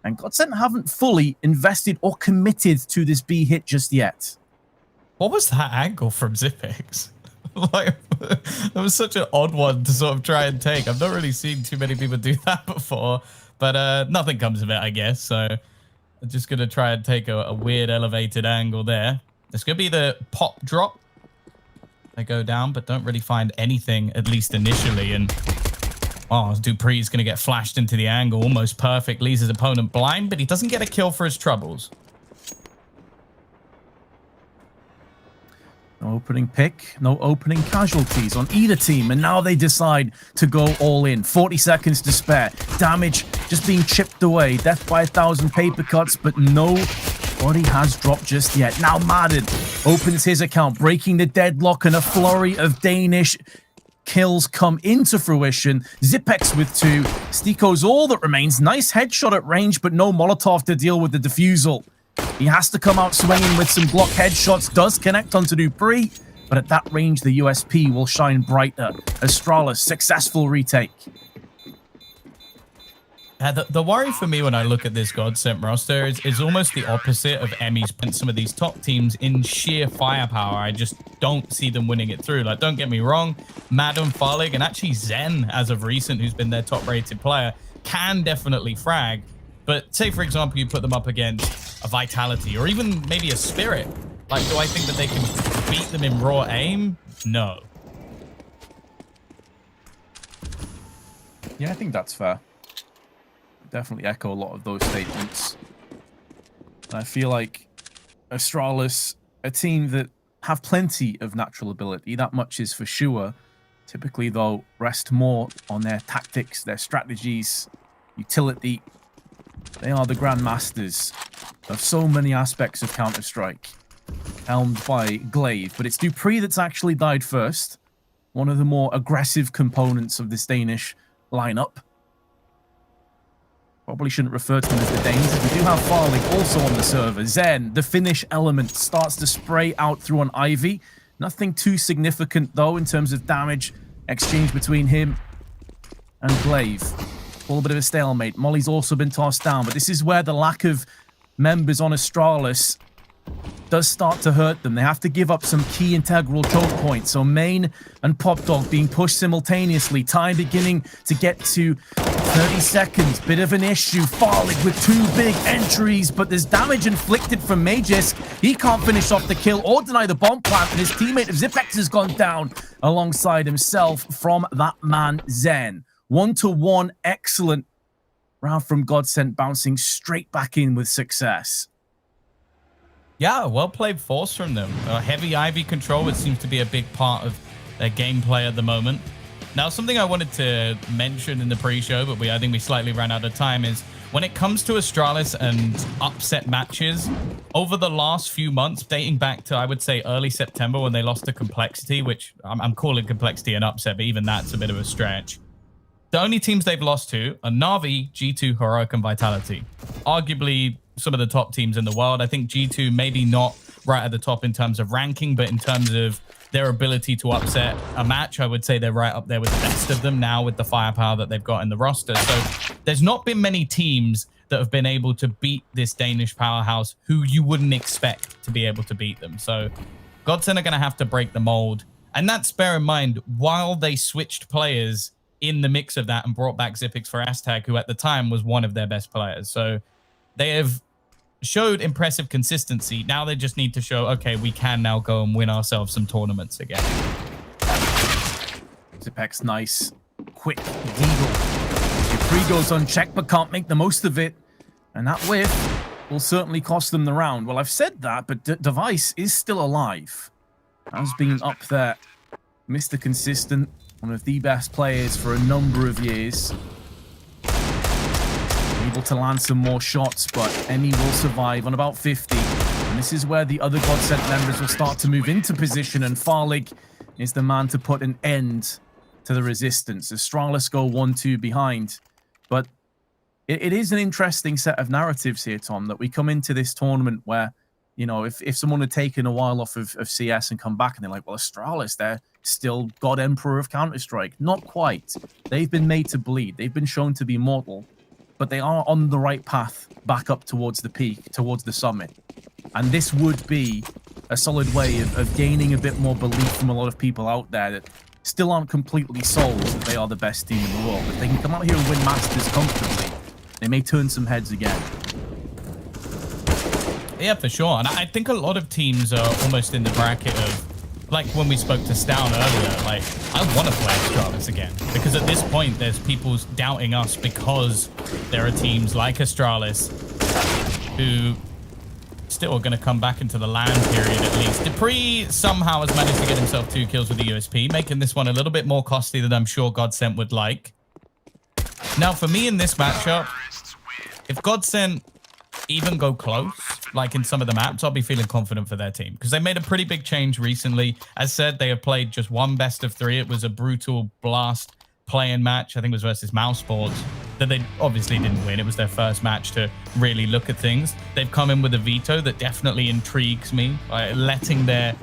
And GODSENT haven't fully invested or committed to this B hit just yet. What was that angle from Zipex? Like, that was such an odd one to sort of try and take. I've not really seen too many people do that before, but nothing comes of it, I guess. So I'm just going to try and take a weird elevated angle there. It's going to be the pop drop. They go down, but don't really find anything, at least initially. And oh, Dupree's going to get flashed into the angle almost perfect. Leaves his opponent blind, but he doesn't get a kill for his troubles. No opening pick, no opening casualties on either team, and now they decide to go all in. 40 seconds to spare. Damage just being chipped away. Death by 1,000 paper cuts, but nobody has dropped just yet. Now Madden opens his account, breaking the deadlock, and a flurry of Danish kills come into fruition. Zipex with 2. Stiko's all that remains. Nice headshot at range, but no Molotov to deal with the defusal. He has to come out swinging with some Glock headshots. Does connect onto Dupree, but at that range, the USP will shine brighter. Astralis, successful retake. The worry for me when I look at this GODSENT roster is almost the opposite of Emmy's. Some of these top teams in sheer firepower, I just don't see them winning it through. Like, don't get me wrong, Madden, Farlig, and actually Zen, as of recent, who's been their top-rated player, can definitely frag. But say, for example, you put them up against a Vitality or even maybe a Spirit. Like, do I think that they can beat them in raw aim? No. Yeah, I think that's fair. Definitely echo a lot of those statements. And I feel like Astralis, a team that have plenty of natural ability, that much is for sure. Typically, though, rest more on their tactics, their strategies, utility. They are the grandmasters of so many aspects of Counter-Strike, helmed by Glaive. But it's Dupree that's actually died first, one of the more aggressive components of this Danish lineup. Probably shouldn't refer to them as the Danes. We do have Farlig also on the server. Zen, the Finnish element, starts to spray out through an Ivy. Nothing too significant, though, in terms of damage exchange between him and Glaive. A little bit of a stalemate. Molly's also been tossed down, but this is where the lack of members on Astralis does start to hurt them. They have to give up some key integral choke points. So Main and Popdog being pushed simultaneously. Time beginning to get to 30 seconds. Bit of an issue. Farlig with 2 big entries, but there's damage inflicted from Magisk. He can't finish off the kill or deny the bomb plant, and his teammate of Zipex has gone down alongside himself from that man, Zen. 1-1, excellent round from GODSENT, bouncing straight back in with success. Yeah, well played force from them. Heavy Ivy control, it seems to be a big part of their gameplay at the moment. Now, something I wanted to mention in the pre-show, but I think we slightly ran out of time, is when it comes to Astralis and upset matches, over the last few months, dating back to, I would say, early September when they lost to Complexity, which I'm calling Complexity an upset, but even that's a bit of a stretch. The only teams they've lost to are Na'Vi, G2, Heroic, and Vitality. Arguably some of the top teams in the world. I think G2 maybe not right at the top in terms of ranking, but in terms of their ability to upset a match, I would say they're right up there with the best of them now with the firepower that they've got in the roster. So there's not been many teams that have been able to beat this Danish powerhouse who you wouldn't expect to be able to beat them. So GODSENT are going to have to break the mold. And that's, bear in mind, while they switched players in the mix of that and brought back Zipex for Astag, who at the time was one of their best players. So they have showed impressive consistency. Now they just need to show, okay, we can now go and win ourselves some tournaments again. Zipex, nice, quick deagle. Dupree goes unchecked, but can't make the most of it. And that whiff will certainly cost them the round. Well, I've said that, but Device is still alive. Has been up there. Mr. Consistent, one of the best players for a number of years. Able to land some more shots, but Emmy will survive on about 50. And this is where the other GODSENT members will start to move into position, and Farlig is the man to put an end to the resistance. Astralis go 1-2 behind. But it is an interesting set of narratives here, Tom, that we come into this tournament where, you know, if someone had taken a while off of CS and come back and they're like, well, Astralis, they're still God Emperor of Counter-Strike. Not quite. They've been made to bleed. They've been shown to be mortal. But they are on the right path back up towards the peak, towards the summit. And this would be a solid way of gaining a bit more belief from a lot of people out there that still aren't completely sold that they are the best team in the world. If they can come out here and win Masters comfortably, they may turn some heads again. Yeah, for sure. And I think a lot of teams are almost in the bracket of, like when we spoke to Stown earlier, like, I want to play Astralis again. Because at this point, there's people doubting us because there are teams like Astralis who still are going to come back into the land period at least. Dupree somehow has managed to get himself 2 kills with the USP, making this one a little bit more costly than I'm sure GODSENT would like. Now, for me in this matchup, if GODSENT even go close, like in some of the maps, I'll be feeling confident for their team because they made a pretty big change recently. As said, they have played just one best of 3. It was a brutal blast play-in match. I think it was versus Mouse Sports that they obviously didn't win. It was their first match to really look at things. They've come in with a veto that definitely intrigues me, letting their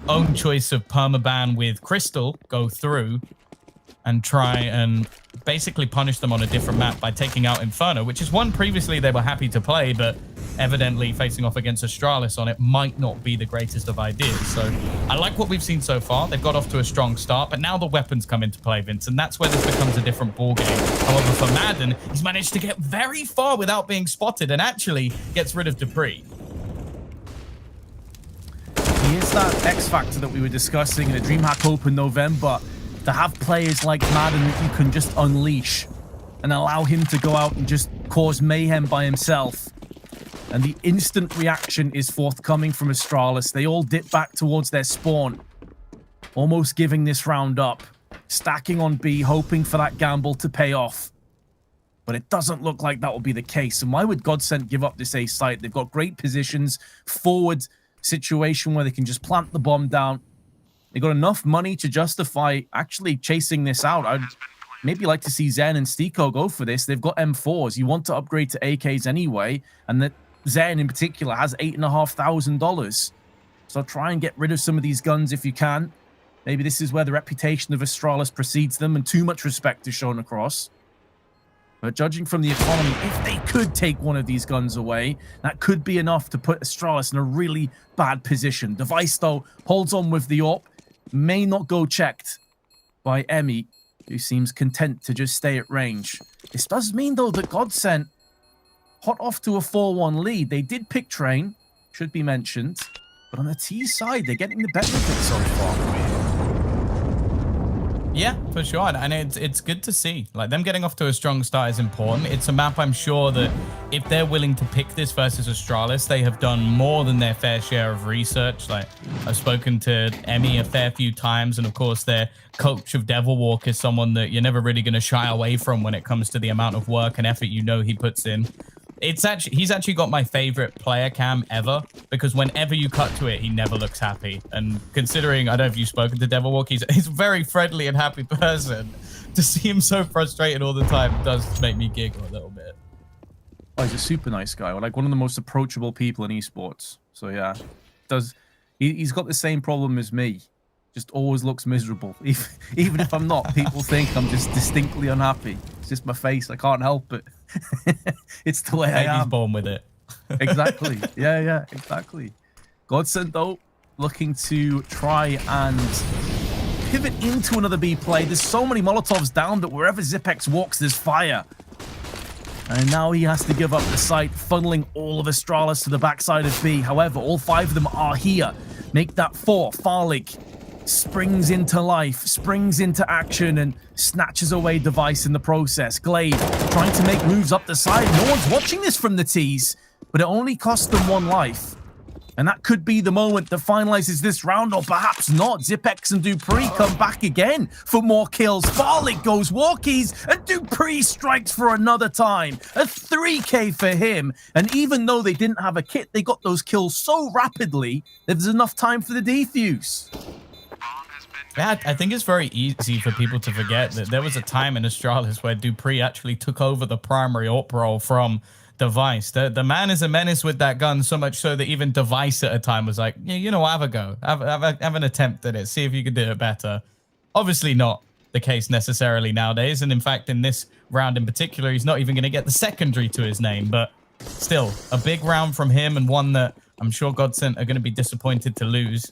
own choice of permaban with Crystal go through and try and basically punish them on a different map by taking out Inferno, which is one previously they were happy to play, but evidently facing off against Astralis on it might not be the greatest of ideas. So I like what we've seen so far. They've got off to a strong start, but now the weapons come into play, Vince, and that's where this becomes a different ballgame. However, for Madden, he's managed to get very far without being spotted and actually gets rid of Dupree. He is that X factor that we were discussing in the DreamHack Open November. To have players like Madden that you can just unleash and allow him to go out and just cause mayhem by himself. And the instant reaction is forthcoming from Astralis. They all dip back towards their spawn, almost giving this round up, stacking on B, hoping for that gamble to pay off. But it doesn't look like that will be the case. And why would GODSENT give up this A site? They've got great positions, forward situation where they can just plant the bomb down. They got enough money to justify actually chasing this out. I'd maybe like to see Zen and Stiko go for this. They've got M4s. You want to upgrade to AKs anyway, and that Zen in particular has $8,500. So try and get rid of some of these guns if you can. Maybe this is where the reputation of Astralis precedes them, and too much respect is shown across. But judging from the economy, if they could take one of these guns away, that could be enough to put Astralis in a really bad position. Device, though, holds on with the AWP. May not go checked by Emmy, who seems content to just stay at range. This does mean, though, that GODSENT hot off to a 4-1 lead. They did pick Train, should be mentioned, but on the T side, they're getting the better of it so far. Yeah, for sure. And it's good to see. Like, them getting off to a strong start is important. It's a map I'm sure that if they're willing to pick this versus Astralis, they have done more than their fair share of research. Like, I've spoken to Emmy a fair few times, and of course, their coach of Devil Walk is someone that you're never really going to shy away from when it comes to the amount of work and effort he puts in. He's actually got my favorite player cam ever, because whenever you cut to it, he never looks happy. And considering, I don't know if you've spoken to Devil Walk, he's a very friendly and happy person. To see him so frustrated all the time does make me giggle a little bit. Oh, he's a super nice guy. Like, one of the most approachable people in esports. So yeah, he's got the same problem as me. Just always looks miserable. Even if I'm not, people think I'm just distinctly unhappy. It's just my face. I can't help it. It's the way I am. He's born with it. Exactly. Yeah, exactly. GODSENT, though, looking to try and pivot into another B play. There's so many Molotovs down that wherever Zipex walks, there's fire. And now he has to give up the site, funneling all of Astralis to the backside of B. However, all 5 of them are here. Make that 4. Farlig springs into life, springs into action, and snatches away Device in the process. Glaive trying to make moves up the side. No one's watching this from the T's, but it only cost them 1 life. And that could be the moment that finalizes this round, or perhaps not. Zipex and Dupree come back again for more kills. Farlig goes walkies, and Dupree strikes for another time. A 3K for him. And even though they didn't have a kit, they got those kills so rapidly that there's enough time for the defuse. Yeah, I think it's very easy for people to forget that there was a time in Astralis where Dupree actually took over the primary AWP role from Device. The man is a menace with that gun, so much so that even Device at a time was like, yeah, you know, have a go. Have an attempt at it. See if you can do it better. Obviously not the case necessarily nowadays. And in fact, in this round in particular, he's not even going to get the secondary to his name. But still a big round from him, and one that I'm sure GODSENT are going to be disappointed to lose.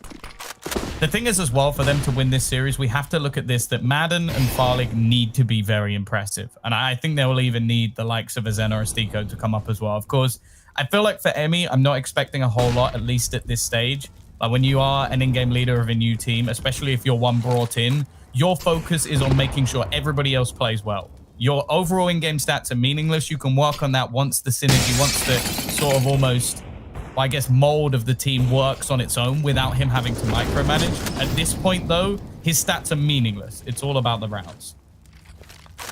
The thing is as well, for them to win this series, we have to look at this, that Madden and Farlig need to be very impressive. And I think they will even need the likes of a Zen or a Stico to come up as well. Of course, I feel like for Emmy, I'm not expecting a whole lot, at least at this stage. Like when you are an in-game leader of a new team, especially if you're one brought in, your focus is on making sure everybody else plays well. Your overall in-game stats are meaningless. You can work on that once the synergy, once the sort of almost, I guess, mold of the team works on its own without him having to micromanage. At this point, though, his stats are meaningless. It's all about the rounds.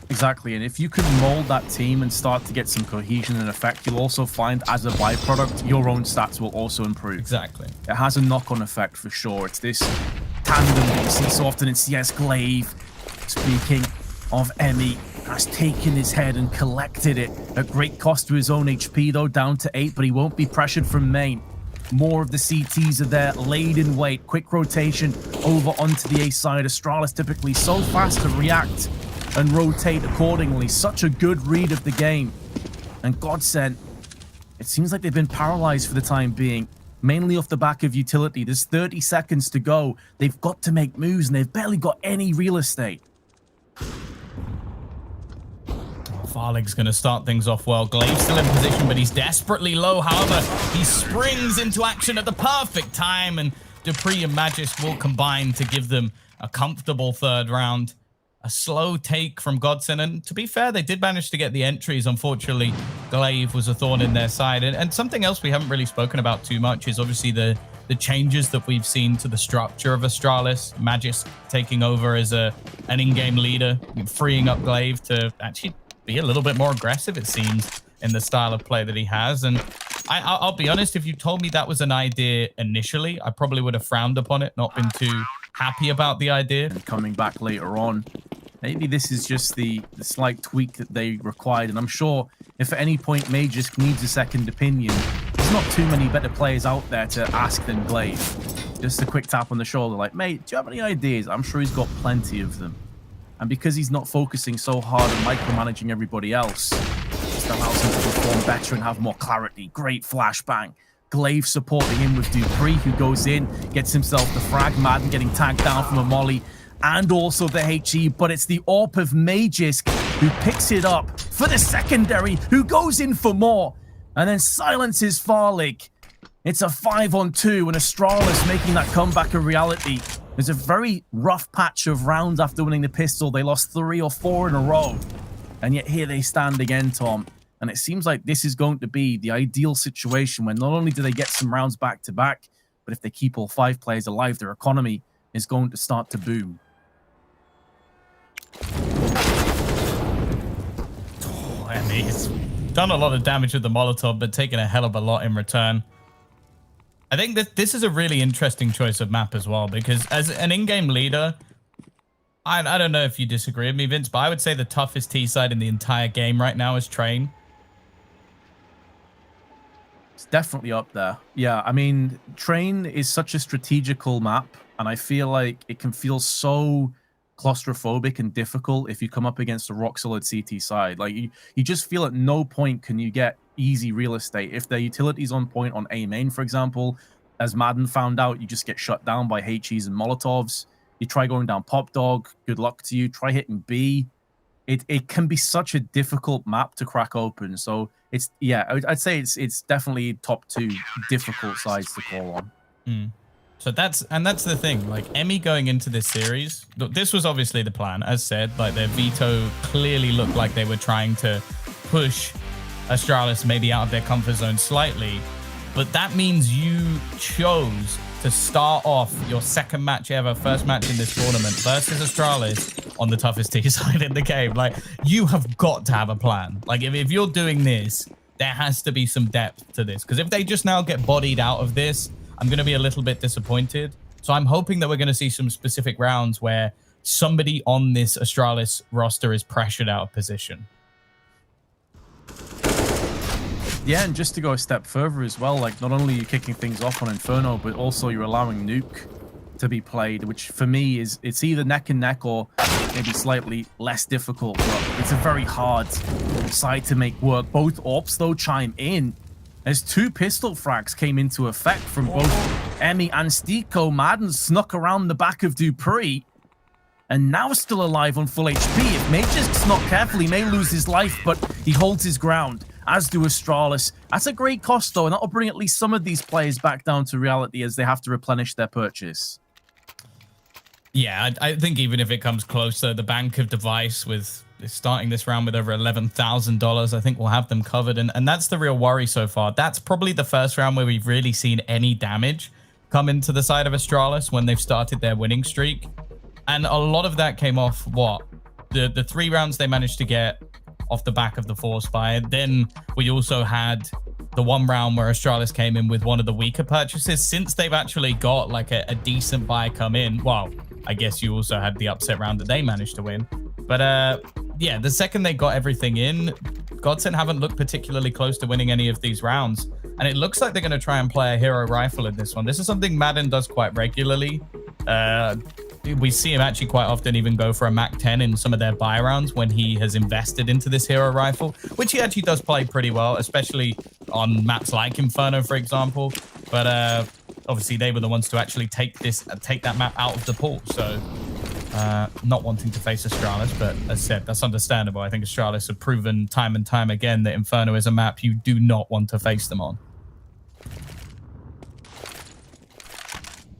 Exactly, and if you can mold that team and start to get some cohesion and effect, you'll also find, as a byproduct, your own stats will also improve. Exactly. It has a knock-on effect for sure. It's this tandem that you see so often in csglaive. Speaking of Emmy, has taken his head and collected it at great cost to his own HP, though, down to 8, but he won't be pressured from main. More of the CTs are there, laid in wait. Quick rotation over onto the A side. Astralis typically so fast to react and rotate accordingly. Such a good read of the game. And GODSENT, it seems like they've been paralyzed for the time being, mainly off the back of utility. There's 30 seconds to go. They've got to make moves, and they've barely got any real estate. Farlig's going to start things off well. Glaive's still in position, but he's desperately low. However, he springs into action at the perfect time, and Dupree and Magis will combine to give them a comfortable third round. A slow take from GODSENT, and to be fair, they did manage to get the entries. Unfortunately, Glaive was a thorn in their side. And something else we haven't really spoken about too much is obviously the changes that we've seen to the structure of Astralis. Magis taking over as an in-game leader, freeing up Glaive to actually be a little bit more aggressive, it seems, in the style of play that he has. And I'll be honest, if you told me that was an idea initially, I probably would have frowned upon it, not been too happy about the idea. And coming back later on, maybe this is just the slight tweak that they required. And I'm sure if at any point Magis needs a second opinion, there's not too many better players out there to ask than Glaive. Just a quick tap on the shoulder like, mate, do you have any ideas? I'm sure he's got plenty of them. And because he's not focusing so hard on micromanaging everybody else, just allows him to perform better and have more clarity. Great flashbang. Glaive supporting him with Dupree, who goes in, gets himself the frag. Madden getting tagged down from a molly, and also the HE, but it's the AWP of Magisk who picks it up for the secondary, who goes in for more, and then silences Farlig. It's a 5-on-2, and Astralis making that comeback a reality. There's a very rough patch of rounds after winning the pistol. They lost 3 or 4 in a row. And yet here they stand again, Tom. And it seems like this is going to be the ideal situation where not only do they get some rounds back to back, but if they keep all 5 players alive, their economy is going to start to boom. Oh, Emmy, he's done a lot of damage with the Molotov, but taken a hell of a lot in return. I think that this is a really interesting choice of map as well, because as an in-game leader, I don't know if you disagree with me, Vince, but I would say the toughest T side in the entire game right now is Train. It's definitely up there. Yeah, I mean, Train is such a strategical map, and I feel like it can feel so claustrophobic and difficult if you come up against a rock-solid CT side. Like, you just feel at no point can you get easy real estate. If the utility's on point on A main, for example, as Madden found out, you just get shut down by HEs and Molotovs. You try going down Pop Dog, good luck to you. Try hitting B. It can be such a difficult map to crack open. So it's, yeah, I'd say it's definitely top 2 difficult sides to call on. So that's the thing. Like, Emmy going into this series, look, this was obviously the plan. As said, like, their veto clearly looked like they were trying to push Astralis maybe out of their comfort zone slightly, but that means you chose to start off your second match ever, first match in this tournament versus Astralis on the toughest T side in the game. Like, you have got to have a plan. Like, if you're doing this, there has to be some depth to this, because if they just now get bodied out of this, I'm going to be a little bit disappointed. So I'm hoping that we're going to see some specific rounds where somebody on this Astralis roster is pressured out of position. Yeah, and just to go a step further as well, like, not only are you kicking things off on Inferno, but also you're allowing Nuke to be played, which for me is, it's either neck and neck or maybe slightly less difficult, but it's a very hard side to make work. Both AWPs though chime in as 2 pistol frags came into effect from both Emmy and Stiko. Madden snuck around the back of dupreeh and now still alive on full HP. If Magisk's not careful, he may lose his life, but he holds his ground, as do Astralis. That's a great cost though, and that'll bring at least some of these players back down to reality as they have to replenish their purchase. Yeah, I think even if it comes closer, the bank of device with starting this round with over $11,000, I think we'll have them covered. And that's the real worry so far. That's probably the first round where we've really seen any damage come into the side of Astralis when they've started their winning streak. And a lot of that came off what? The 3 rounds they managed to get off the back of the force fire. Then we also had the 1 round where Astralis came in with one of the weaker purchases. Since they've actually got like a decent buy come in, well, I guess you also had the upset round that they managed to win. But yeah, the second they got everything in, GODSENT haven't looked particularly close to winning any of these rounds. And it looks like they're going to try and play a hero rifle in this one. This is something Madden does quite regularly. We see him actually quite often even go for a MAC-10 in some of their buy rounds when he has invested into this hero rifle, which he actually does play pretty well, especially on maps like Inferno, for example. But obviously they were the ones to actually take that map out of the pool. So not wanting to face Astralis, but as I said, that's understandable. I think Astralis have proven time and time again that Inferno is a map you do not want to face them on.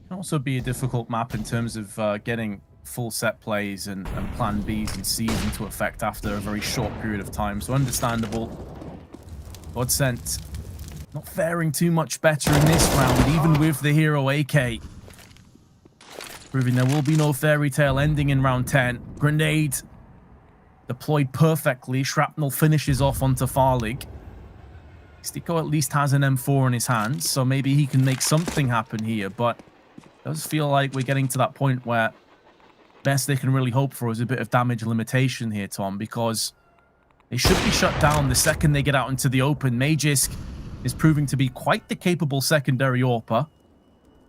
Can also be a difficult map in terms of getting full set plays and plan Bs and Cs into effect after a very short period of time. So understandable. GODSENT not faring too much better in this round, even with the hero AK. Proving there will be no fairy tale ending in round 10. Grenade deployed perfectly. Shrapnel finishes off onto Farlig. Stiko at least has an M4 in his hands, so maybe he can make something happen here, but it does feel like we're getting to that point where best they can really hope for is a bit of damage limitation here, Tom, because they should be shut down the second they get out into the open. Magisk is proving to be quite the capable secondary AWPer,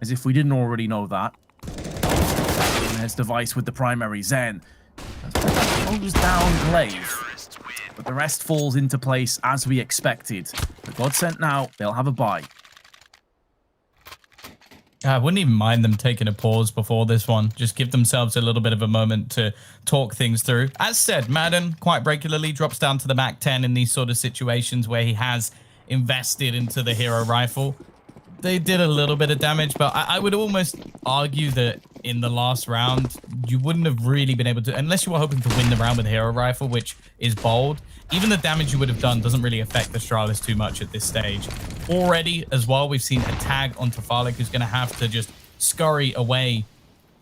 as if we didn't already know that. And there's Device with the primary. Zen goes down Glaive, but the rest falls into place as we expected. The GODSENT now, they'll have a buy. I wouldn't even mind them taking a pause before this one. Just give themselves a little bit of a moment to talk things through. As said, Madden quite regularly drops down to the MAC-10 in these sort of situations where he has invested into the hero rifle. They did a little bit of damage, but I would almost argue that in the last round, you wouldn't have really been able to, unless you were hoping to win the round with a hero rifle, which is bold. Even the damage you would have done doesn't really affect the Astralis too much at this stage. Already, as well, we've seen a tag onto Farlig, who's going to have to just scurry away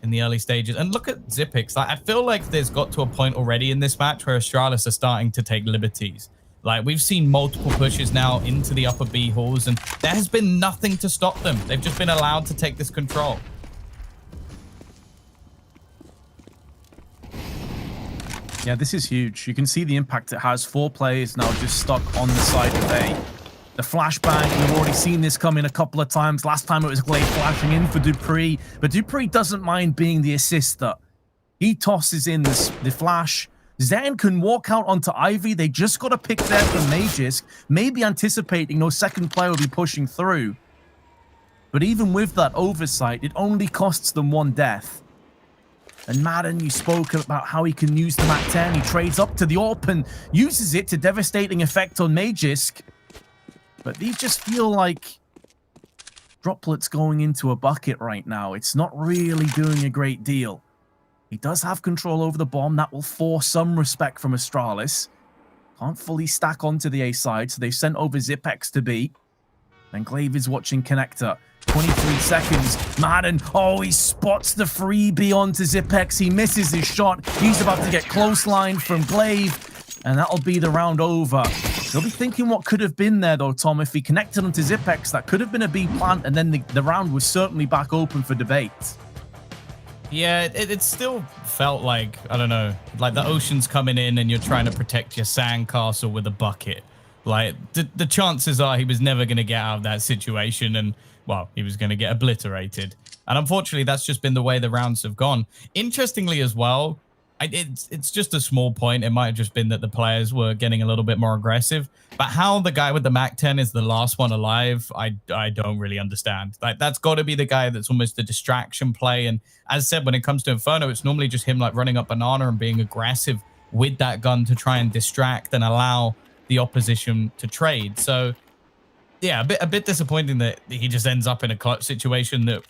in the early stages. And look at Xyp9x. Like, I feel like there's got to a point already in this match where Astralis are starting to take liberties. Like, we've seen multiple pushes now into the upper B halls, and there has been nothing to stop them. They've just been allowed to take this control. Yeah, this is huge. You can see the impact it has. 4 players now just stuck on the side of A. The flashbang, we've already seen this come in a couple of times. Last time it was Glaive flashing in for dupreeh, but dupreeh doesn't mind being the assister. He tosses in the flash. Zen can walk out onto Ivy. They just got to pick there from Magisk, maybe anticipating no second player will be pushing through. But even with that oversight, it only costs them 1 death. And Madden, you spoke about how he can use the MAC-10. He trades up to the AWP and uses it to devastating effect on Magisk. But these just feel like droplets going into a bucket right now. It's not really doing a great deal. He does have control over the bomb. That will force some respect from Astralis. Can't fully stack onto the A side, so they've sent over Xyp9x to B. And Glaive is watching Connector. 23 seconds. Madden, oh, he spots the freebie onto Xyp9x. He misses his shot. He's about to get close line from Glaive. And that'll be the round over. He'll be thinking what could have been there, though, Tom. If he connected onto Xyp9x, that could have been a B plant, and then the round was certainly back open for debate. Yeah, it still felt like, I don't know, like the ocean's coming in and you're trying to protect your sandcastle with a bucket. Like, the chances are he was never going to get out of that situation, and, well, he was going to get obliterated. And unfortunately, that's just been the way the rounds have gone. Interestingly as well, it's just a small point. It might have just been that the players were getting a little bit more aggressive. But how the guy with the MAC-10 is the last one alive, I don't really understand. Like, that's got to be the guy that's almost the distraction play. And as I said, when it comes to Inferno, it's normally just him, like, running up Banana and being aggressive with that gun to try and distract and allow the opposition to trade. So, yeah, a bit disappointing that he just ends up in a clutch situation that,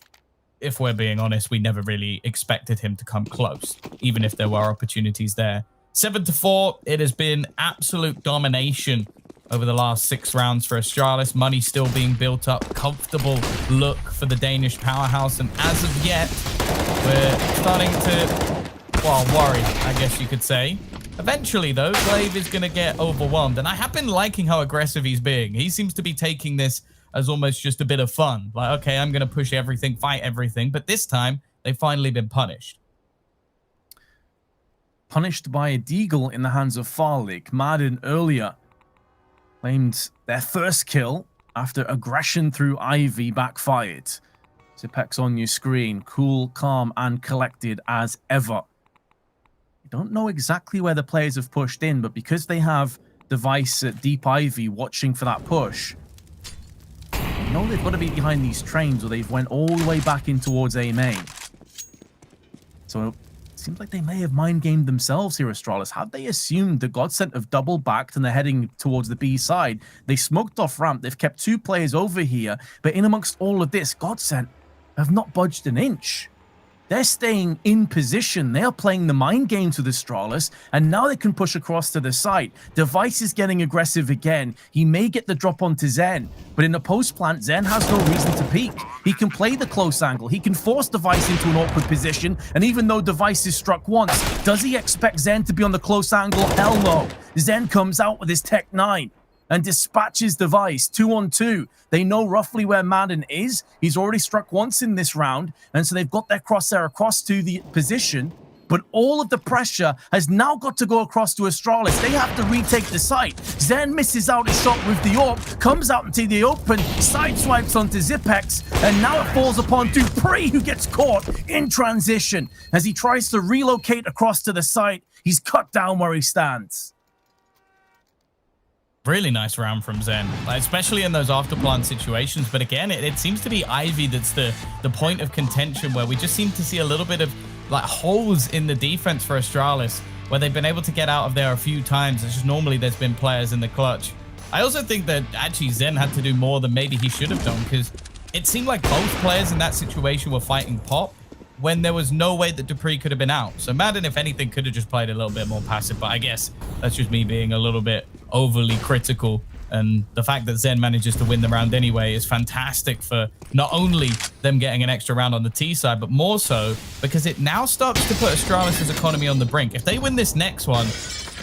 if we're being honest, we never really expected him to come close, even if there were opportunities there. 7-4, it has been absolute domination over the last 6 rounds for Astralis. Money still being built up, comfortable look for the Danish powerhouse, and as of yet, we're starting to, well, worry, I guess you could say. Eventually, though, Glaive is going to get overwhelmed, and I have been liking how aggressive he's being. He seems to be taking this as almost just a bit of fun. Like, okay, I'm going to push everything, fight everything. But this time, they've finally been punished. Punished by a deagle in the hands of Farlig. Madden earlier claimed their first kill after aggression through Ivy backfired. Zipex on your screen. Cool, calm, and collected as ever. I don't know exactly where the players have pushed in, but because they have Device at Deep Ivy watching for that push, you know they've got to be behind these trains, or they've went all the way back in towards A main. So it seems like they may have mind gamed themselves here, Astralis. Had they assumed the GODSENT have double backed and they're heading towards the B side, they smoked off ramp, they've kept 2 players over here, but in amongst all of this, GODSENT have not budged an inch. They're staying in position. They are playing the mind games with Astralis, and now they can push across to the site. Device is getting aggressive again. He may get the drop onto Zen, but in the post plant, Zen has no reason to peek. He can play the close angle. He can force Device into an awkward position, and even though Device is struck once, does he expect Zen to be on the close angle? Hell no. Zen comes out with his Tech 9 and dispatches Device 2-on-2. They know roughly where Madden is. He's already struck once in this round, and so they've got their crosshair across to the position, but all of the pressure has now got to go across to Astralis. They have to retake the site. Zen misses out his shot with the AWP, comes out into the open, sideswipes onto Zipex, and now it falls upon Dupree, who gets caught in transition. As he tries to relocate across to the site, he's cut down where he stands. Really nice round from Zen, especially in those afterplan situations. But again, it seems to be Ivy that's the point of contention, where we just seem to see a little bit of like holes in the defense for Astralis, where they've been able to get out of there a few times. It's just normally there's been players in the clutch. I also think that actually Zen had to do more than maybe he should have done, because it seemed like both players in that situation were fighting Pop when there was no way that Dupree could have been out. So Madden, if anything, could have just played a little bit more passive, but I guess that's just me being a little bit overly critical. And the fact that Zen manages to win the round anyway is fantastic for not only them getting an extra round on the T side, but more so because it now starts to put Astralis' economy on the brink. If they win this next one,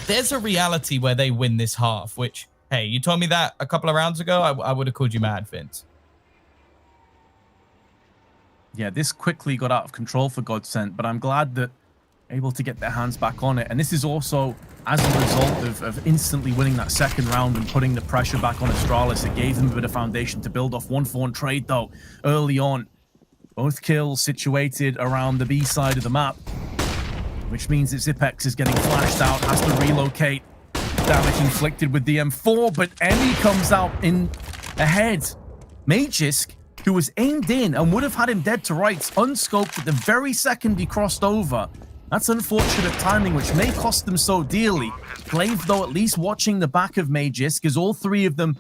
there's a reality where they win this half, which, hey, you told me that a couple of rounds ago, I would have called you mad, Vince. Yeah, this quickly got out of control for GODSENT, but I'm glad that able to get their hands back on it. And this is also as a result of instantly winning that second round and putting the pressure back on Astralis. It gave them a bit of foundation to build off. 1-4 trade, though, early on. Both kills situated around the B side of the map, which means that Zipex is getting flashed out, has to relocate. Damage inflicted with the M4, but Emmy comes out in ahead. Magisk, who was aimed in and would have had him dead to rights, unscoped at the very second he crossed over. That's unfortunate timing, which may cost them so dearly. Glaive, though, at least watching the back of Magisk, as all 3 of them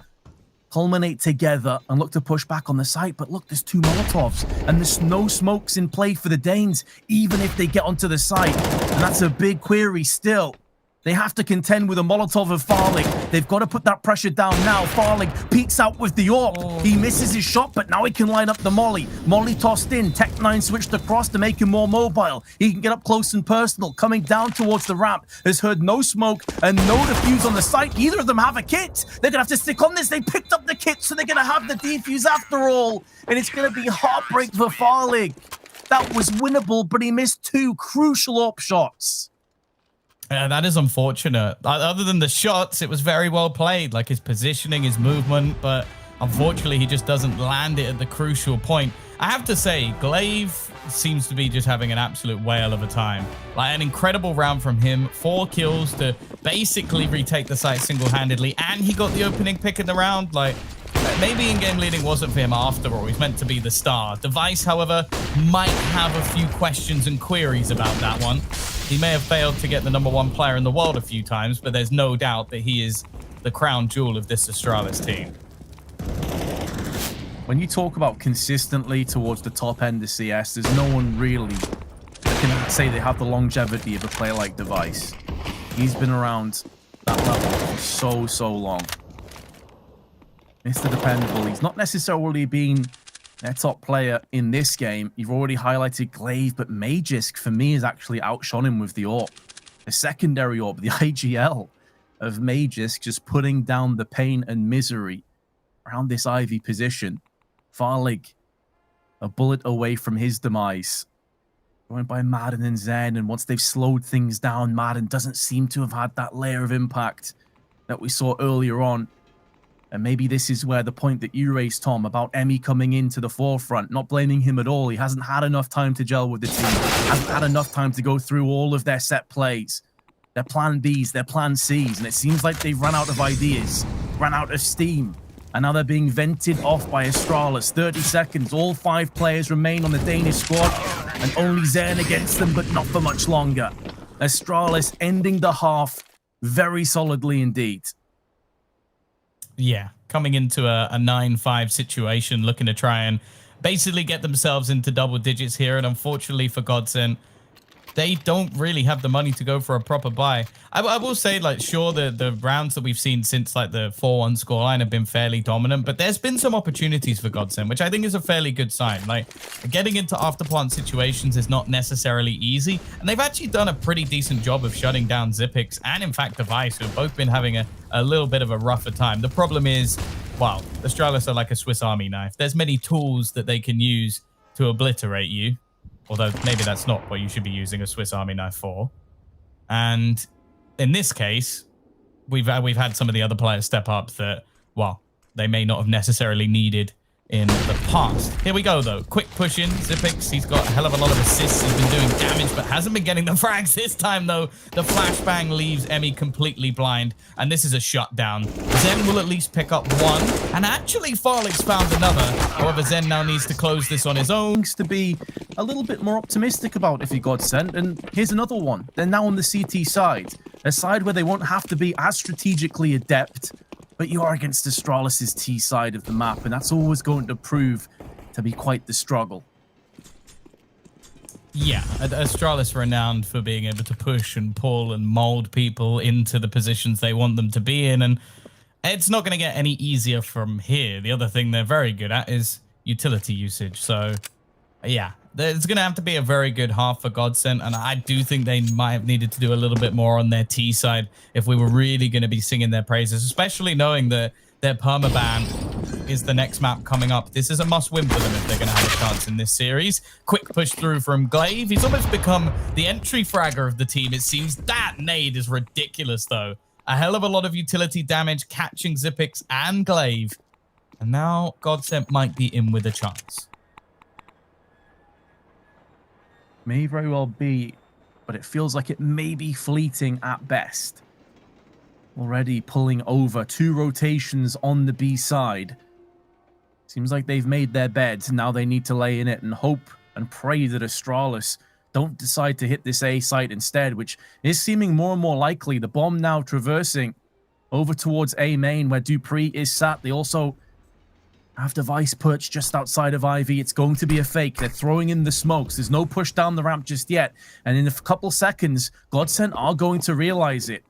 culminate together and look to push back on the site. But look, there's 2 Molotovs, and there's no smokes in play for the Danes, even if they get onto the site. And that's a big query still. They have to contend with a Molotov of Farlig. They've got to put that pressure down now. Farlig peeks out with the AWP. He misses his shot, but now he can line up the Molly. Molly tossed in. Tech 9 switched across to make him more mobile. He can get up close and personal. Coming down towards the ramp. Has heard no smoke and no defuse on the site. Neither of them have a kit. They're going to have to stick on this. They picked up the kit, so they're going to have the defuse after all. And it's going to be heartbreak for Farlig. That was winnable, but he missed 2 crucial AWP shots. Yeah, that is unfortunate. Other than the shots, it was very well played, like his positioning, his movement, but unfortunately, he just doesn't land it at the crucial point. I have to say, Glaive seems to be just having an absolute whale of a time. Like, an incredible round from him, 4 kills to basically retake the site single-handedly, and he got the opening pick in the round. Like, maybe in-game leading wasn't for him after all. He's meant to be the star. Device, however, might have a few questions and queries about that one. He may have failed to get the #1 player in the world a few times, but there's no doubt that he is the crown jewel of this Astralis team. When you talk about consistently towards the top end of CS, there's no one really that can say they have the longevity of a player like Device. He's been around that level for so long. Mr. Dependable, he's not necessarily been their top player in this game. You've already highlighted Glaive, but Magisk, for me, has actually outshone him with the AWP. The secondary AWP, the IGL of Magisk, just putting down the pain and misery around this Ivy position. Farlig, a bullet away from his demise. Joined by Madden and Zen, and once they've slowed things down, Madden doesn't seem to have had that layer of impact that we saw earlier on. And maybe this is where the point that you raised, Tom, about Emmy coming into the forefront, not blaming him at all. He hasn't had enough time to gel with the team. Hasn't had enough time to go through all of their set plays, their plan Bs, their plan Cs. And it seems like they've run out of ideas, ran out of steam. And now they're being vented off by Astralis. 30 seconds, all 5 players remain on the Danish squad. And only Zen against them, but not for much longer. Astralis ending the half very solidly indeed. Yeah, coming into a 9-5 situation, looking to try and basically get themselves into double digits here. And unfortunately for GODSENT, they don't really have the money to go for a proper buy. I will say, like, sure, the rounds that we've seen since, like, the 4-1 scoreline have been fairly dominant, but there's been some opportunities for GODSENT, which I think is a fairly good sign. Like, getting into afterplant situations is not necessarily easy, and they've actually done a pretty decent job of shutting down Xyp9x and, in fact, Device, who have both been having a little bit of a rougher time. The problem is, well, Astralis are like a Swiss Army knife. There's many tools that they can use to obliterate you. Although maybe that's not what you should be using a Swiss Army knife for. And in this case, we've had some of the other players step up that, well, they may not have necessarily needed in the past. Here we go, though. Quick push in. Xyp9x, he's got a hell of a lot of assists. He's been doing damage, but hasn't been getting the frags this time, though. The flashbang leaves Emmy completely blind, and this is a shutdown. Zen will at least pick up 1, and actually Farlig's found another. However, Zen now needs to close this on his own. To be a little bit more optimistic about if he got sent, and here's another one. They're now on the CT side, a side where they won't have to be as strategically adept, but you are against Astralis' T side of the map, and that's always going to prove to be quite the struggle. Yeah, Astralis renowned for being able to push and pull and mold people into the positions they want them to be in, and it's not going to get any easier from here. The other thing they're very good at is utility usage, so yeah, there's going to have to be a very good half for GODSENT, and I do think they might have needed to do a little bit more on their T side if we were really going to be singing their praises, especially knowing that their permaban is the next map coming up. This is a must-win for them if they're going to have a chance in this series. Quick push through from Glaive. He's almost become the entry fragger of the team, it seems. That nade is ridiculous, though. A hell of a lot of utility damage, catching Xyp9x and Glaive. And now GODSENT might be in with a chance. May very well be, but it feels like it may be fleeting at best. Already pulling over 2 rotations on the B side. Seems like they've made their beds, and now they need to lay in it and hope and pray that Astralis don't decide to hit this A site instead, which is seeming more and more likely. The bomb now traversing over towards A main where Dupree is sat. They also have Device perched just outside of Ivy. It's going to be a fake. They're throwing in the smokes. There's no push down the ramp just yet. And in a couple seconds, GODSENT are going to realize it.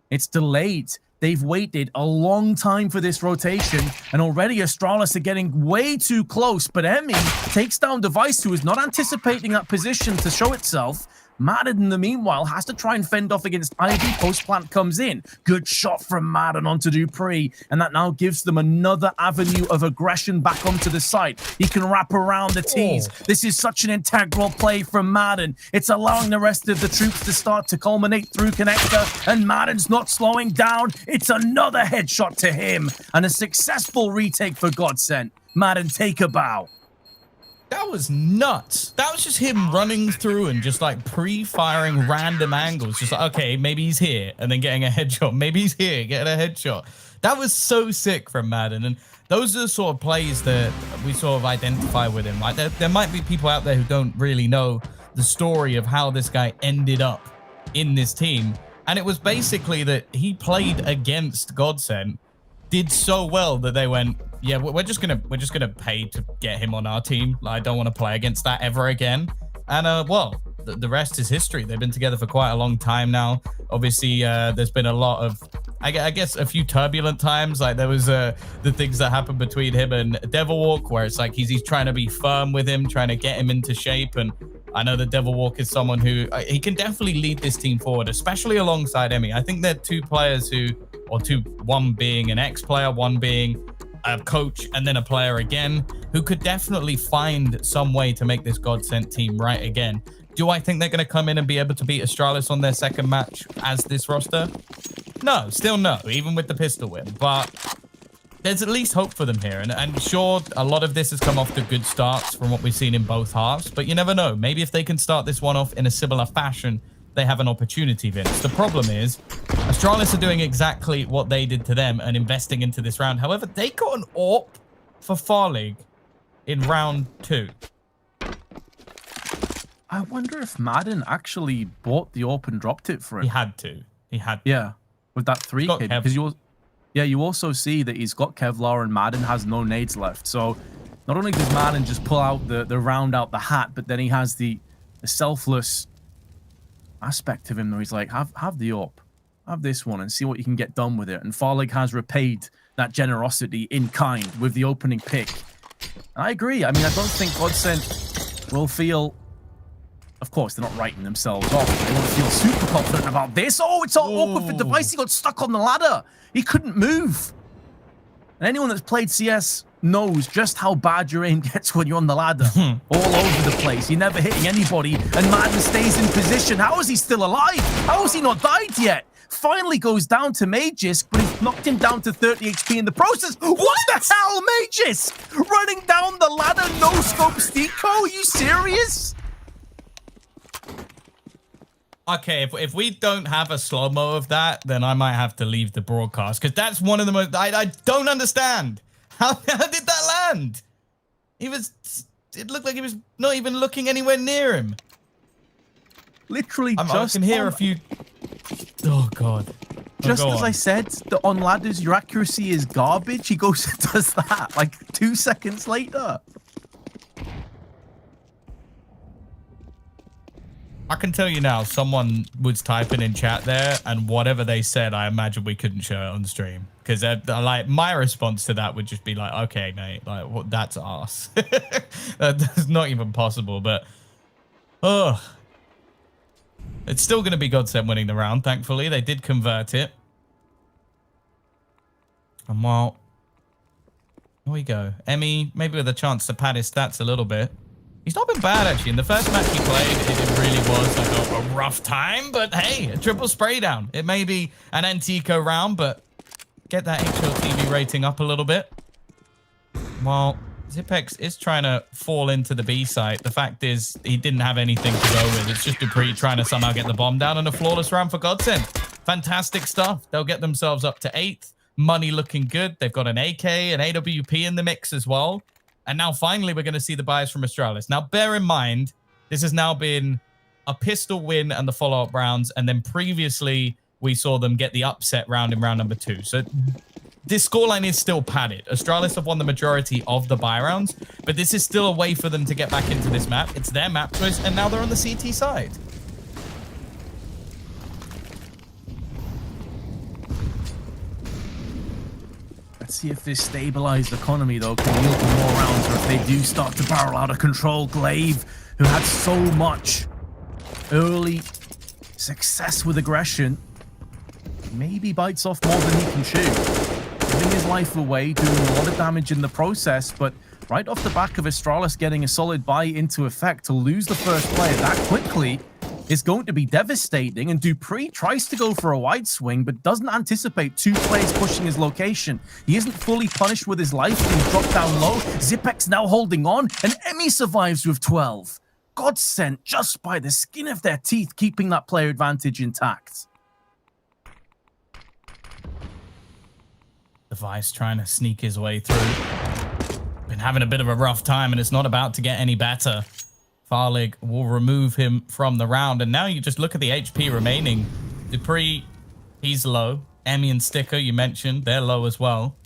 It's delayed. They've waited a long time for this rotation, and already Astralis are getting way too close, but Emmy takes down Device, who is not anticipating that position to show itself. Madden, in the meanwhile, has to try and fend off against Ivy. Post-plant comes in. Good shot from Madden onto Dupree. And that now gives them another avenue of aggression back onto the site. He can wrap around the tees. This is such an integral play from Madden. It's allowing the rest of the troops to start to culminate through connector. And Madden's not slowing down. It's another headshot to him. And a successful retake for GODSENT. Madden, take a bow. That was nuts. That was just him running through and just like pre-firing random angles. Just like, okay, maybe he's here and then getting a headshot. Maybe he's here, getting a headshot. That was so sick from Madden. And those are the sort of plays that we sort of identify with him. Like there might be people out there who don't really know the story of how this guy ended up in this team. And it was basically that he played against GODSENT, did so well that they went, yeah, we're just gonna pay to get him on our team. I don't want to play against that ever again. And well, the rest is history. They've been together for quite a long time now. Obviously, there's been a lot of, I guess, a few turbulent times. Like there was the things that happened between him and Devilwalk, where it's like he's trying to be firm with him, trying to get him into shape. And I know that Devilwalk is someone who he can definitely lead this team forward, especially alongside Emmy. I think they're two players who, one being an ex-player, one being a coach, and then a player again, who could definitely find some way to make this GODSENT team right again. Do I think they're going to come in and be able to beat Astralis on their second match as this roster? No, still no, even with the pistol win. But there's at least hope for them here. And sure, a lot of this has come off to good starts from what we've seen in both halves, but you never know. Maybe if they can start this one off in a similar fashion, they have an opportunity, Vince. The problem is, Astralis are doing exactly what they did to them and investing into this round. However, they got an AWP for Farlig in round 2. I wonder if Madden actually bought the AWP and dropped it for him. He had to. He had to. Yeah, with that 3 kid. Because you also see that he's got Kevlar and Madden has no nades left. So not only does Madden just pull out the round out the hat, but then he has the selfless aspect of him, though. He's like, have the AWP, have this one, and see what you can get done with it. And Farlig has repaid that generosity in kind with the opening pick. And I agree. I mean, I don't think GODSENT will feel, of course, they're not writing themselves off. They won't feel super confident about this. Oh, it's all awkward for Device. He got stuck on the ladder. He couldn't move. And anyone that's played CS knows just how bad your aim gets when you're on the ladder. All over the place. You're never hitting anybody, and Madden stays in position. How is he still alive? How has he not died yet? Finally goes down to Magus, but he's knocked him down to 30 HP in the process. What the hell, Magus? Running down the ladder, no scope Steeko? Are you serious? Okay, if we don't have a slow-mo of that, then I might have to leave the broadcast, because that's one of the most... I don't understand. How did that land? It looked like he was not even looking anywhere near him. Literally I just... can hear a few... Oh, God. Just as I said, on ladders, your accuracy is garbage. He goes and does that, like 2 seconds later. I can tell you now, someone was typing in chat there, and whatever they said, I imagine we couldn't show it on stream. Because like my response to that would just be like, okay, mate, like that's arse. That's not even possible. But it's still going to be GODSENT winning the round. Thankfully, they did convert it. And well, here we go. Emmy, maybe with a chance to pad his stats a little bit. He's not been bad, actually. In the first match he played, it really was like a rough time. But hey, a triple spray down. It may be an Antico round, but get that HLTV rating up a little bit. Well, Zipex is trying to fall into the B site. The fact is, he didn't have anything to go with. It's just Dupree trying to somehow get the bomb down, and a flawless round for GODSENT. Fantastic stuff. They'll get themselves up to 8th. Money looking good. They've got an AK, an AWP in the mix as well. And now finally we're going to see the buys from Astralis. Now bear in mind, this has now been a pistol win and the follow-up rounds. And then previously we saw them get the upset round in round number 2. So this scoreline is still padded. Astralis have won the majority of the buy rounds, but this is still a way for them to get back into this map. It's their map choice, and now they're on the CT side. Let's see if this stabilized economy, though, can yield to more rounds, or if they do start to barrel out of control. Glaive, who had so much early success with aggression. Maybe bites off more than he can chew. Giving his life away, doing a lot of damage in the process, but right off the back of Astralis getting a solid buy into effect, to lose the first player that quickly is going to be devastating. And dupreeh tries to go for a wide swing, but doesn't anticipate two players pushing his location. He isn't fully punished with his life. He's dropped down low. Xyp9x now holding on, and Emmy survives with 12. GODSENT just by the skin of their teeth, keeping that player advantage intact. Device trying to sneak his way through. Been having a bit of a rough time, and it's not about to get any better. Farlig will remove him from the round, and now you just look at the HP remaining. dupreeh, he's low. Emmy and Sticker, you mentioned, they're low as well.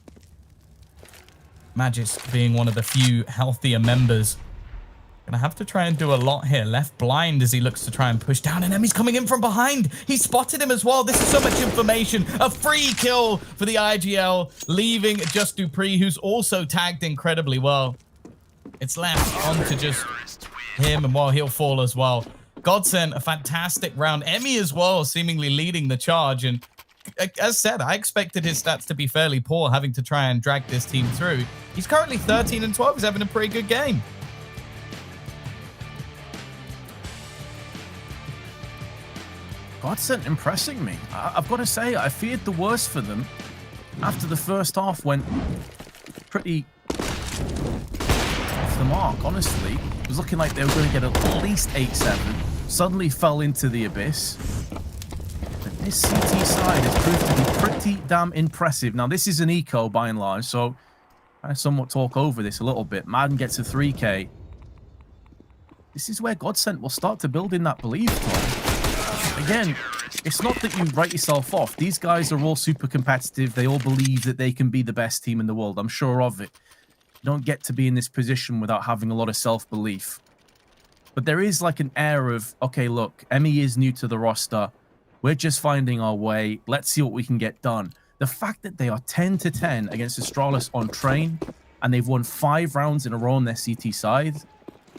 Magisk being one of the few healthier members. Gonna have to try and do a lot here. Left blind as he looks to try and push down, and Emmy's coming in from behind. He spotted him as well. This is so much information. A free kill for the IGL, leaving just dupreeh, who's also tagged incredibly well. It's left on to just him, and well, he'll fall as well. GODSENT, a fantastic round. Emmy as well, seemingly leading the charge. And as said, I expected his stats to be fairly poor, having to try and drag this team through. He's currently 13 and 12. He's having a pretty good game. GODSENT impressing me. I've got to say, I feared the worst for them after the first half went pretty off the mark, honestly. It was looking like they were going to get at least 8-7. Suddenly fell into the abyss. But this CT side has proved to be pretty damn impressive. Now, this is an eco by and large, so I somewhat talk over this a little bit. Madden gets a 3K. This is where GODSENT will start to build in that belief, Tom. Again, it's not that you write yourself off. These guys are all super competitive. They all believe that they can be the best team in the world. I'm sure of it. You don't get to be in this position without having a lot of self-belief. But there is like an air of, okay, look, Emmy is new to the roster. We're just finding our way. Let's see what we can get done. The fact that they are 10-10 against Astralis on train, and they've won 5 rounds in a row on their CT side,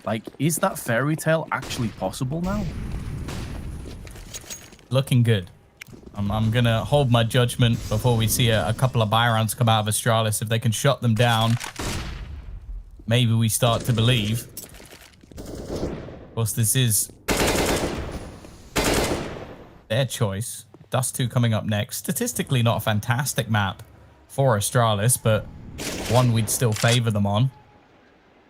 like, is that fairy tale actually possible now? Looking good. I'm going to hold my judgment before we see a couple of buy rounds come out of Astralis. If they can shut them down, maybe we start to believe. Of course, this is their choice. Dust 2 coming up next. Statistically, not a fantastic map for Astralis, but one we'd still favor them on.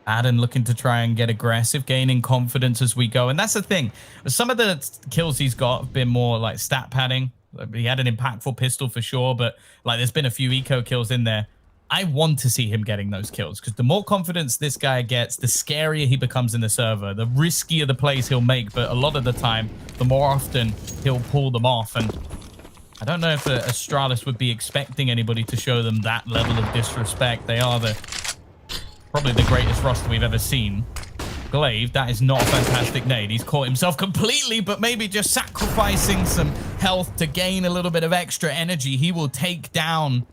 Adden looking to try and get aggressive, gaining confidence as we go. And that's the thing. Some of the kills he's got have been more like stat padding. He had an impactful pistol for sure, but like there's been a few eco kills in there. I want to see him getting those kills because the more confidence this guy gets, the scarier he becomes in the server, the riskier the plays he'll make. But a lot of the time, the more often he'll pull them off. And I don't know if Astralis would be expecting anybody to show them that level of disrespect. They are probably the greatest roster we've ever seen. Glaive, that is not a fantastic nade. He's caught himself completely, but maybe just sacrificing some health to gain a little bit of extra energy. He will take down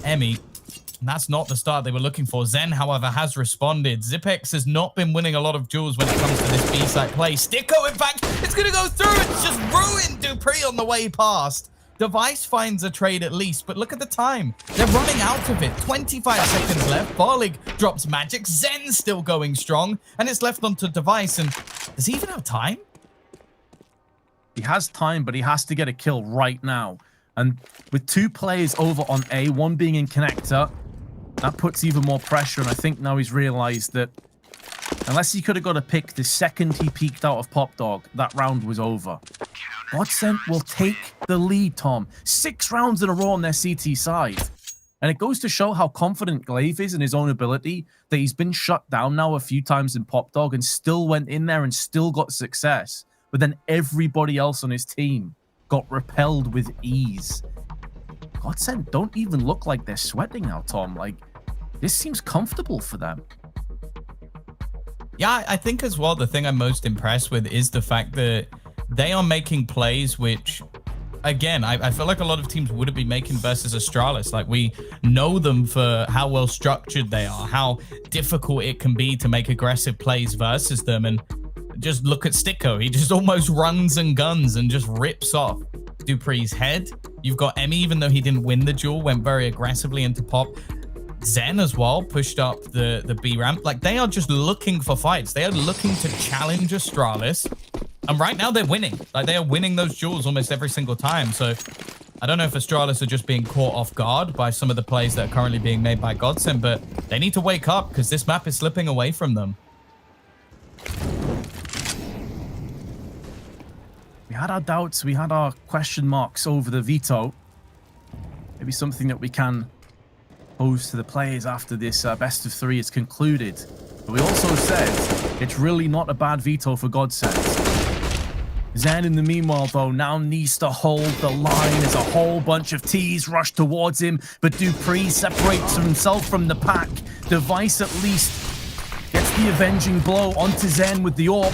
Emmy. And that's not the start they were looking for. Zen, however, has responded. Xyp9x has not been winning a lot of duels when it comes to this B-side play. Sticko, in fact, it's going to go through. It's just ruined dupreeh on the way past. Device finds a trade at least, but look at the time. They're running out of it. 25 seconds left. Farlig drops magic. Zen's still going strong, and it's left onto Device. And does he even have time? He has time, but he has to get a kill right now. And with 2 players over on A, one being in connector, that puts even more pressure. And I think now he's realized that unless he could have got a pick the second he peeked out of Pop Dog, that round was over. GODSENT will take the lead, Tom. 6 rounds in a row on their CT side. And it goes to show how confident Glaive is in his own ability, that he's been shut down now a few times in Pop Dog and still went in there and still got success. But then everybody else on his team got repelled with ease. GODSENT don't even look like they're sweating now, Tom. Like, this seems comfortable for them. Yeah, I think as well, the thing I'm most impressed with is the fact that they are making plays which, again, I feel like a lot of teams wouldn't be making versus Astralis. Like, we know them for how well structured they are, how difficult it can be to make aggressive plays versus them. And just look at Sticko. He just almost runs and guns and just rips off Dupree's head. You've got Emmy, even though he didn't win the duel, went very aggressively into Pop. Zen as well pushed up the B ramp. Like, they are just looking for fights. They are looking to challenge Astralis. And right now they're winning. Like, they are winning those duels almost every single time. So I don't know if Astralis are just being caught off guard by some of the plays that are currently being made by GODSENT, but they need to wake up because this map is slipping away from them. We had our doubts, we had our question marks over the veto. Maybe something that we can pose to the players after this best of 3 is concluded. But we also said it's really not a bad veto for GODSENT. Zen, in the meanwhile, though, now needs to hold the line as a whole bunch of T's rush towards him, but Dupree separates himself from the pack. Device at least gets the avenging blow onto Zen with the AWP.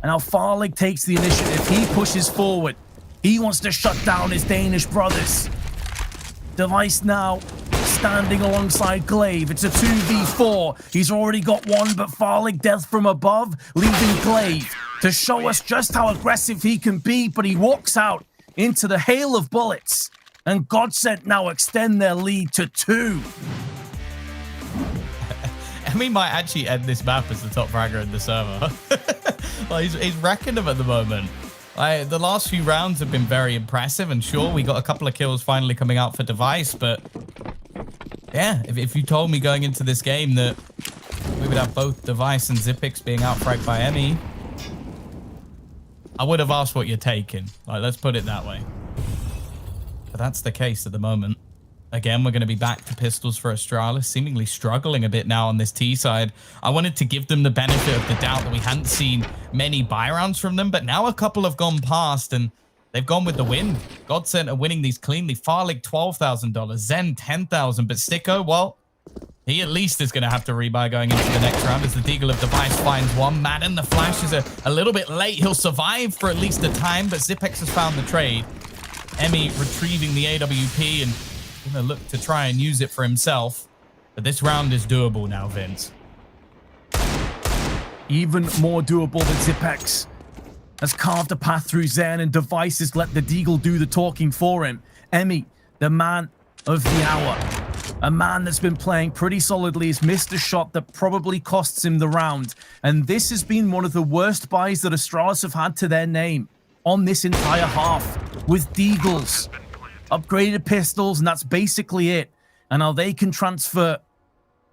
And now Farlig takes the initiative. He pushes forward. He wants to shut down his Danish brothers. Device now standing alongside Glaive. It's a 2v4. He's already got one, but Farlig death from above, leaving Glaive to show us just how aggressive he can be, but he walks out into the hail of bullets. And GODSENT now extend their lead to 2. Emmy might actually end this map as the top fragger in the server. Well, he's wrecking them at the moment. The last few rounds have been very impressive, and sure, we got a couple of kills finally coming out for Device, but yeah, if you told me going into this game that we would have both Device and Zipix being outfragged by Emmy, I would have asked what you're taking. Like, let's put it that way. But that's the case at the moment. Again, we're going to be back to pistols for Astralis, seemingly struggling a bit now on this T side. I wanted to give them the benefit of the doubt that we hadn't seen many buy rounds from them, but now a couple have gone past and they've gone with the win. GODSENT are winning these cleanly. Farlig, $12,000. Zen, $10,000. But Sticko, well, he at least is going to have to rebuy going into the next round as the Deagle of Device finds one. Madden, the flash is a little bit late. He'll survive for at least a time, but Zipex has found the trade. Emmy retrieving the AWP and going to look to try and use it for himself. But this round is doable now, Vince. Even more doable than Zipex has carved a path through Zen, and Device has let the Deagle do the talking for him. Emmy, the man of the hour. A man that's been playing pretty solidly, has missed a shot that probably costs him the round. And this has been one of the worst buys that Astralis have had to their name on this entire half, with Deagles. Upgraded pistols, and that's basically it. And now they can transfer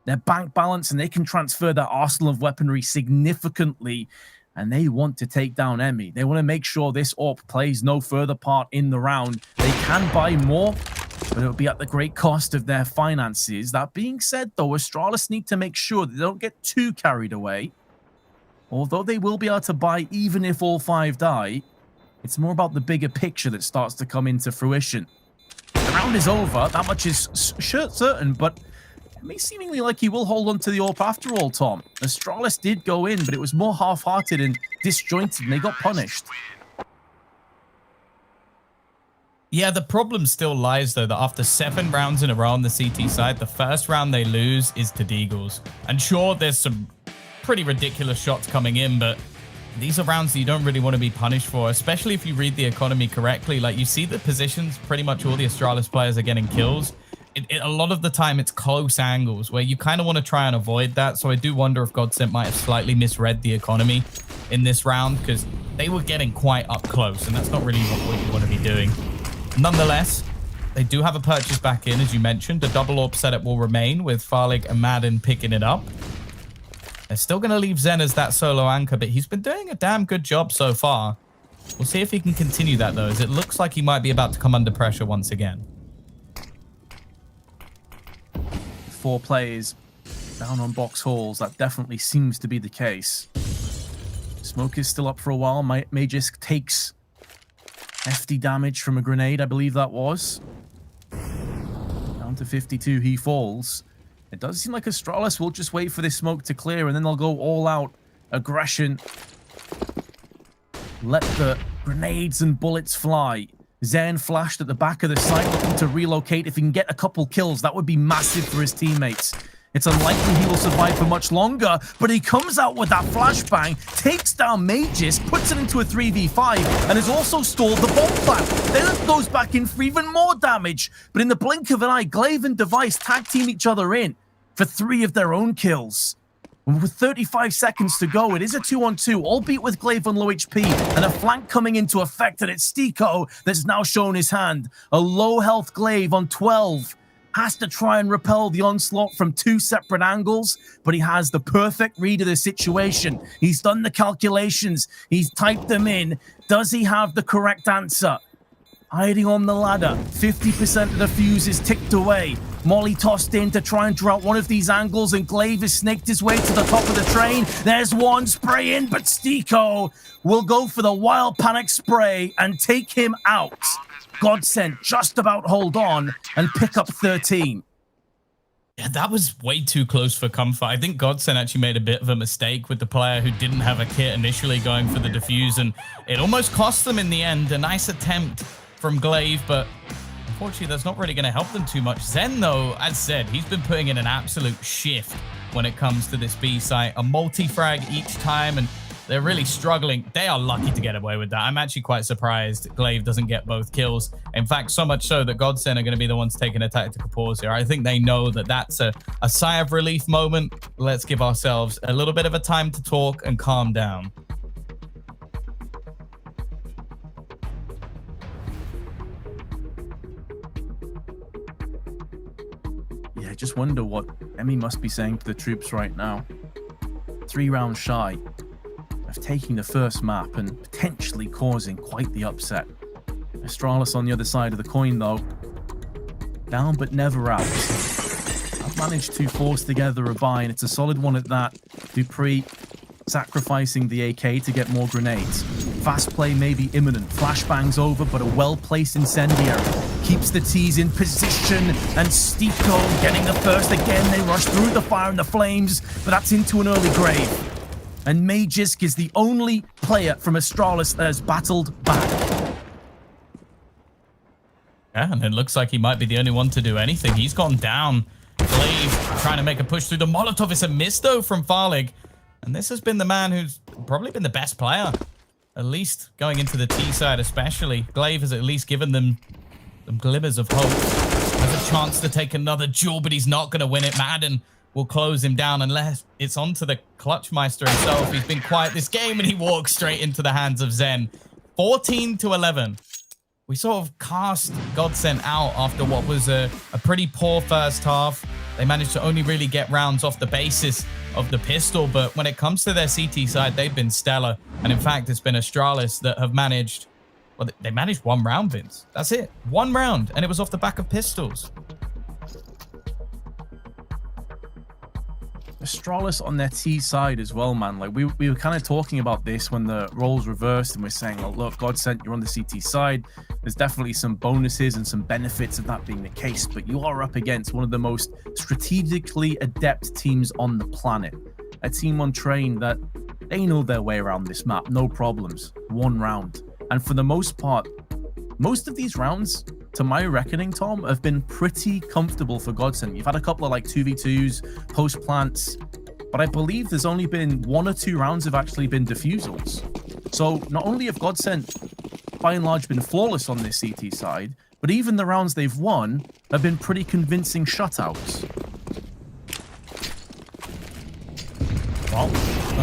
their bank balance and they can transfer their arsenal of weaponry significantly. And they want to take down Emmy. They want to make sure this AWP plays no further part in the round. They can buy more, but it'll be at the great cost of their finances. That being said, though, Astralis need to make sure that they don't get too carried away. Although they will be able to buy even if all 5 die, it's more about the bigger picture that starts to come into fruition. The round is over, that much is certain, but it may seemingly like he will hold on to the AWP after all, Tom. Astralis did go in, but it was more half-hearted and disjointed, and they got punished. Yeah, the problem still lies, though, that after 7 rounds in a row on the CT side, the first round they lose is to Deagles. And sure, there's some pretty ridiculous shots coming in, but these are rounds that you don't really want to be punished for, especially if you read the economy correctly. Like, you see the positions, pretty much all the Astralis players are getting kills. A lot of the time, it's close angles where you kind of want to try and avoid that. So I do wonder if GODSENT might have slightly misread the economy in this round, because they were getting quite up close, and that's not really what you want to be doing. Nonetheless, they do have a purchase back in, as you mentioned. A double AWP setup will remain with Farlig and Madden picking it up. They're still going to leave Zen as that solo anchor, but he's been doing a damn good job so far. We'll see if he can continue that, though, as it looks like he might be about to come under pressure once again. 4 players down on box halls. That definitely seems to be the case. Smoke is still up for a while. Magisk takes hefty damage from a grenade, I believe that was. Down to 52, he falls. It does seem like Astralis will just wait for this smoke to clear, and then they'll go all out aggression. Let the grenades and bullets fly. Zen flashed at the back of the site, looking to relocate. If he can get a couple kills, that would be massive for his teammates. It's unlikely he will survive for much longer, but he comes out with that flashbang, takes down Mages, puts it into a 3v5, and has also stalled the bomb plant. Then it goes back in for even more damage. But in the blink of an eye, Glaive and Device tag team each other in for 3 of their own kills. And with 35 seconds to go, it is a 2-on-2, albeit with Glaive on low HP, and a flank coming into effect, and it's Stiko that's now shown his hand. A low health Glaive on 12. Has to try and repel the onslaught from 2 separate angles, but he has the perfect read of the situation. He's done the calculations. He's typed them in. Does he have the correct answer? Hiding on the ladder. 50% of the fuse is ticked away. Molly tossed in to try and draw out one of these angles, and Glaive has snaked his way to the top of the train. There's one spray in, but Stiko will go for the wild panic spray and take him out. GODSENT just about hold on and pick up 13. Yeah, that was way too close for comfort. I think GODSENT actually made a bit of a mistake with the player who didn't have a kit initially going for the defuse, and it almost cost them in the end. A nice attempt from Glaive, but unfortunately that's not really going to help them too much. Zen, though, as said, he's been putting in an absolute shift when it comes to this B site. A multi-frag each time, and they're really struggling. They are lucky to get away with that. I'm actually quite surprised Glaive doesn't get both kills. In fact, so much so that GODSENT are going to be the ones taking a tactical pause here. I think they know that that's a sigh of relief moment. Let's give ourselves a little bit of a time to talk and calm down. Yeah, I just wonder what Emmy must be saying to the troops right now. 3 rounds shy of taking the first map and potentially causing quite the upset. Astralis on the other side of the coin, though. Down but never out. I've managed to force together a buy, and it's a solid one at that. Dupree sacrificing the AK to get more grenades. Fast play may be imminent. Flashbang's over, but a well-placed incendiary keeps the T's in position, and Stiko getting the first again. They rush through the fire and the flames, but that's into an early grave. And Magisk is the only player from Astralis that has battled back. Yeah, and it looks like he might be the only one to do anything. He's gone down. Glaive trying to make a push through the Molotov. It's a miss, though, from Farlig. And this has been the man who's probably been the best player, at least going into the T side especially. Glaive has at least given them some glimmers of hope. Has a chance to take another duel, but he's not going to win it. Madden will close him down unless it's onto the Clutchmeister himself. He's been quiet this game, and he walks straight into the hands of Zen. 14-11. We sort of cast GODSENT out after what was a pretty poor first half. They managed to only really get rounds off the basis of the pistol, but when it comes to their CT side, they've been stellar. And in fact, it's been Astralis that have managed, well, they managed 1 round, Vince. That's it. 1 round, and it was off the back of pistols. Astralis on their T side as well, man. Like we were kind of talking about this when the roles reversed, and we're saying, oh, look, GODSENT, you're on the CT side. There's definitely some bonuses and some benefits of that being the case, but you are up against one of the most strategically adept teams on the planet. A team on train that they know their way around this map, no problems. 1 round. And for the most part, most of these rounds, to my reckoning, Tom, have been pretty comfortable for GODSENT. You've had a couple of like 2v2s, post plants, but I believe there's only been 1 or 2 rounds have actually been defusals. So not only have GODSENT by and large been flawless on this CT side, but even the rounds they've won have been pretty convincing shutouts. Well,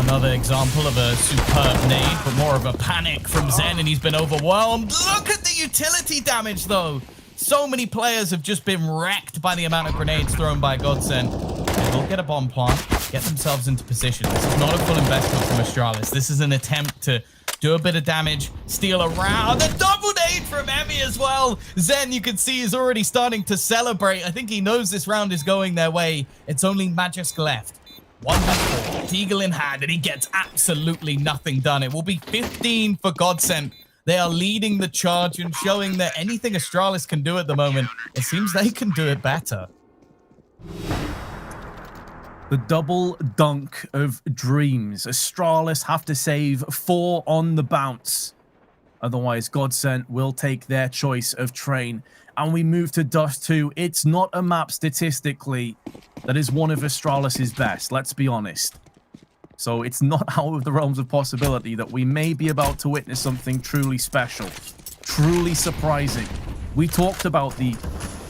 another example of a superb nade, but more of a panic from Zen, and he's been overwhelmed. Look at the utility damage, though. So many players have just been wrecked by the amount of grenades thrown by GODSENT. They will get a bomb plant, get themselves into position. This is not a full investment from Astralis. This is an attempt to do a bit of damage, steal a round. A double nade from Emmy as well. Zen, you can see, is already starting to celebrate. I think he knows this round is going their way. It's only Magisk left. 1v4, Deagle in hand, and he gets absolutely nothing done. It will be 15 for GODSENT. They are leading the charge and showing that anything Astralis can do at the moment, it seems they can do it better. The double dunk of dreams. Astralis have to save 4 on the bounce. Otherwise, GODSENT will take their choice of train. And we move to Dust 2. It's not a map statistically that is one of Astralis' best, let's be honest. So it's not out of the realms of possibility that we may be about to witness something truly special, truly surprising. We talked about the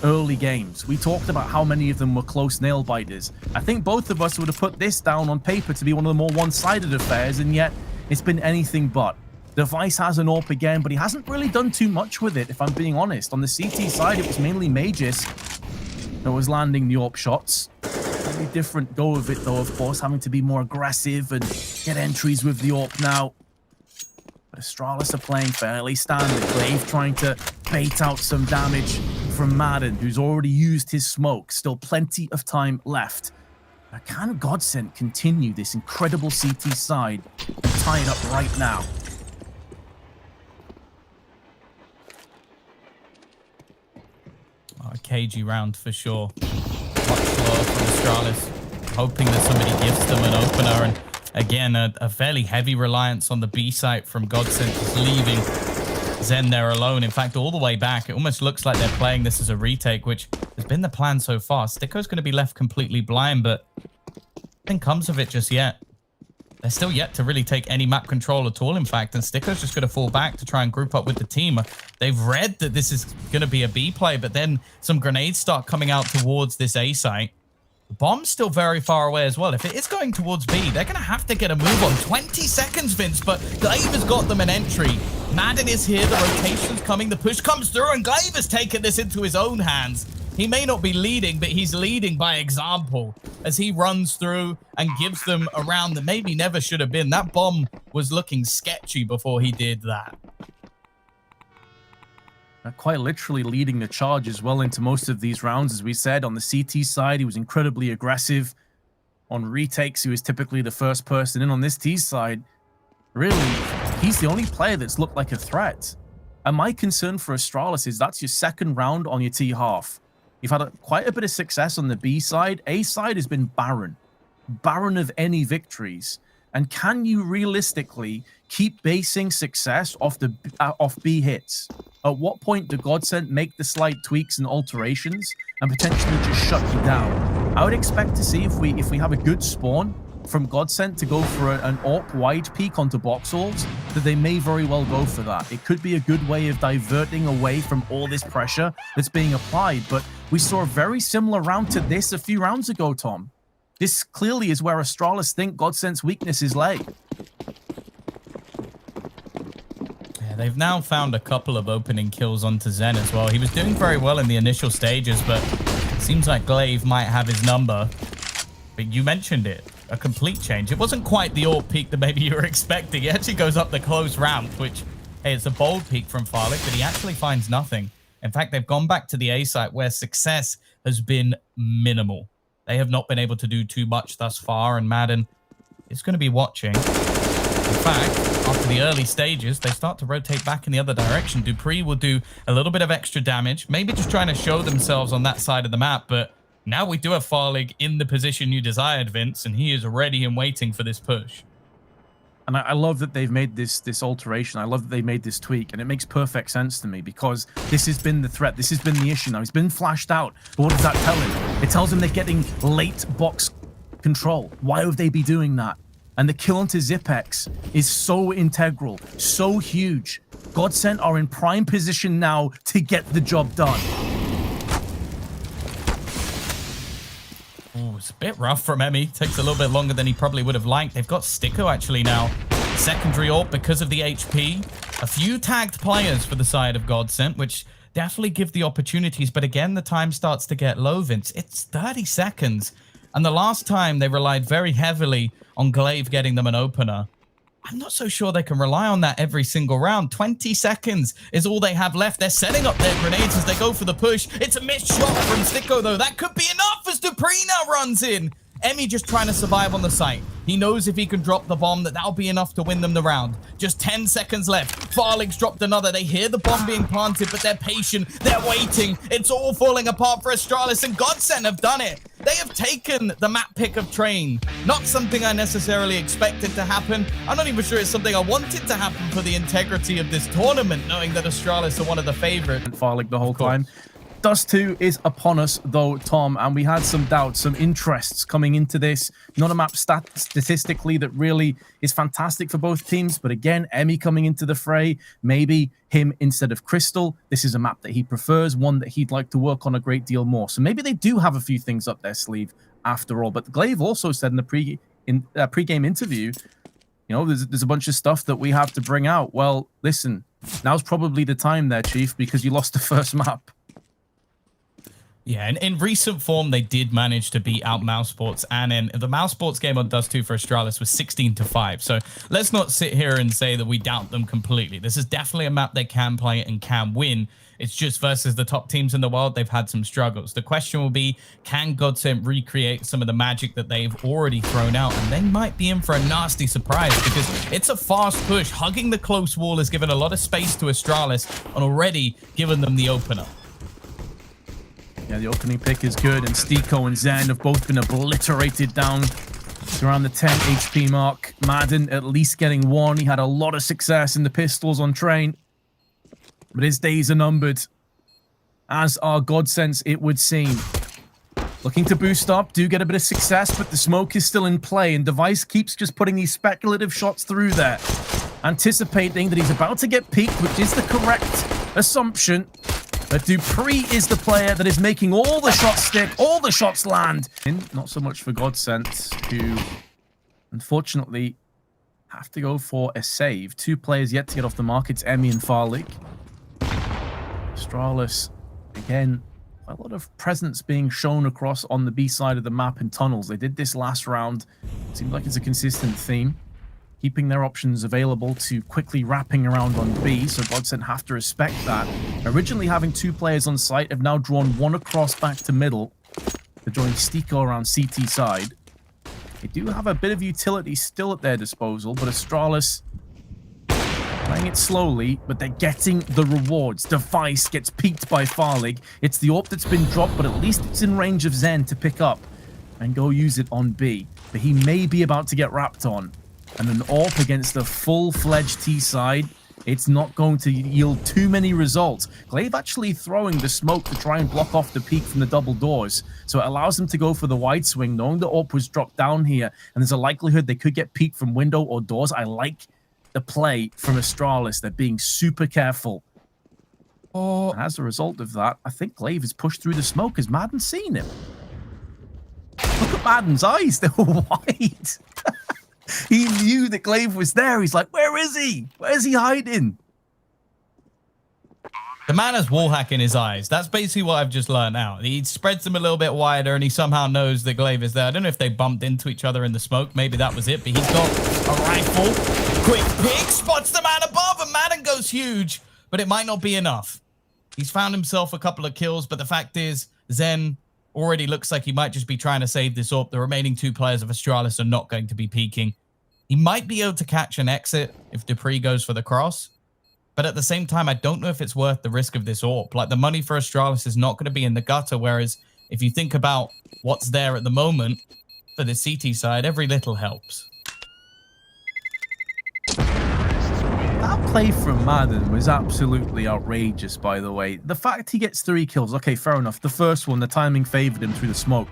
early games. We talked about how many of them were close nail biters. I think both of us would have put this down on paper to be one of the more one-sided affairs, and yet it's been anything but. Device has an AWP again, but he hasn't really done too much with it, if I'm being honest. On the CT side, it was mainly Magus that was landing the AWP shots. Very different go of it, though, of course, having to be more aggressive and get entries with the AWP now. But Astralis are playing fairly standard. Glaive trying to bait out some damage from Madden, who's already used his smoke. Still plenty of time left. Now, can GODSENT continue this incredible CT side and tie it up right now? A cagey round for sure. Much slower from Astralis, hoping that somebody gives them an opener. And again, a fairly heavy reliance on the B site from GODSENT, just leaving Zen there alone. In fact, all the way back, it almost looks like they're playing this as a retake, which has been the plan so far. Sticko's going to be left completely blind, but nothing comes of it just yet. They're still yet to really take any map control at all, in fact, and Sticko's just going to fall back to try and group up with the team. They've read that this is going to be a B play, but then some grenades start coming out towards this A site. The bomb's still very far away as well. If it is going towards B, they're going to have to get a move on. 20 seconds, Vince, but Glaive has got them an entry. Madden is here, the rotation's coming, the push comes through, and Glaive has taken this into his own hands. He may not be leading, but he's leading by example as he runs through and gives them a round that maybe never should have been. That bomb was looking sketchy before he did that. Quite literally leading the charge as well into most of these rounds. As we said, on the CT side, he was incredibly aggressive. On retakes, he was typically the first person in. On this T side, really, he's the only player that's looked like a threat. And my concern for Astralis is that's your second round on your T half. You've had quite a bit of success on the B side. A side has been barren. Barren of any victories. And can you realistically keep basing success off B hits? At what point do GODSENT make the slight tweaks and alterations and potentially just shut you down? I would expect to see if we have a good spawn from GODSENT to go for an AWP wide peek onto box halls, that they may very well go for that. It could be a good way of diverting away from all this pressure that's being applied, but we saw a very similar round to this a few rounds ago, Tom. This clearly is where Astralis think GODSENT's weaknesses lay. Yeah, they've now found a couple of opening kills onto Zen as well. He was doing very well in the initial stages, but it seems like Glaive might have his number. But you mentioned it. A complete change. It wasn't quite the AWP peak that maybe you were expecting. He actually goes up the close ramp, which, hey, it's a bold peak from Farlick, but he actually finds nothing. In fact, they've gone back to the A site where success has been minimal. They have not been able to do too much thus far, and Madden is going to be watching. In fact, after the early stages, they start to rotate back in the other direction. Dupree will do a little bit of extra damage, maybe just trying to show themselves on that side of the map, but now we do have Farlig in the position you desired, Vince, and he is ready and waiting for this push. And I love that they've made this alteration. I love that they made this tweak, and it makes perfect sense to me because this has been the threat. This has been the issue now. He's been flashed out. But what does that tell him? It tells him they're getting late box control. Why would they be doing that? And the kill onto Zipex is so integral, so huge. GODSENT are in prime position now to get the job done. Oh, it's a bit rough from Emmy. Takes a little bit longer than he probably would have liked. They've got Sticko actually now. Secondary AWP because of the HP. A few tagged players for the side of GODSENT, which definitely give the opportunities. But again, the time starts to get low, Vince. It's 30 seconds. And the last time they relied very heavily on Glaive getting them an opener. I'm not so sure they can rely on that every single round. 20 seconds is all they have left. They're setting up their grenades as they go for the push. It's a missed shot from Sticko, though. That could be enough as Dupree now runs in. Emmy just trying to survive on the site. He knows if he can drop the bomb, that'll be enough to win them the round. Just 10 seconds left. Farlig's dropped another. They hear the bomb being planted, but they're patient. They're waiting. It's all falling apart for Astralis, and GODSENT have done it. They have taken the map pick of Train. Not something I necessarily expected to happen. I'm not even sure it's something I wanted to happen for the integrity of this tournament, knowing that Astralis are one of the favorites. Farlig the whole time. Dust 2 is upon us, though, Tom, and we had some doubts, some interests coming into this. Not a map statistically that really is fantastic for both teams, but again, Emmy coming into the fray, maybe him instead of Crystal. This is a map that he prefers, one that he'd like to work on a great deal more. So maybe they do have a few things up their sleeve after all. But Glaive also said in the pre-game interview, you know, there's a bunch of stuff that we have to bring out. Well, listen, now's probably the time there, Chief, because you lost the first map. Yeah, and in recent form, they did manage to beat out Mousesports, and in the Mousesports game on Dust 2 for Astralis was 16-5. So let's not sit here and say that we doubt them completely. This is definitely a map they can play and can win. It's just versus the top teams in the world, they've had some struggles. The question will be, can GODSENT recreate some of the magic that they've already thrown out? And they might be in for a nasty surprise because it's a fast push. Hugging the close wall has given a lot of space to Astralis and already given them the opener. Yeah, the opening pick is good, and Stiko and Zen have both been obliterated down to around the 10 HP mark. Madden at least getting one. He had a lot of success in the pistols on Train, but his days are numbered, as are GODSENT's, it would seem. Looking to boost up, do get a bit of success, but the smoke is still in play, and Device keeps just putting these speculative shots through there, anticipating that he's about to get peeked, which is the correct assumption. But Dupree is the player that is making all the shots stick, all the shots land. Not so much for GODSENT, who unfortunately have to go for a save. Two players yet to get off the mark. It's Emmy and Farlig. Astralis, again, a lot of presence being shown across on the B side of the map in tunnels. They did this last round. Seems like it's a consistent theme. Keeping their options available to quickly wrapping around on B, so GODSENT have to respect that. Originally having two players on site, have now drawn one across back to middle to join Stiko around CT side. They do have a bit of utility still at their disposal, but Astralis playing it slowly, but they're getting the rewards. Device gets peeked by Farlig. It's the AWP that's been dropped, but at least it's in range of Zen to pick up and go use it on B. But he may be about to get wrapped on. And an AWP against the full-fledged T side, it's not going to yield too many results. Glaive actually throwing the smoke to try and block off the peak from the double doors. So it allows them to go for the wide swing, knowing the AWP was dropped down here. And there's a likelihood they could get peaked from window or doors. I like the play from Astralis. They're being super careful. Oh, as a result of that, I think Glaive has pushed through the smoke. Has Madden seen him? Look at Madden's eyes. They were wide. He knew that Glaive was there. He's like, where is he? Where's he hiding? The man has wallhack in his eyes. That's basically what I've just learned out. He spreads them a little bit wider, and he somehow knows that Glaive is there. I don't know if they bumped into each other in the smoke. Maybe that was it, but he's got a rifle. Quick pick, spots the man above, and Madden goes huge, but it might not be enough. He's found himself a couple of kills, but the fact is, Zen already looks like he might just be trying to save this up. The remaining two players of Astralis are not going to be peeking. He might be able to catch an exit if Dupree goes for the cross. But at the same time, I don't know if it's worth the risk of this AWP. Like, the money for Astralis is not going to be in the gutter. Whereas if you think about what's there at the moment for the CT side, every little helps. That play from Madden was absolutely outrageous, by the way. The fact he gets 3 kills, okay, fair enough. The first one, the timing favored him through the smoke.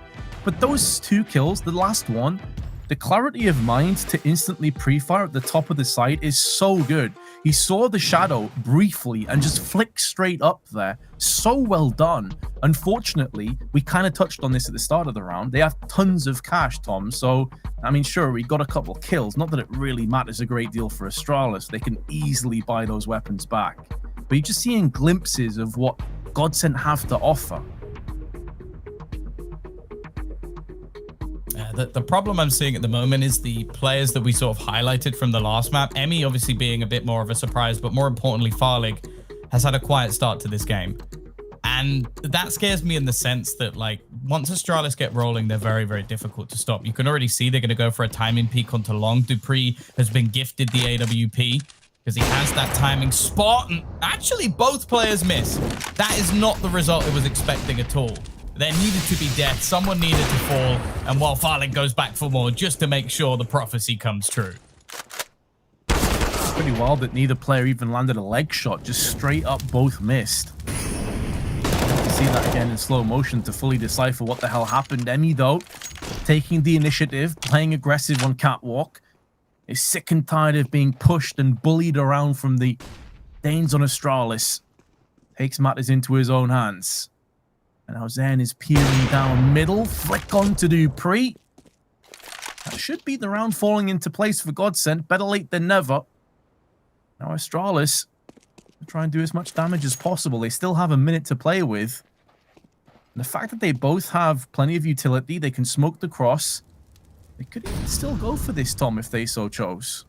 But those 2 kills, the last one, the clarity of mind to instantly pre-fire at the top of the site is so good. He saw the shadow briefly and just flicked straight up there. So well done. Unfortunately, we kind of touched on this at the start of the round. They have tons of cash, Tom. So, I mean, sure, we got a couple of kills. Not that it really matters a great deal for Astralis. They can easily buy those weapons back. But you're just seeing glimpses of what GODSENT have to offer. The problem I'm seeing at the moment is the players that we sort of highlighted from the last map. Emmy obviously being a bit more of a surprise, but more importantly, Farlig has had a quiet start to this game. And that scares me in the sense that, like, once Astralis get rolling, they're very, very difficult to stop. You can already see they're going to go for a timing peak onto long. Dupree has been gifted the AWP because he has that timing spot. And actually, both players miss. That is not the result it was expecting at all. There needed to be death. Someone needed to fall. And while Farlig goes back for more just to make sure the prophecy comes true. It's pretty wild that neither player even landed a leg shot. Just straight up both missed. See that again in slow motion to fully decipher what the hell happened. Emmy, though, taking the initiative, playing aggressive on Catwalk, is sick and tired of being pushed and bullied around from the Danes on Astralis. Takes matters into his own hands. And now Zen is peering down middle. Flick on to Dupree. That should be the round falling into place for GODSENT. Better late than never. Now Astralis try and do as much damage as possible. They still have a minute to play with. And the fact that they both have plenty of utility, they can smoke the cross. They could even still go for this, Tom, if they so chose.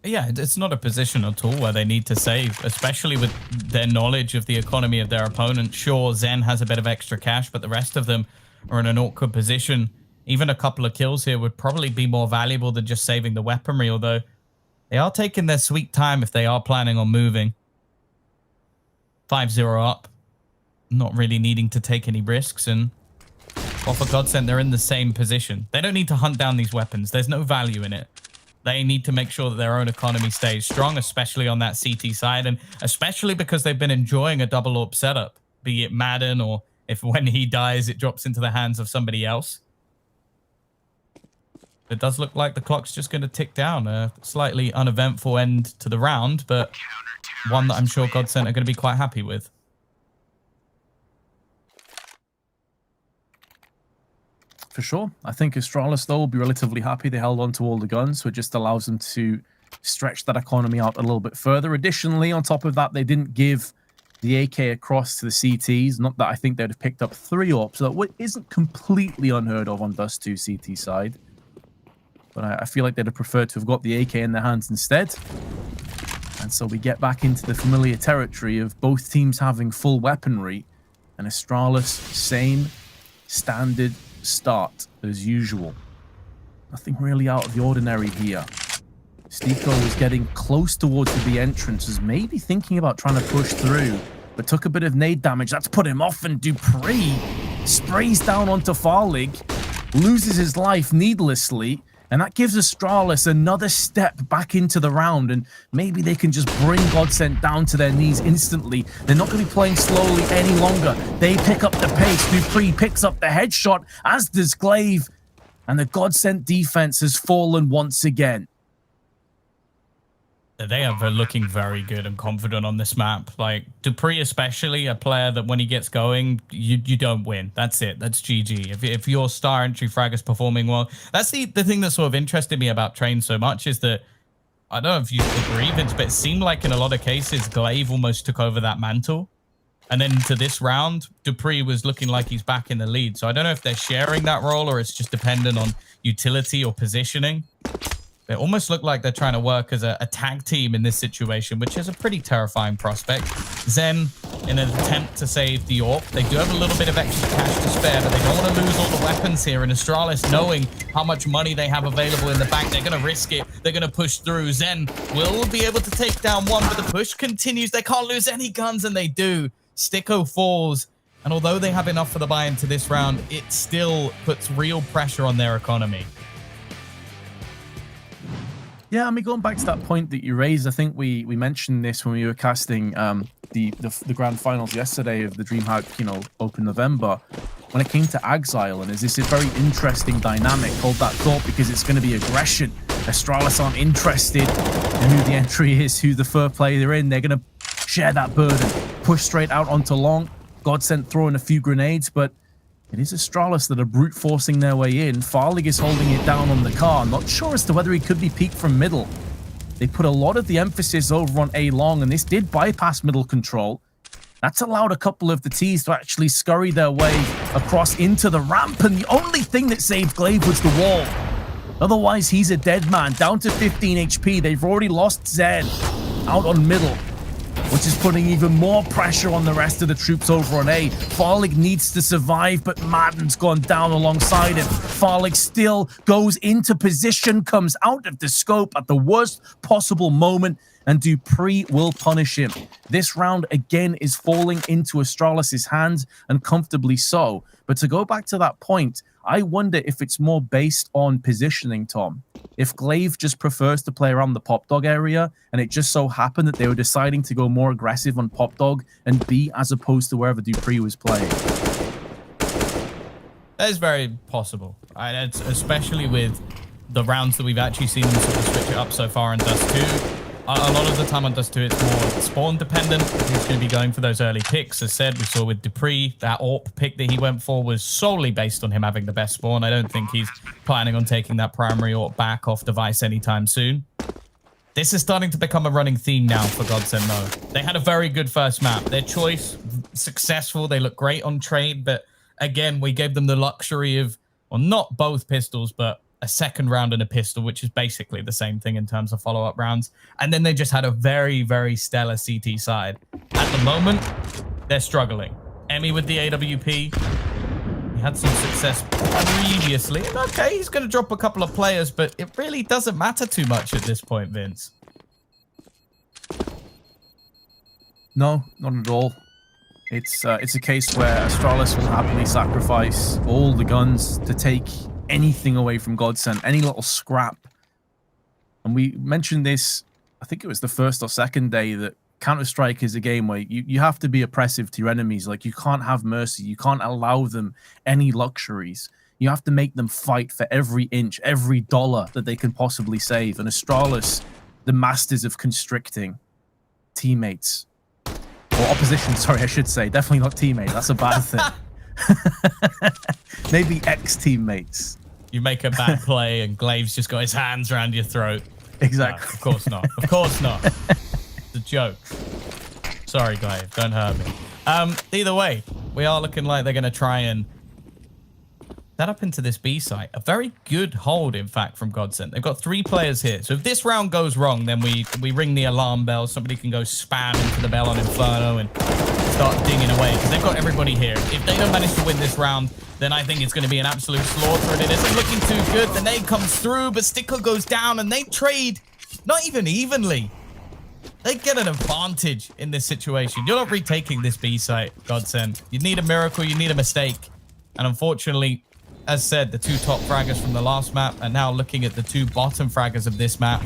Yeah, it's not a position at all where they need to save, especially with their knowledge of the economy of their opponent. Sure, Zen has a bit of extra cash, but the rest of them are in an awkward position. Even a couple of kills here would probably be more valuable than just saving the weaponry, although they are taking their sweet time if they are planning on moving. 5-0 up. Not really needing to take any risks, and well, for GODSENT, they're in the same position. They don't need to hunt down these weapons. There's no value in it. They need to make sure that their own economy stays strong, especially on that CT side, and especially because they've been enjoying a double AWP setup, be it Madden or if when he dies, it drops into the hands of somebody else. It does look like the clock's just going to tick down. A slightly uneventful end to the round, but one that I'm sure GODSENT are going to be quite happy with. For sure. I think Astralis, though, will be relatively happy they held on to all the guns, so it just allows them to stretch that economy out a little bit further. Additionally, on top of that, they didn't give the AK across to the CTs. Not that I think they'd have picked up 3 AWPs, so what isn't completely unheard of on Dust 2 CT side. But I feel like they'd have preferred to have got the AK in their hands instead. And so we get back into the familiar territory of both teams having full weaponry, and Astralis, same standard start as usual. Nothing really out of the ordinary here. Stiko was getting close towards the entrance, was maybe thinking about trying to push through, but took a bit of nade damage. That's put him off, and Dupree sprays down onto Farlig, loses his life needlessly, and that gives Astralis another step back into the round, and maybe they can just bring GODSENT down to their knees instantly. They're not going to be playing slowly any longer. They pick up the pace. Dupree picks up the headshot, as does Glaive, and the GODSENT defense has fallen once again. They are looking very good and confident on this map. Like, Dupree especially, a player that when he gets going, you don't win. That's it. That's GG. If your star entry frag is performing well, that's the thing that sort of interested me about Train so much is that, I don't know if you agree, Vince, but it seemed like in a lot of cases, Glaive almost took over that mantle. And then to this round, Dupree was looking like he's back in the lead. So I don't know if they're sharing that role or it's just dependent on utility or positioning. They almost look like they're trying to work as a tag team in this situation, which is a pretty terrifying prospect. Zen, in an attempt to save the AWP, they do have a little bit of extra cash to spare, but they don't want to lose all the weapons here. And Astralis, knowing how much money they have available in the bank, they're going to risk it. They're going to push through. Zen will be able to take down one, but the push continues. They can't lose any guns, and they do. Stiko falls, and although they have enough for the buy into this round, it still puts real pressure on their economy. Yeah, I mean, going back to that point that you raised, I think we mentioned this when we were casting the grand finals yesterday of the DreamHack, Open November. When it came to Exile, and is this a very interesting dynamic? Hold that thought, because it's going to be aggression. Astralis aren't interested in who the entry is, who the third player they're in. They're going to share that burden, push straight out onto long. GODSENT throwing a few grenades, but it is Astralis that are brute forcing their way in. Farlig is holding it down on the car. Not sure as to whether he could be peaked from middle. They put a lot of the emphasis over on A long, and this did bypass middle control. That's allowed a couple of the T's to actually scurry their way across into the ramp, and the only thing that saved Glaive was the wall. Otherwise, he's a dead man, down to 15 HP. They've already lost Zen out on middle, which is putting even more pressure on the rest of the troops over on A. Farlig needs to survive, but Madden's gone down alongside him. Farlig still goes into position, comes out of the scope at the worst possible moment, and Dupree will punish him. This round again is falling into Astralis' hands, and comfortably so. But to go back to that point, I wonder if it's more based on positioning, Tom. If Glaive just prefers to play around the Pop Dog area, and it just so happened that they were deciding to go more aggressive on Pop Dog and B as opposed to wherever Dupree was playing. That is very possible, especially with the rounds that we've actually seen them sort of switch it up so far in Dust 2. A lot of the time on Dust 2, it's more spawn dependent. Who's going to be going for those early picks? As said, we saw with Dupree, that AWP pick that he went for was solely based on him having the best spawn. I don't think he's planning on taking that primary AWP back off device anytime soon. This is starting to become a running theme now for GODSENT, though. They had a very good first map. Their choice, successful. They look great on trade, but again, we gave them the luxury of, well, not both pistols, but a second round and a pistol, which is basically the same thing in terms of follow-up rounds. And then they just had a very, very stellar CT side. At the moment, they're struggling. Emmy with the AWP. He had some success previously. And okay, he's going to drop a couple of players, but it really doesn't matter too much at this point, Vince. No, not at all. It's a case where Astralis will happily sacrifice all the guns to take anything away from GODSENT, any little scrap. And we mentioned this, I think it was the first or second day, that Counter-Strike is a game where you have to be oppressive to your enemies. Like, you can't have mercy. You can't allow them any luxuries. You have to make them fight for every inch, every dollar that they can possibly save. And Astralis, the masters of constricting teammates. Or opposition, sorry, I should say. Definitely not teammates. That's a bad thing. Maybe ex-teammates. You make a bad play and Glaive's just got his hands around your throat. Exactly. No, of course not. Of course not. It's a joke. Sorry, Glaive. Don't hurt me. Either way, we are looking like they're going to try and set up into this B site. A very good hold, in fact, from GODSENT. They've got 3 players here. So if this round goes wrong, then we ring the alarm bell. Somebody can go spam into the bell on Inferno and start dinging away, because they've got everybody here. If they don't manage to win this round, then I think it's going to be an absolute slaughter, and it isn't looking too good. The nade comes through, but Stickle goes down, and they trade not even evenly. They get an advantage in this situation. You're not retaking this B site, GODSENT. You need a miracle, you need a mistake. And unfortunately, as said, the 2 top fraggers from the last map are now looking at the 2 bottom fraggers of this map.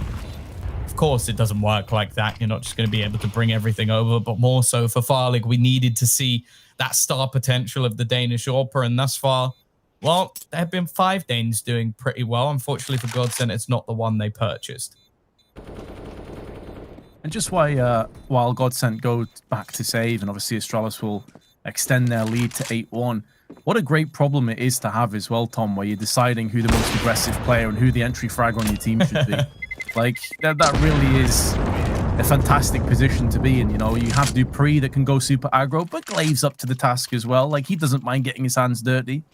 Of course, it doesn't work like that. You're not just going to be able to bring everything over, but more so for Farlig, we needed to see that star potential of the Danish AWPer, and thus far, well, there have been 5 Danes doing pretty well. Unfortunately for GODSENT, it's not the one they purchased. And just while GODSENT go back to save, and obviously Astralis will extend their lead to 8-1, what a great problem it is to have as well, Tom, where you're deciding who the most aggressive player and who the entry fragger on your team should be. Like, that really is a fantastic position to be in, you know. You have Dupree that can go super aggro, but Glaive's up to the task as well. Like, he doesn't mind getting his hands dirty.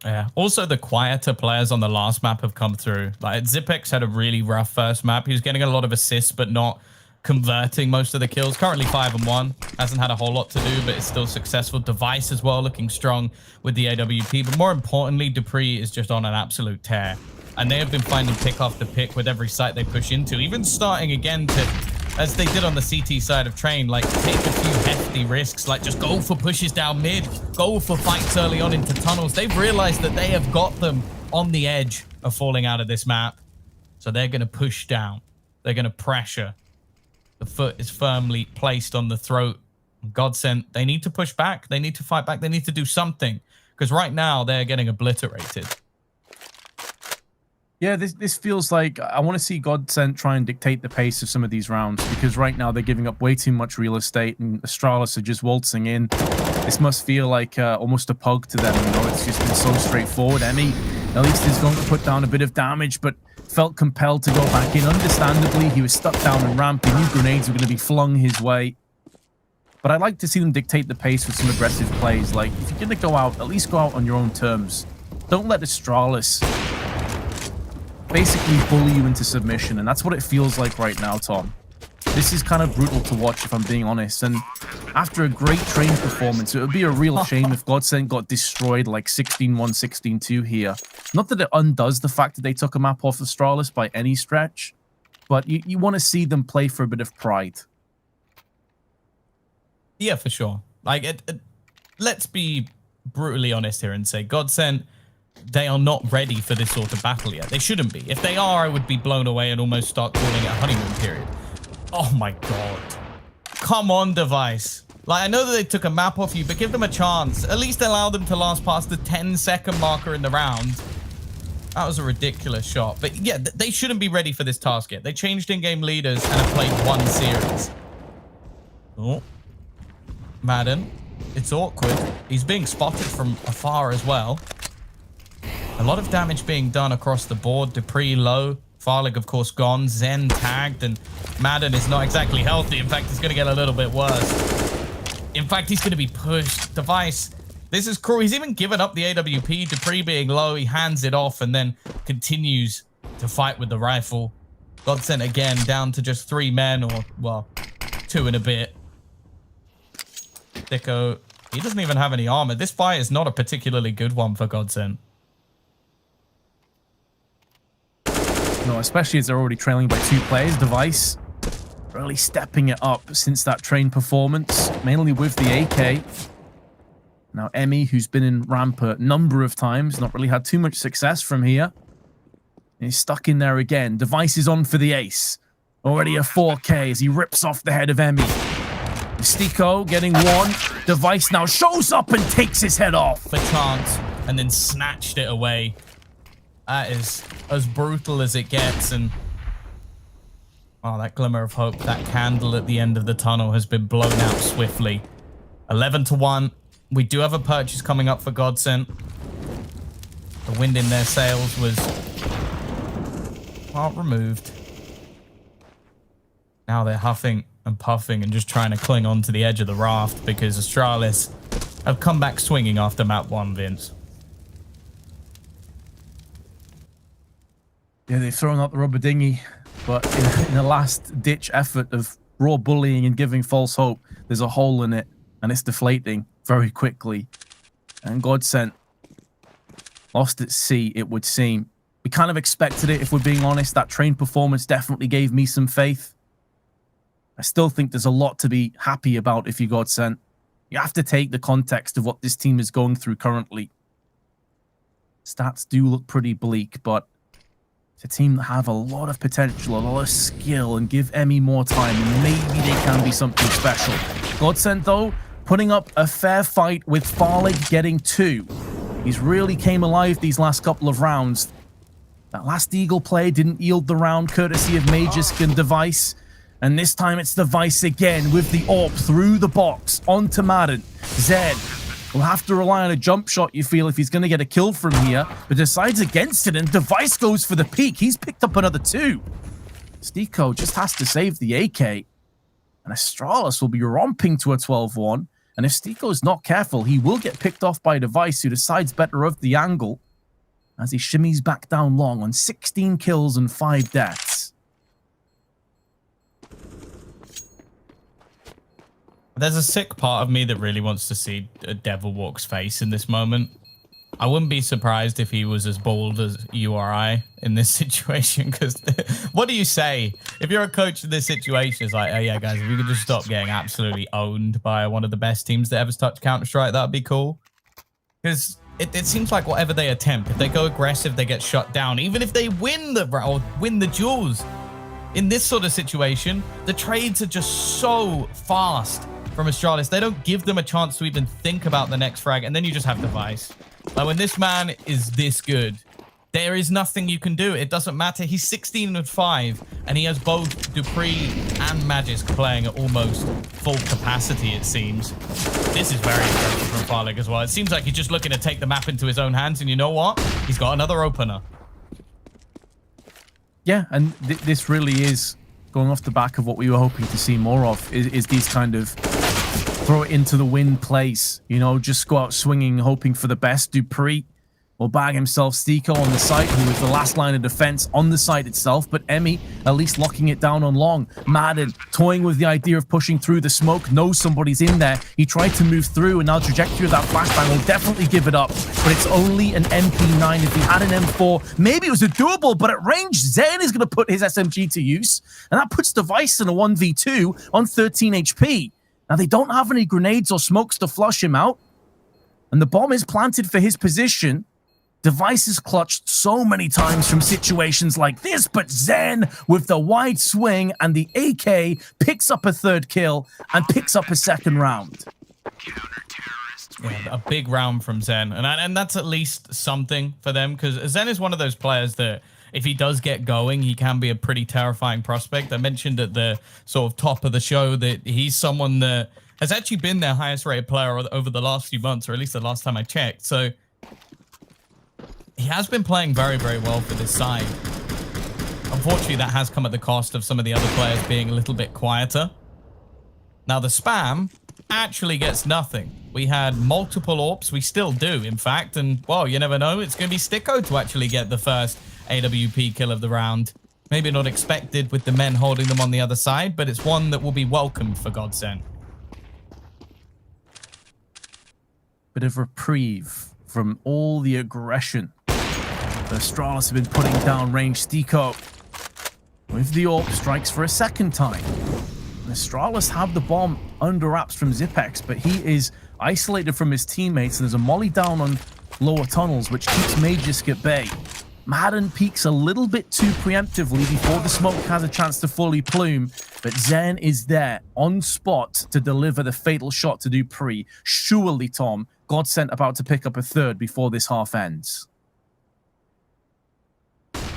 Yeah. Also, the quieter players on the last map have come through. Like, Zipex had a really rough first map. He was getting a lot of assists, but not converting most of the kills. Currently 5-1. Hasn't had a whole lot to do, but it's still successful. Device as well, looking strong with the AWP. But more importantly, Dupree is just on an absolute tear. And they have been finding pick after pick with every site they push into. Even starting again to, as they did on the CT side of Train, like take a few hefty risks, like just go for pushes down mid, go for fights early on into tunnels. They've realized that they have got them on the edge of falling out of this map. So they're going to push down. They're going to pressure. The foot is firmly placed on the throat. GODSENT, they need to push back. They need to fight back. They need to do something. Because right now, they're getting obliterated. Yeah, this feels like I want to see GODSENT try and dictate the pace of some of these rounds, because right now they're giving up way too much real estate and Astralis are just waltzing in. This must feel like almost a pug to them, you know. It's just been so straightforward. Emmy, at least, is going to put down a bit of damage, but felt compelled to go back in. Understandably, he was stuck down in ramp. He knew grenades were going to be flung his way. But I'd like to see them dictate the pace with some aggressive plays. Like, if you're going to go out, at least go out on your own terms. Don't let Astralis basically bully you into submission, and that's what it feels like right now, Tom. This is kind of brutal to watch, if I'm being honest, and after a great Train performance, it would be a real shame if GODSENT got destroyed like 16-1, 16-2 here. Not that it undoes the fact that they took a map off Astralis by any stretch, but you want to see them play for a bit of pride. Yeah, for sure. Like, let's be brutally honest here and say GODSENT, they are not ready for this sort of battle yet. They shouldn't be. If they are, I would be blown away and almost start calling it a honeymoon period. Oh my god. Come on, device. Like, I know that they took a map off you, but give them a chance. At least allow them to last past the 10-second marker in the round. That was a ridiculous shot. But yeah, they shouldn't be ready for this task yet. They changed in-game leaders and have played one series. Oh. Madden. It's awkward. He's being spotted from afar as well. A lot of damage being done across the board. Dupree low. Farlig, of course, gone. Zen tagged. And Madden is not exactly healthy. In fact, it's going to get a little bit worse. In fact, he's going to be pushed. Device. This is cruel. He's even given up the AWP. Dupree being low. He hands it off and then continues to fight with the rifle. GODSENT again down to just 3 men, or, well, 2 and a bit. Dicko, he doesn't even have any armor. This fight is not a particularly good one for GODSENT. No, especially as they're already trailing by 2 players. Device really stepping it up since that train performance, mainly with the AK. Now Emmy, who's been in ramp a number of times, not really had too much success from here. He's stuck in there again. Device is on for the ace. Already a 4K as he rips off the head of Emmy. Mystico getting one. Device now shows up and takes his head off. The chance, and then snatched it away. That is as brutal as it gets, and oh, that glimmer of hope, that candle at the end of the tunnel has been blown out swiftly. 11-1. We do have a purchase coming up for GODSENT. The wind in their sails was part removed. Now they're huffing and puffing and just trying to cling on to the edge of the raft because Astralis have come back swinging after map 1, Vince. Yeah, they've thrown out the rubber dinghy, but in a last-ditch effort of raw bullying and giving false hope, there's a hole in it, and it's deflating very quickly. And GODSENT lost at sea, it would seem. We kind of expected it, if we're being honest. That train performance definitely gave me some faith. I still think there's a lot to be happy about if you GODSENT. You have to take the context of what this team is going through currently. Stats do look pretty bleak, but it's a team that have a lot of potential, a lot of skill, and give Emmy more time, and maybe they can be something special. GODSENT, though, putting up a fair fight with Farlig getting 2. He's really came alive these last couple of rounds. That last Eagle play didn't yield the round, courtesy of Magiskin Device. And this time it's Device again with the AWP through the box onto Madden. Zed will have to rely on a jump shot, you feel, if he's going to get a kill from here, but decides against it, and Device goes for the peak. He's picked up another 2. Stico just has to save the AK, and Astralis will be romping to a 12-1, and if Stico's not careful, he will get picked off by Device, who decides better of the angle, as he shimmies back down long on 16 kills and 5 deaths. There's a sick part of me that really wants to see a Devil Walk's face in this moment. I wouldn't be surprised if he was as bold as you or I in this situation, because what do you say? If you're a coach in this situation, it's like, oh yeah, guys, if we could just stop getting absolutely owned by one of the best teams that ever touched Counter-Strike, that'd be cool. Because it seems like whatever they attempt, if they go aggressive, they get shut down. Even if they win the duels. In this sort of situation, the trades are just so fast from Astralis. They don't give them a chance to even think about the next frag, and then you just have Device. Like, when this man is this good, there is nothing you can do. It doesn't matter. He's 16-5, and he has both Dupree and Magisk playing at almost full capacity, it seems. This is very impressive from Farlig as well. It seems like he's just looking to take the map into his own hands, and you know what? He's got another opener. Yeah, and this really is going off the back of what we were hoping to see more of, is these kind of throw it into the wind plays, you know, just go out swinging, hoping for the best. Dupree will bag himself Stiko on the site, who is the last line of defense on the site itself, but Emmy at least locking it down on long. Madden toying with the idea of pushing through the smoke, knows somebody's in there. He tried to move through, and now trajectory of that flashbang will definitely give it up, but it's only an MP9. If he had an M4, maybe it was a doable, but at range, Zen is going to put his SMG to use, and that puts Device in a 1v2 on 13 HP. Now, they don't have any grenades or smokes to flush him out, and the bomb is planted for his position. Device is clutched so many times from situations like this, but Zen with the wide swing and the AK picks up a third kill and picks up a second round. Yeah, a big round from Zen, and that's at least something for them, because Zen is one of those players that if he does get going, he can be a pretty terrifying prospect. I mentioned at the sort of top of the show that he's someone that has actually been their highest rated player over the last few months, or at least the last time I checked. So he has been playing very, very well for this side. Unfortunately, that has come at the cost of some of the other players being a little bit quieter. Now, the spam actually gets nothing. We had multiple AWPs. We still do, in fact. And, well, you never know. It's going to be Stiko to actually get the first AWP kill of the round. Maybe not expected with the men holding them on the other side, but it's one that will be welcomed for GODSENT. Bit of reprieve from all the aggression the Astralis have been putting down range. Stiko with the AWP strikes for a second time. The Astralis have the bomb under wraps from Zipex, but he is isolated from his teammates, and there's a molly down on lower tunnels, which keeps Magisk at bay. Madden peeks a little bit too preemptively before the smoke has a chance to fully plume, but Zen is there on spot to deliver the fatal shot to Dupree. Surely, Tom, GODSENT about to pick up a third before this half ends.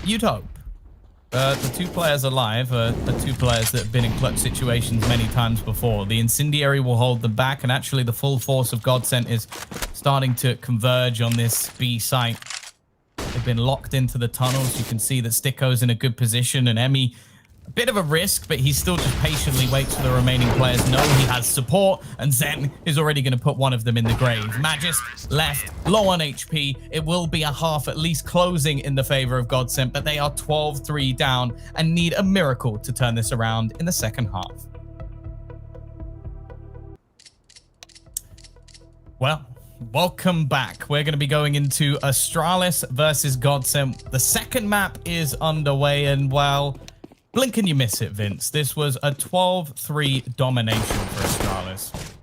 You'd hope. The two players alive are two players that have been in clutch situations many times before. The Incendiary will hold them back, and actually the full force of GODSENT is starting to converge on this B site. They've been locked into the tunnels. You can see that Stiko's in a good position, and Emmy, a bit of a risk, but he still just patiently waits for the remaining players. No, he has support, and Zen is already going to put one of them in the grave. Magisk left, low on HP. It will be a half at least closing in the favor of GODSENT, but they are 12-3 down and need a miracle to turn this around in the second half. Well, welcome back. We're going to be going into Astralis versus GODSENT. The second map is underway, and well, blink and you miss it, Vince. This was a 12-3 domination for Astralis.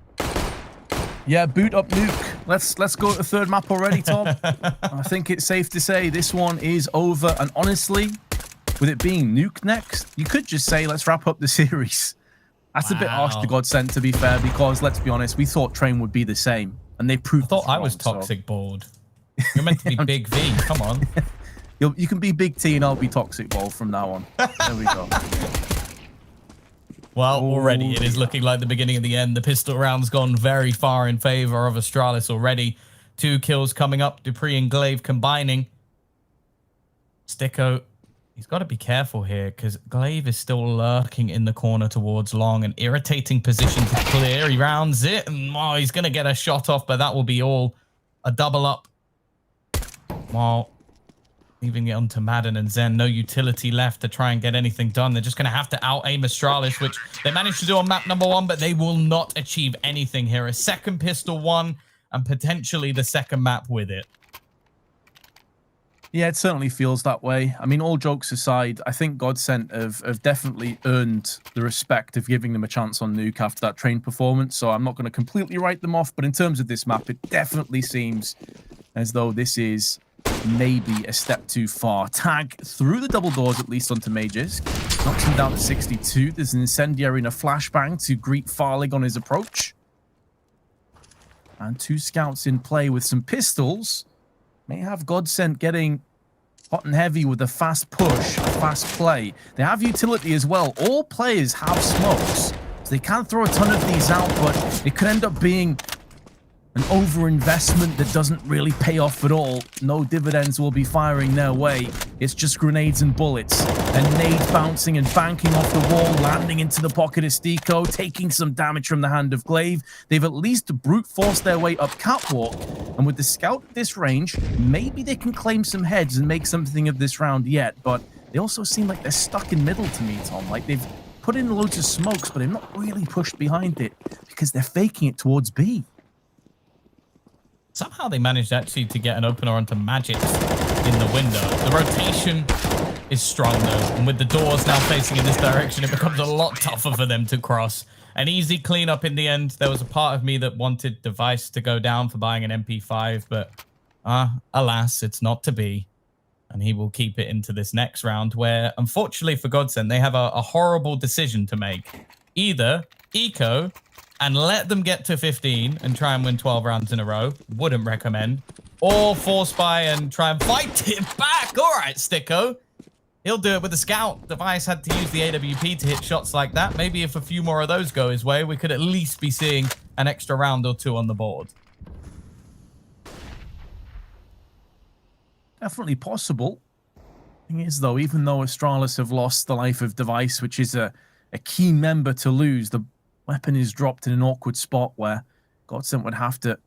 Yeah, boot up nuke. Let's go to the third map already, Tom. I think it's safe to say this one is over. And honestly, with it being nuke next, you could just say let's wrap up the series. That's a bit harsh to GODSENT, to be fair, because let's be honest, we thought Train would be the same, and they proved. I thought I was toxic bold. You're meant to be Big V. Come on. You can be Big T and I'll be Toxic Ball from now on. There we go. Well, already it is looking like the beginning of the end. The pistol round's gone very far in favor of Astralis already. 2 kills coming up. Dupree and Glaive combining. Stiko, he's got to be careful here because Glaive is still lurking in the corner towards long. An irritating position to clear. He rounds it and oh, he's going to get a shot off, but that will be all. A double up. Well, leaving it onto Madden and Zen. No utility left to try and get anything done. They're just going to have to out-aim Astralis, which they managed to do on map number 1, but they will not achieve anything here. A second pistol one and potentially the second map with it. Yeah, it certainly feels that way. I mean, all jokes aside, I think GODSENT have definitely earned the respect of giving them a chance on Nuke after that Train performance, so I'm not going to completely write them off, but in terms of this map, it definitely seems as though this is maybe a step too far. Tag through the double doors, at least onto Magisk. Knocks him down to 62. There's an Incendiary and a flashbang to greet Farlig on his approach. And 2 scouts in play with some pistols. May have GODSENT getting hot and heavy with a fast push, a fast play. They have utility as well. All players have smokes, so they can throw a ton of these out, but it could end up being An overinvestment that doesn't really pay off at all. No dividends will be firing their way. It's just grenades and bullets. And nades bouncing and banking off the wall, landing into the pocket of Stiko, taking some damage from the hand of Glaive. They've at least brute forced their way up catwalk. And with the scout at this range, maybe they can claim some heads and make something of this round yet. But they also seem like they're stuck in middle to me, Tom. Like they've put in loads of smokes, but they've not really pushed behind it because they're faking it towards B. Somehow they managed actually to get an opener onto Magic in the window. The rotation is strong though, and with the doors now facing in this direction, it becomes a lot tougher for them to cross. An easy cleanup in the end. There was a part of me that wanted Device to go down for buying an MP5, but alas, it's not to be. And he will keep it into this next round where, unfortunately for GODSENT, they have a horrible decision to make. Either eco and let them get to 15 and try and win 12 rounds in a row. Wouldn't recommend. Or force buy and try and fight it back. All right, Sticko. He'll do it with the scout. Device had to use the AWP to hit shots like that. Maybe if a few more of those go his way, we could at least be seeing an extra round or two on the board. Definitely possible. Thing is, though, even though Astralis have lost the life of Device, which is a key member to lose, the weapon is dropped in an awkward spot where GODSENT would have to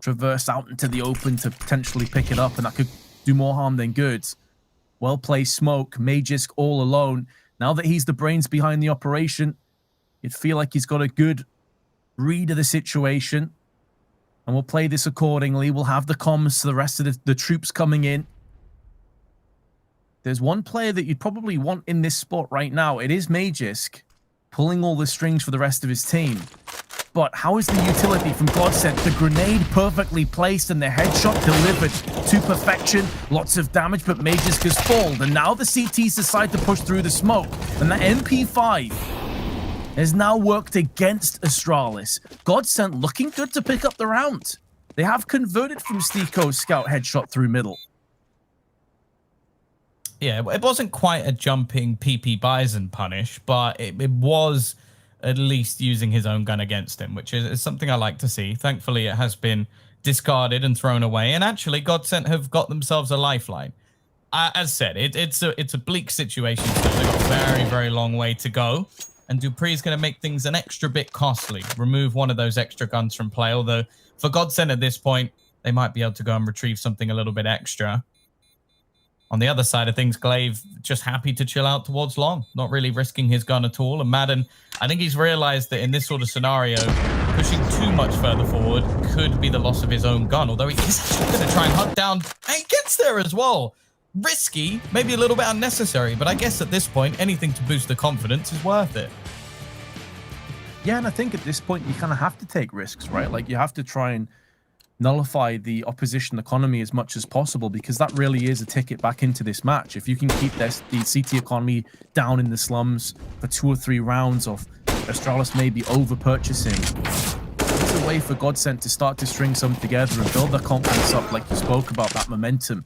traverse out into the open to potentially pick it up, and that could do more harm than good. Well-placed smoke, Magisk all alone. Now that he's the brains behind the operation, you'd feel like he's got a good read of the situation, and we'll play this accordingly. We'll have the comms to the rest of the troops coming in. There's one player that you'd probably want in this spot right now. It is Magisk, pulling all the strings for the rest of his team. But how is the utility from GODSENT? The grenade perfectly placed and the headshot delivered to perfection. Lots of damage, but Magisk has fallen. And now the CTs decide to push through the smoke. And the MP5 has now worked against Astralis. GODSENT looking good to pick up the round. They have converted from Stiko's scout headshot through middle. Yeah, it wasn't quite a jumping PP Bison punish, but it was at least using his own gun against him, which is something I like to see. Thankfully, it has been discarded and thrown away, and actually, GODSENT have got themselves a lifeline. As said, it's a bleak situation, so they've got a very, very long way to go, and Dupree's going to make things an extra bit costly, remove one of those extra guns from play, although for GODSENT at this point, they might be able to go and retrieve something a little bit extra. On the other side of things, Glaive just happy to chill out towards long, not really risking his gun at all. And Madden, I think he's realized that in this sort of scenario, pushing too much further forward could be the loss of his own gun, although he is actually going to try and hunt down, and he gets there as well. Risky, maybe a little bit unnecessary, but I guess at this point, anything to boost the confidence is worth it. Yeah, and I think at this point, you kind of have to take risks, right? Like, you have to try and nullify the opposition economy as much as possible, because that really is a ticket back into this match. If you can keep the CT economy down in the slums for 2 or 3 rounds of Astralis maybe over-purchasing, it's a way for GODSENT to start to string some together and build their confidence up, like you spoke about, that momentum.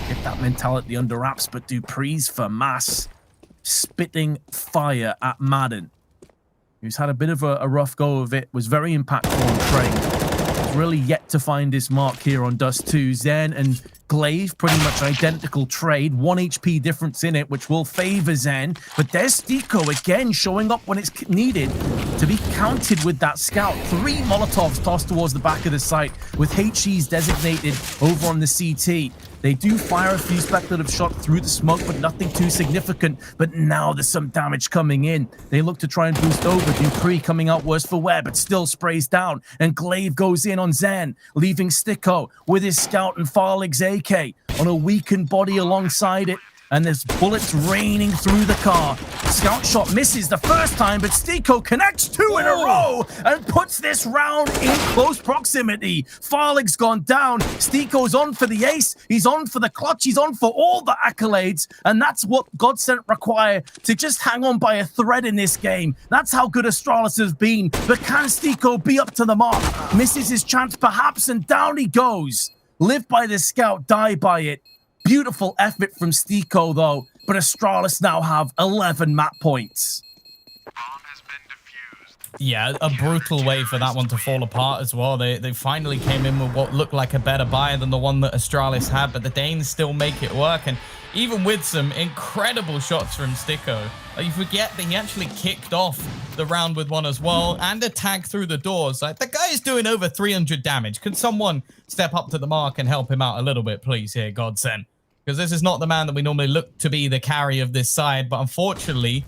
Get that mentality under wraps, but Dupree's for mass spitting fire at Madden, who's had a bit of a rough go of it, was very impactful on Train. Really yet to find his mark here on Dust 2. Zen and Glaive, pretty much identical trade. 1 HP difference in it, which will favor Zen. But there's Stiko again showing up when it's needed to be counted with that scout. 3 Molotovs tossed towards the back of the site with HEs designated over on the CT. They do fire a few speculative shots through the smoke, but nothing too significant. But now there's some damage coming in. They look to try and boost over. Dupree coming out worse for wear, but still sprays down. And Glaive goes in on Zen, leaving Sticko with his scout and Farlig's AK on a weakened body alongside it. And there's bullets raining through the car. Scout shot misses the first time, but Stiko connects 2 in a row and puts this round in close proximity. Farlig's gone down. Stiko's on for the ace. He's on for the clutch. He's on for all the accolades. And that's what GODSENT require to just hang on by a thread in this game. That's how good Astralis has been. But can Stiko be up to the mark? Misses his chance perhaps, and down he goes. Live by the scout, die by it. Beautiful effort from Stiko, though, but Astralis now have 11 map points. Yeah, a brutal way for that one to fall apart as well. They finally came in with what looked like a better buy than the one that Astralis had, but the Danes still make it work. And even with some incredible shots from Sticko, you forget that he actually kicked off the round with one as well and a tag through the doors. Like, the guy is doing over 300 damage. Can someone step up to the mark and help him out a little bit, please, here, GODSENT? Because this is not the man that we normally look to be the carry of this side, but unfortunately,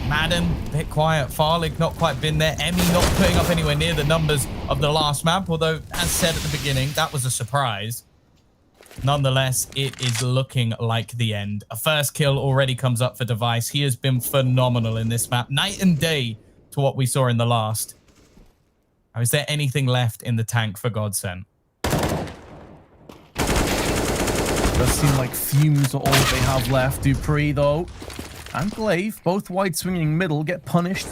Madden, a bit quiet. Farlig not quite been there. Emmy not putting up anywhere near the numbers of the last map, although, as said at the beginning, that was a surprise. Nonetheless, it is looking like the end. A first kill already comes up for Device. He has been phenomenal in this map. Night and day to what we saw in the last. Now, is there anything left in the tank for GODSENT? Does seem like fumes are all they have left. Dupree, though, and Glaive, both wide swinging middle, get punished.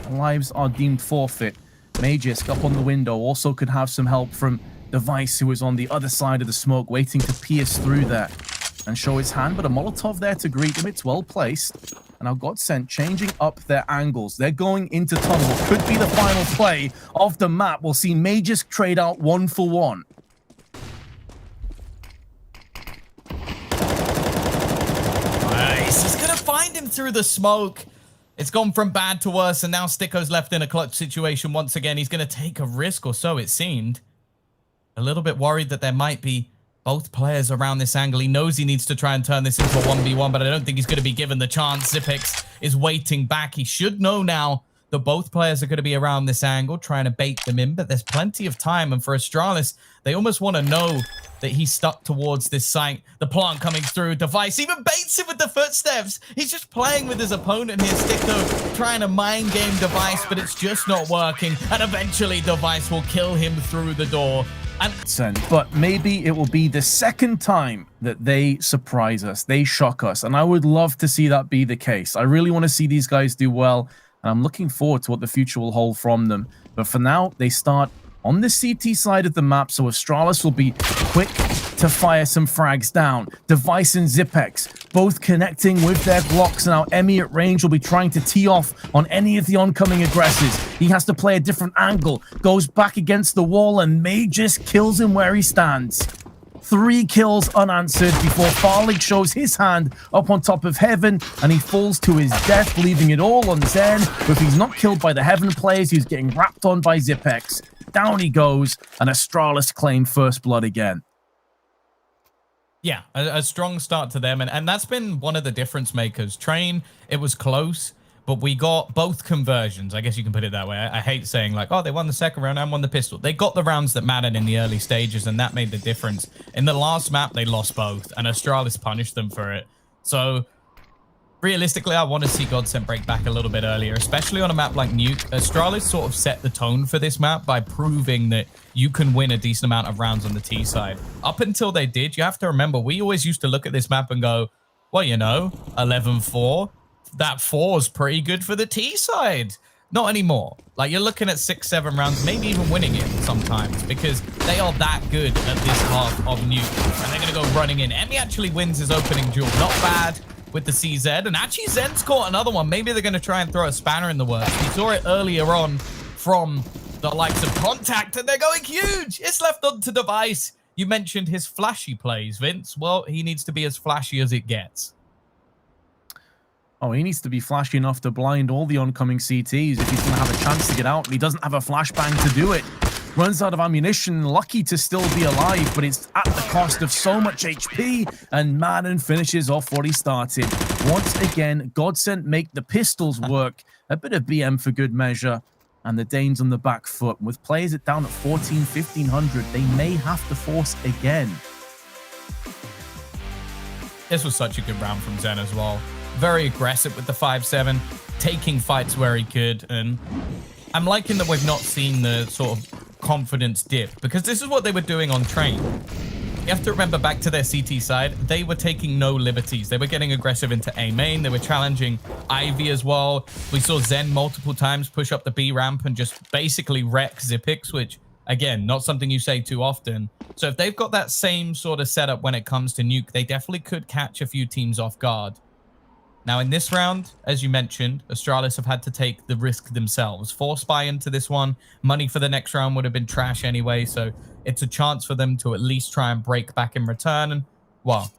And lives are deemed forfeit. Magisk up on the window also could have some help from Device, who is on the other side of the smoke, waiting to pierce through there and show his hand. But a Molotov there to greet him. It's well placed. And now GODSENT changing up their angles. They're going into tunnel. Could be the final play of the map. We'll see Magisk trade out 1-for-1. He's gonna find him through the smoke. It's gone from bad to worse, and now Sticko's left in a clutch situation once again. He's gonna take a risk, or so it seemed. A little bit worried that there might be both players around this angle. He knows he needs to try and turn this into a 1v1, but I don't think he's gonna be given the chance. Xyp9x is waiting back. He should know now that both players are gonna be around this angle, trying to bait them in, but there's plenty of time, and for Astralis, they almost want to know that he's stuck towards this site. The plant coming through. Device even baits him with the footsteps. He's just playing with his opponent here. Sticko trying to mind game Device, but it's just not working. And eventually Device will kill him through the door. But maybe it will be the second time that they surprise us. They shock us. And I would love to see that be the case. I really want to see these guys do well. And I'm looking forward to what the future will hold from them. But for now, they start on the CT side of the map, so Astralis will be quick to fire some frags down. Device and Xyp9x both connecting with their Glocks. Now Emmy at range will be trying to tee off on any of the oncoming aggressors. He has to play a different angle, goes back against the wall, and Magisk kills him where he stands. 3 kills unanswered before Farlig shows his hand up on top of Heaven, and he falls to his death, leaving it all on Zen. But if he's not killed by the Heaven players, he's getting wrapped on by Xyp9x. Down he goes, and Astralis claim first blood again. Yeah, a strong start to them, and that's been one of the difference makers. Train, it was close, but we got both conversions. I guess you can put it that way. I hate saying like, oh, they won the second round and won the pistol. They got the rounds that mattered in the early stages, and that made the difference. In the last map, they lost both, and Astralis punished them for it. So realistically, I want to see GODSENT break back a little bit earlier, especially on a map like Nuke. Astralis sort of set the tone for this map by proving that you can win a decent amount of rounds on the T side. Up until they did, you have to remember, we always used to look at this map and go, well, you know, 11-4. That 4 is pretty good for the T side. Not anymore. Like, you're looking at 6-7 rounds, maybe even winning it sometimes, because they are that good at this half of Nuke. And they're going to go running in. Emmy actually wins his opening duel. Not bad with the CZ. And actually, Zen's caught another one. Maybe they're going to try and throw a spanner in the works. We saw it earlier on from the likes of Contact, and they're going huge. It's left on to Device. You mentioned his flashy plays, Vince. Well, he needs to be as flashy as it gets. Oh, he needs to be flashy enough to blind all the oncoming CTs if he's going to have a chance to get out. And he doesn't have a flashbang to do it. Runs out of ammunition, lucky to still be alive, but it's at the cost of so much HP. And Madden finishes off what he started. Once again, GODSENT make the pistols work. A bit of BM for good measure. And the Danes on the back foot. With players down at 1,500, they may have to force again. This was such a good round from Zen as well. Very aggressive with the 5-7, taking fights where he could. And I'm liking that we've not seen the sort of confidence dip, because this is what they were doing on Train. You have to remember, back to their CT side, they were taking no liberties. They were getting aggressive into A main. They were challenging Ivy as well. We saw Zen multiple times push up the B ramp and just basically wreck Xyp9x, which, again, not something you say too often. So if they've got that same sort of setup when it comes to Nuke, they definitely could catch a few teams off guard. Now, in this round, as you mentioned, Astralis have had to take the risk themselves. Force buy into this one. Money for the next round would have been trash anyway, so it's a chance for them to at least try and break back in return. And, well,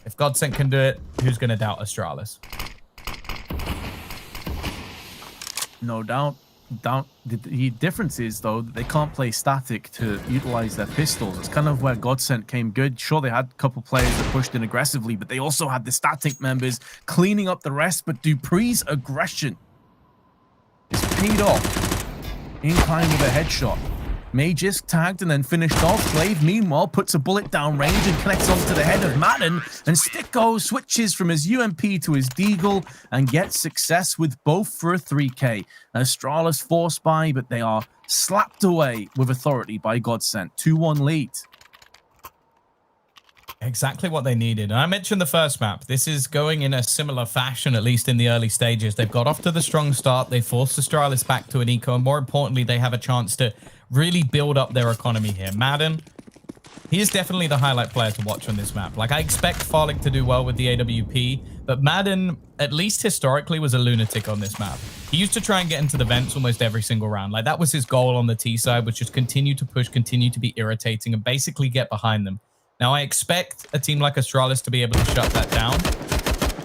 if GODSENT can do it, who's going to doubt Astralis? No doubt. The difference is, though, that they can't play static to utilize their pistols. It's kind of where GODSENT came good. Sure, they had a couple players that pushed in aggressively, but they also had the static members cleaning up the rest. But Dupree's aggression is paid off. Incline with a headshot. Magisk tagged and then finished off. Glaive, meanwhile, puts a bullet down range and connects onto the head of Madden. And Sticko switches from his UMP to his Deagle and gets success with both for a 3K. Astralis force buy, but they are slapped away with authority by GODSENT. 2-1 lead. Exactly what they needed. And I mentioned the first map. This is going in a similar fashion, at least in the early stages. They've got off to the strong start. They forced Astralis back to an eco. And more importantly, they have a chance to really build up their economy here. Madden, he is definitely the highlight player to watch on this map. Like, I expect Farlig to do well with the AWP, but Madden, at least historically, was a lunatic on this map. He used to try and get into the vents almost every single round. Like, that was his goal on the T side, was just continue to push, continue to be irritating, and basically get behind them. Now, I expect a team like Astralis to be able to shut that down,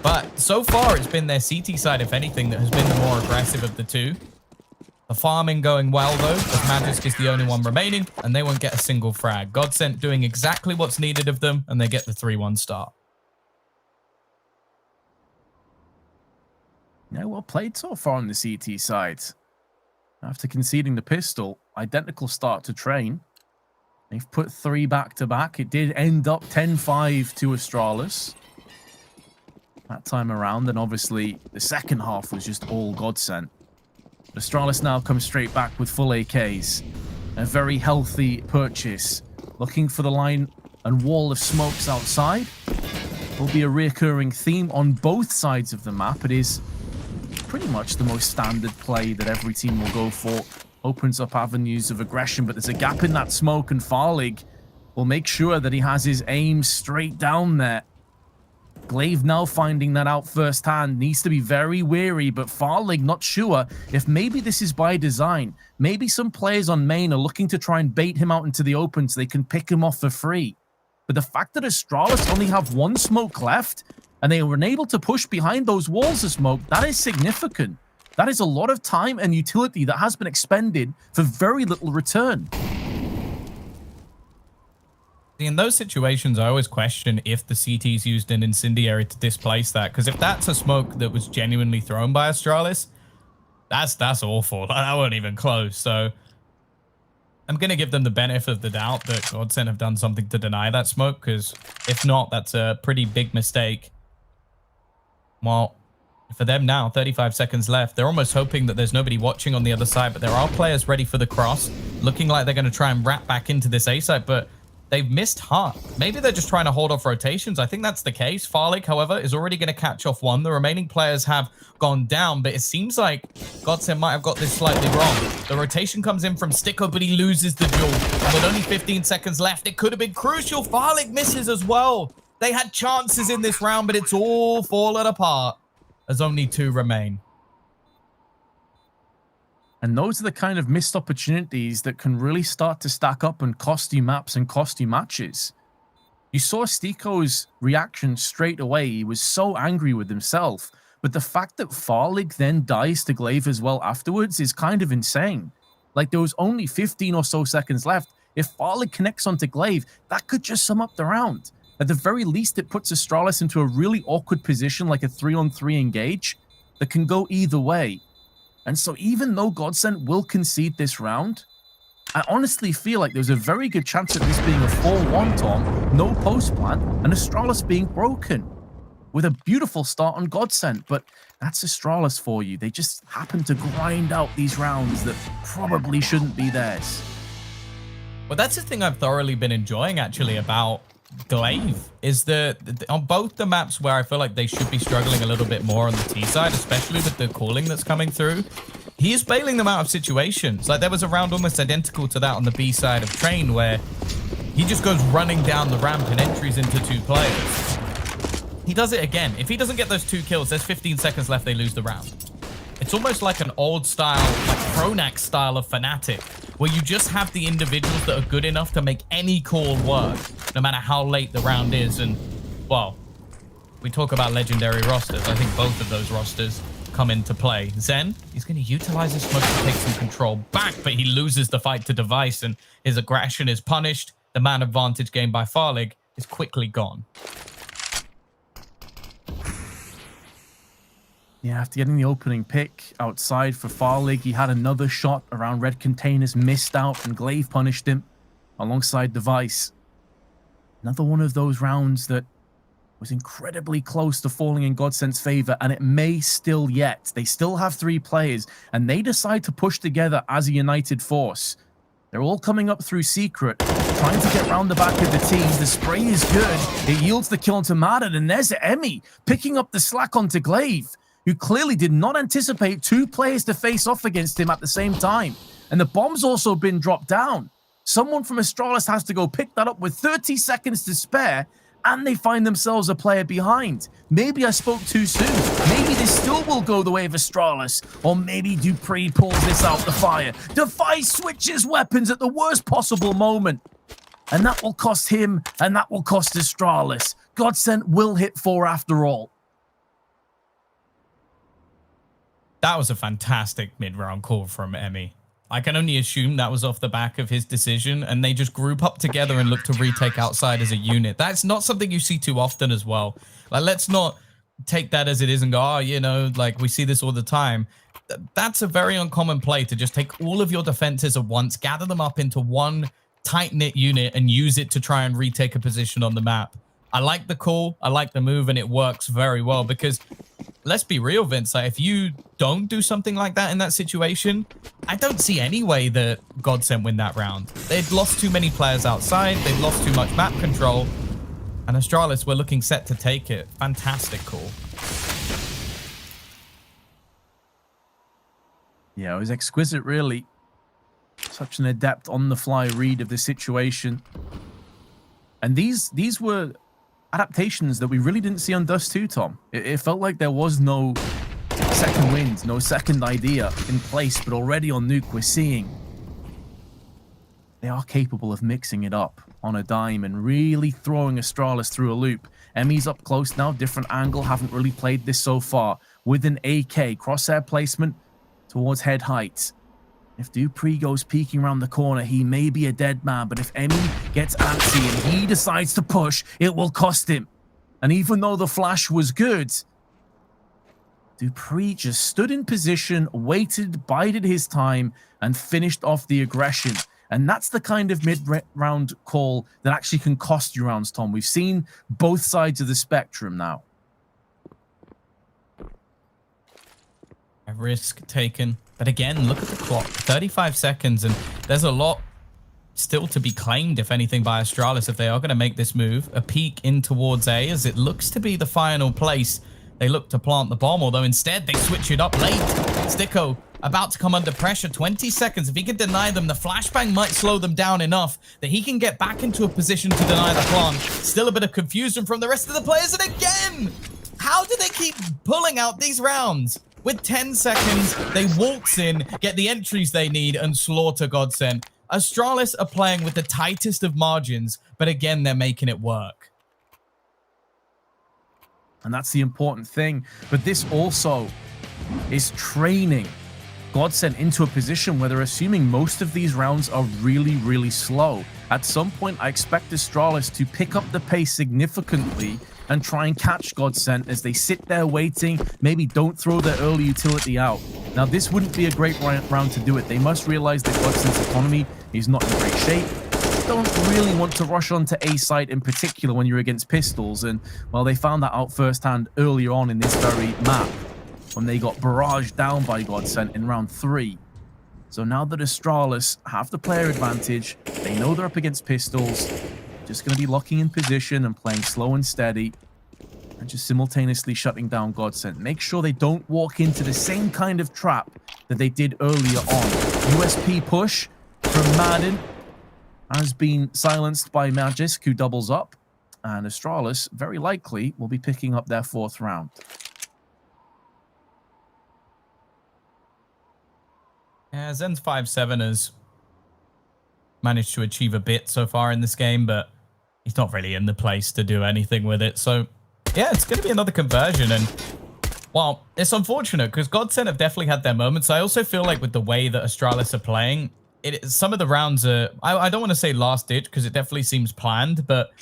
but so far, it's been their CT side, if anything, that has been the more aggressive of the two. The farming going well, though, as Magisk is the only one remaining, and they won't get a single frag. GODSENT doing exactly what's needed of them, and they get the 3-1 start. Yeah, well played so far on the CT side. After conceding the pistol, identical start to Train. They've put 3 back-to-back. It did end up 10-5 to Astralis that time around, and obviously the second half was just all GODSENT. Astralis now comes straight back with full AKs. A very healthy purchase. Looking for the line and wall of smokes outside. Will be a reoccurring theme on both sides of the map. It is pretty much the most standard play that every team will go for. Opens up avenues of aggression, but there's a gap in that smoke, and Farlig will make sure that he has his aim straight down there. Glaive now finding that out firsthand, needs to be very wary, but Farlig not sure if maybe this is by design. Maybe some players on main are looking to try and bait him out into the open so they can pick him off for free. But the fact that Astralis only have 1 smoke left, and they were unable to push behind those walls of smoke, that is significant. That is a lot of time and utility that has been expended for very little return. In those situations, I always question if the CT's used an incendiary to displace that, because if that's a smoke that was genuinely thrown by Astralis, that's awful. That wasn't even close. So I'm going to give them the benefit of the doubt that GODSENT have done something to deny that smoke, because if not, that's a pretty big mistake. Well, for them now, 35 seconds left. They're almost hoping that there's nobody watching on the other side, but there are players ready for the cross, looking like they're going to try and wrap back into this A site, but they've missed hard. Maybe they're just trying to hold off rotations. I think that's the case. Farlig, however, is already going to catch off one. The remaining players have gone down, but it seems like GODSENT might have got this slightly wrong. The rotation comes in from Sticko, but he loses the duel. And with only 15 seconds left, it could have been crucial. Farlig misses as well. They had chances in this round, but it's all fallen apart as only 2 remain. And those are the kind of missed opportunities that can really start to stack up and cost you maps and cost you matches. You saw Stiko's reaction straight away. He was so angry with himself. But the fact that Farlig then dies to Glaive as well afterwards is kind of insane. Like, there was only 15 or so seconds left. If Farlig connects onto Glaive, that could just sum up the round. At the very least, it puts Astralis into a really awkward position, like a 3-on-3 engage, that can go either way. And so even though GODSENT will concede this round, I honestly feel like there's a very good chance of this being a 4-1, Tom, no post-plant, and Astralis being broken. With a beautiful start on GODSENT, but that's Astralis for you. They just happen to grind out these rounds that probably shouldn't be theirs. Well, that's the thing I've thoroughly been enjoying, actually, about Glaive, is on both the maps where I feel like they should be struggling a little bit more on the T side, especially with the calling that's coming through, he is bailing them out of situations. Like, there was a round almost identical to that on the B side of Train, where he just goes running down the ramp and entries into 2 players. he does it again. If he doesn't get those 2 kills, there's 15 seconds left, they lose the round. It's almost like an old style, like Pronax style of Fnatic, where you just have the individuals that are good enough to make any call work, no matter how late the round is. And, well, we talk about legendary rosters. I think both of those rosters come into play. Zen, he's going to utilize his smoke to take some control back, but he loses the fight to Device, and his aggression is punished. The man advantage gained by Farlig is quickly gone. Yeah, after getting the opening pick outside for Farlig, he had another shot around red containers, missed out, and Glaive punished him alongside Device. Another one of those rounds that was incredibly close to falling in GODSENT's favor, and it may still yet. They still have 3 players, and they decide to push together as a united force. They're all coming up through secret, trying to get round the back of the teams. The spray is good. It yields the kill to Madden, and there's Emmy picking up the slack onto Glaive, who clearly did not anticipate 2 players to face off against him at the same time. And the bomb's also been dropped down. Someone from Astralis has to go pick that up with 30 seconds to spare, and they find themselves a player behind. Maybe I spoke too soon. Maybe this still will go the way of Astralis. Or maybe Dupree pulls this out the fire. Device switches weapons at the worst possible moment. And that will cost him, and that will cost Astralis. GODSENT will hit 4 after all. That was a fantastic mid-round call from Emmy. I can only assume that was off the back of his decision, and they just group up together and look to retake outside as a unit. That's not something you see too often as well. Like, let's not take that as it is and go, oh, you know, like we see this all the time. That's a very uncommon play, to just take all of your defenses at once, gather them up into one tight-knit unit, and use it to try and retake a position on the map. I like the call, I like the move, and it works very well because, let's be real, Vince, like, if you don't do something like that in that situation, I don't see any way that GODSENT win that round. They'd lost too many players outside, they'd lost too much map control, and Astralis were looking set to take it. Fantastic call. Yeah, it was exquisite, really. Such an adept on-the-fly read of the situation. And these were adaptations that we really didn't see on Dust 2, Tom. It felt like there was no second wind, no second idea in place, but already on Nuke we're seeing they are capable of mixing it up on a dime and really throwing Astralis through a loop. Emmy's up close now, different angle, haven't really played this so far, with an AK, crosshair placement towards head height. If Dupree goes peeking around the corner, he may be a dead man, but if Emmy gets antsy and he decides to push, it will cost him. And even though the flash was good, Dupree just stood in position, waited, bided his time, and finished off the aggression. And that's the kind of mid-round call that actually can cost you rounds, Tom. We've seen both sides of the spectrum now. A risk taken. But again, look at the clock. 35 seconds, and there's a lot still to be claimed, if anything, by Astralis if they are going to make this move. A peek in towards A, as it looks to be the final place they look to plant the bomb, although instead they switch it up late. Sticko about to come under pressure. 20 seconds. If he can deny them, the flashbang might slow them down enough that he can get back into a position to deny the plant. Still a bit of confusion from the rest of the players, and again, how do they keep pulling out these rounds? With 10 seconds, they waltz in, get the entries they need, and slaughter GODSENT. Astralis are playing with the tightest of margins, but again, they're making it work. And that's the important thing. But this also is training GODSENT into a position where they're assuming most of these rounds are really, really slow. At some point, I expect Astralis to pick up the pace significantly and try and catch GODSENT as they sit there waiting, maybe don't throw their early utility out. Now, this wouldn't be a great round to do it. They must realize that GODSENT's economy is not in great shape. Don't really want to rush onto A site in particular when you're against pistols, and, well, they found that out firsthand earlier on in this very map when they got barraged down by GODSENT in round 3. So now that Astralis have the player advantage, they know they're up against pistols, just going to be locking in position and playing slow and steady and just simultaneously shutting down GODSENT. Make sure they don't walk into the same kind of trap that they did earlier on. USP push from Madden has been silenced by Magisk, who doubles up. And Astralis, very likely, will be picking up their 4th round. Yeah, Zen's 5-7 has managed to achieve a bit so far in this game, but he's not really in the place to do anything with it. So, yeah, it's going to be another conversion. And, well, it's unfortunate because GODSENT have definitely had their moments. I also feel like with the way that Astralis are playing, some of the rounds are, I don't want to say last ditch because it definitely seems planned, but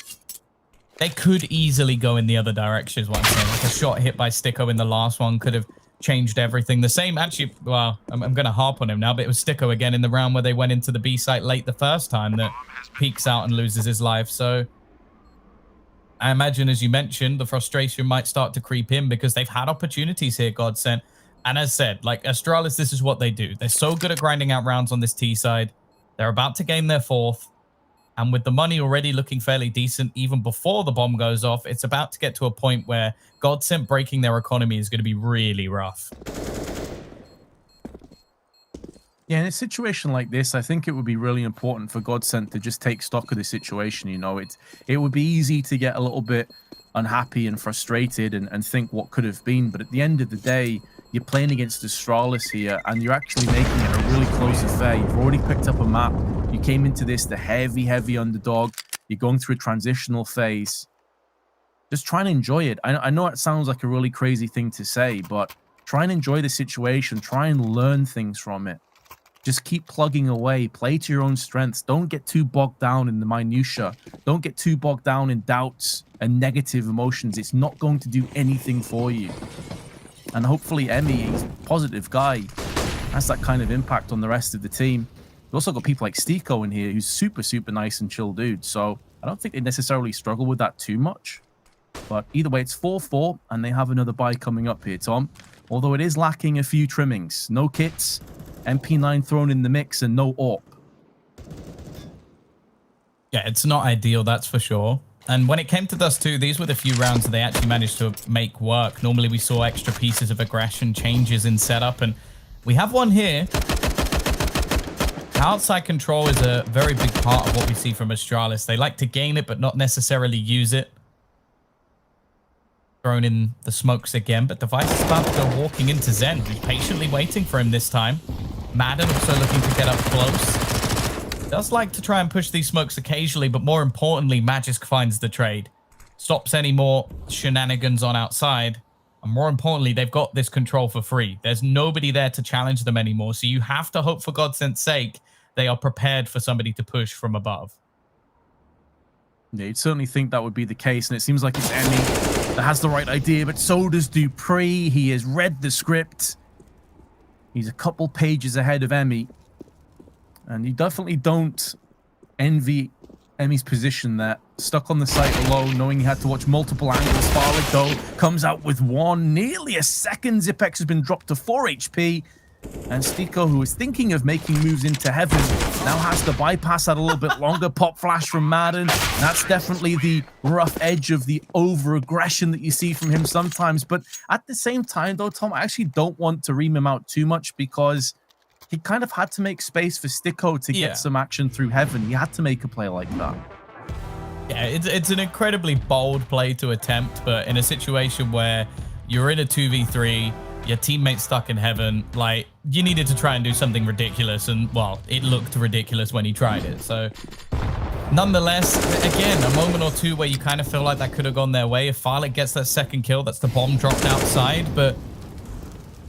they could easily go in the other direction is what I'm saying. Like a shot hit by Sticko in the last one could have changed everything. The same, actually, well, I'm going to harp on him now, but it was Sticko again in the round where they went into the B site late the first time that peeks out and loses his life. So I imagine, as you mentioned, the frustration might start to creep in because they've had opportunities here, GODSENT. And as said, like Astralis, this is what they do. They're so good at grinding out rounds on this T side. They're about to gain their 4th. And with the money already looking fairly decent, even before the bomb goes off, it's about to get to a point where GODSENT breaking their economy is going to be really rough. Yeah, in a situation like this, I think it would be really important for GODSENT to just take stock of the situation. You know, it would be easy to get a little bit unhappy and frustrated and think what could have been. But at the end of the day, you're playing against Astralis here, and you're actually making it a really close affair. You've already picked up a map. You came into this the heavy underdog. You're going through a transitional phase. Just try and enjoy it. I know it sounds like a really crazy thing to say, but try and enjoy the situation. Try and learn things from it. Just keep plugging away. Play to your own strengths. Don't get too bogged down in the minutia. Don't get too bogged down in doubts and negative emotions. It's not going to do anything for you. And hopefully Emmy, he's a positive guy, has that kind of impact on the rest of the team. We've also got people like Sticko in here who's super nice and chill dude. So I don't think they necessarily struggle with that too much. But either way, it's 4-4, and they have another buy coming up here, Tom. Although it is lacking a few trimmings. No kits, MP9 thrown in the mix, and no AWP. Yeah, it's not ideal, that's for sure. And when it came to Dust 2, these were the few rounds that they actually managed to make work. Normally we saw extra pieces of aggression, changes in setup, and we have one here. Outside control is a very big part of what we see from Astralis. They like to gain it, but not necessarily use it. Thrown in the smokes again, but Device is about to go walking into Zen, who's patiently waiting for him this time. Madden also looking to get up close. Does like to try and push these smokes occasionally, but more importantly, Magisk finds the trade. Stops any more shenanigans on outside. And more importantly, they've got this control for free. There's nobody there to challenge them anymore. So you have to hope, for GODSENT's sake, they are prepared for somebody to push from above. Yeah, you'd certainly think that would be the case. And it seems like it's Emmy that has the right idea, but so does Dupree. He has read the script. He's a couple pages ahead of Emmy. And you definitely don't envy Emmy's position there. Stuck on the site alone, knowing he had to watch multiple angles. Farlick, though, comes out with one. Nearly a second. Zipex has been dropped to 4 HP. And Sticko, who is thinking of making moves into heaven, now has to bypass that a little bit longer. Pop flash from Madden. That's definitely the rough edge of the over-aggression that you see from him sometimes. But at the same time, though, Tom, I actually don't want to ream him out too much because he kind of had to make space for Sticko to get some action through heaven. He had to make a play like that. Yeah, it's an incredibly bold play to attempt, but in a situation where you're in a 2v3, your teammate's stuck in heaven, like, you needed to try and do something ridiculous, and, well, it looked ridiculous when he tried it. So, nonetheless, again, a moment or two where you kind of feel like that could have gone their way. If Farlick gets that second kill, that's the bomb dropped outside, but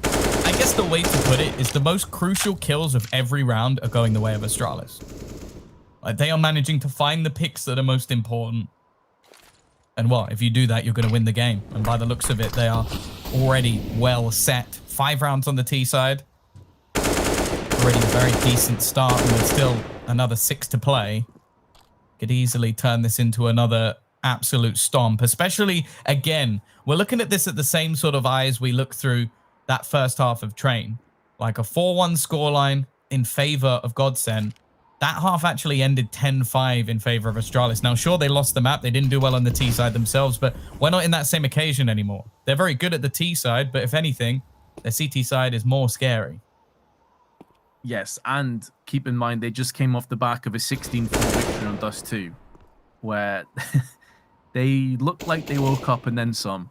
I guess the way to put it is the most crucial kills of every round are going the way of Astralis. Like, they are managing to find the picks that are most important. And, well, if you do that, you're going to win the game. And by the looks of it, they are already well set. 5 rounds on the T side. Already a very decent start, and with still another 6 to play. Could easily turn this into another absolute stomp. Especially, again, we're looking at this at the same sort of eyes we look through that first half of Train. Like a 4-1 scoreline in favor of GODSENT. That half actually ended 10-5 in favor of Astralis. Now, sure, they lost the map. They didn't do well on the T side themselves, but we're not in that same occasion anymore. They're very good at the T side, but if anything, their CT side is more scary. Yes, and keep in mind, they just came off the back of a 16-4 victory on Dust 2, where they look like they woke up and then some.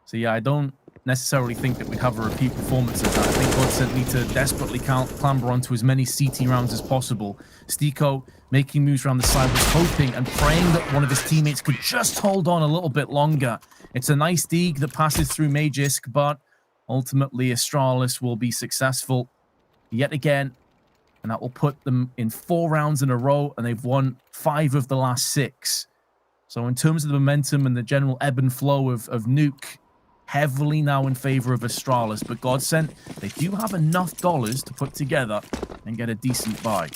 So yeah, I don't necessarily think that we'd have a repeat performance of that. I think GODSENT need to desperately clamber onto as many CT rounds as possible. Stiko making moves around the side, was hoping and praying that one of his teammates could just hold on a little bit longer. It's a nice dig that passes through Magisk, but ultimately Astralis will be successful yet again, and that will put them in 4 rounds in a row, and they've won 5 of the last 6. So in terms of the momentum and the general ebb and flow of Nuke, heavily now in favor of Astralis, but GODSENT, they do have enough dollars to put together and get a decent buy.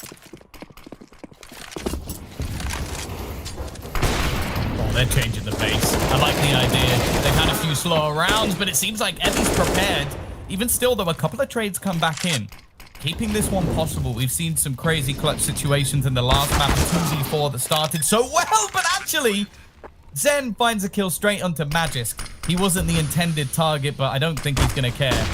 Oh, they're changing the pace. I like the idea. They've had a few slower rounds, but it seems like Eddie's prepared. Even still, though, a couple of trades come back in, keeping this one possible. We've seen some crazy clutch situations in the last map, 2v4 that started so well, but actually, Zen finds a kill straight onto Magisk. He wasn't the intended target, but I don't think he's going to care.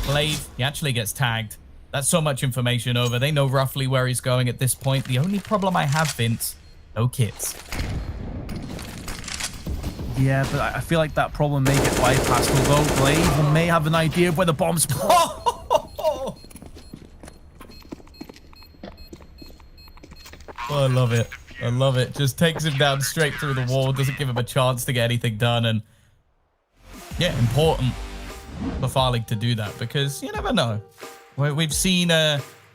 Glaive, he actually gets tagged. That's so much information over. They know roughly where he's going at this point. The only problem I have, Vince, no kits. Yeah, but I feel like that problem may get bypassed, although Glaive may have an idea of where the bomb's... Oh, I love it. I love it. Just takes him down straight through the wall. Doesn't give him a chance to get anything done. And yeah, important for Farlig to do that because you never know. We've seen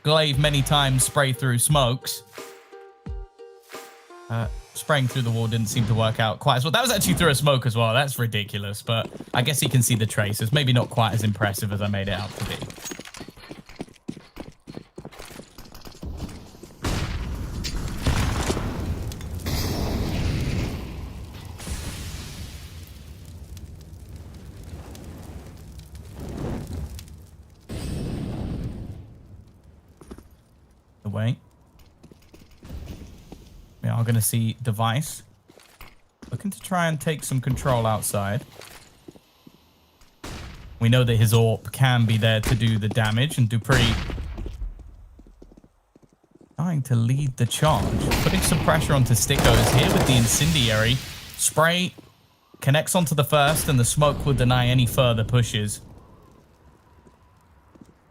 Glaive many times spray through smokes. Spraying through the wall didn't seem to work out quite as well. That was actually through a smoke as well. That's ridiculous. But I guess he can see the traces. Maybe not quite as impressive as I made it out to be. Away. We are going to see Device looking to try and take some control outside. We know that his AWP can be there to do the damage, and Dupree trying to lead the charge, putting some pressure onto Stickos here with the incendiary. Spray connects onto the first, and the smoke will deny any further pushes.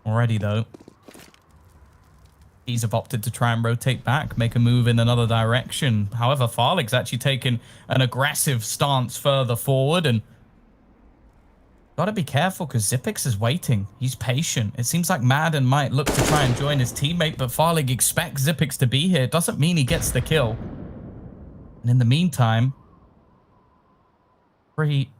Already, though, He's have opted to try and rotate back, make a move in another direction. However, Farlig's actually taken an aggressive stance further forward, and gotta be careful because Xyp9x is waiting. He's patient. It seems like Madden might look to try and join his teammate, but Farlig expects Xyp9x to be here. It doesn't mean he gets the kill. And in the meantime, Free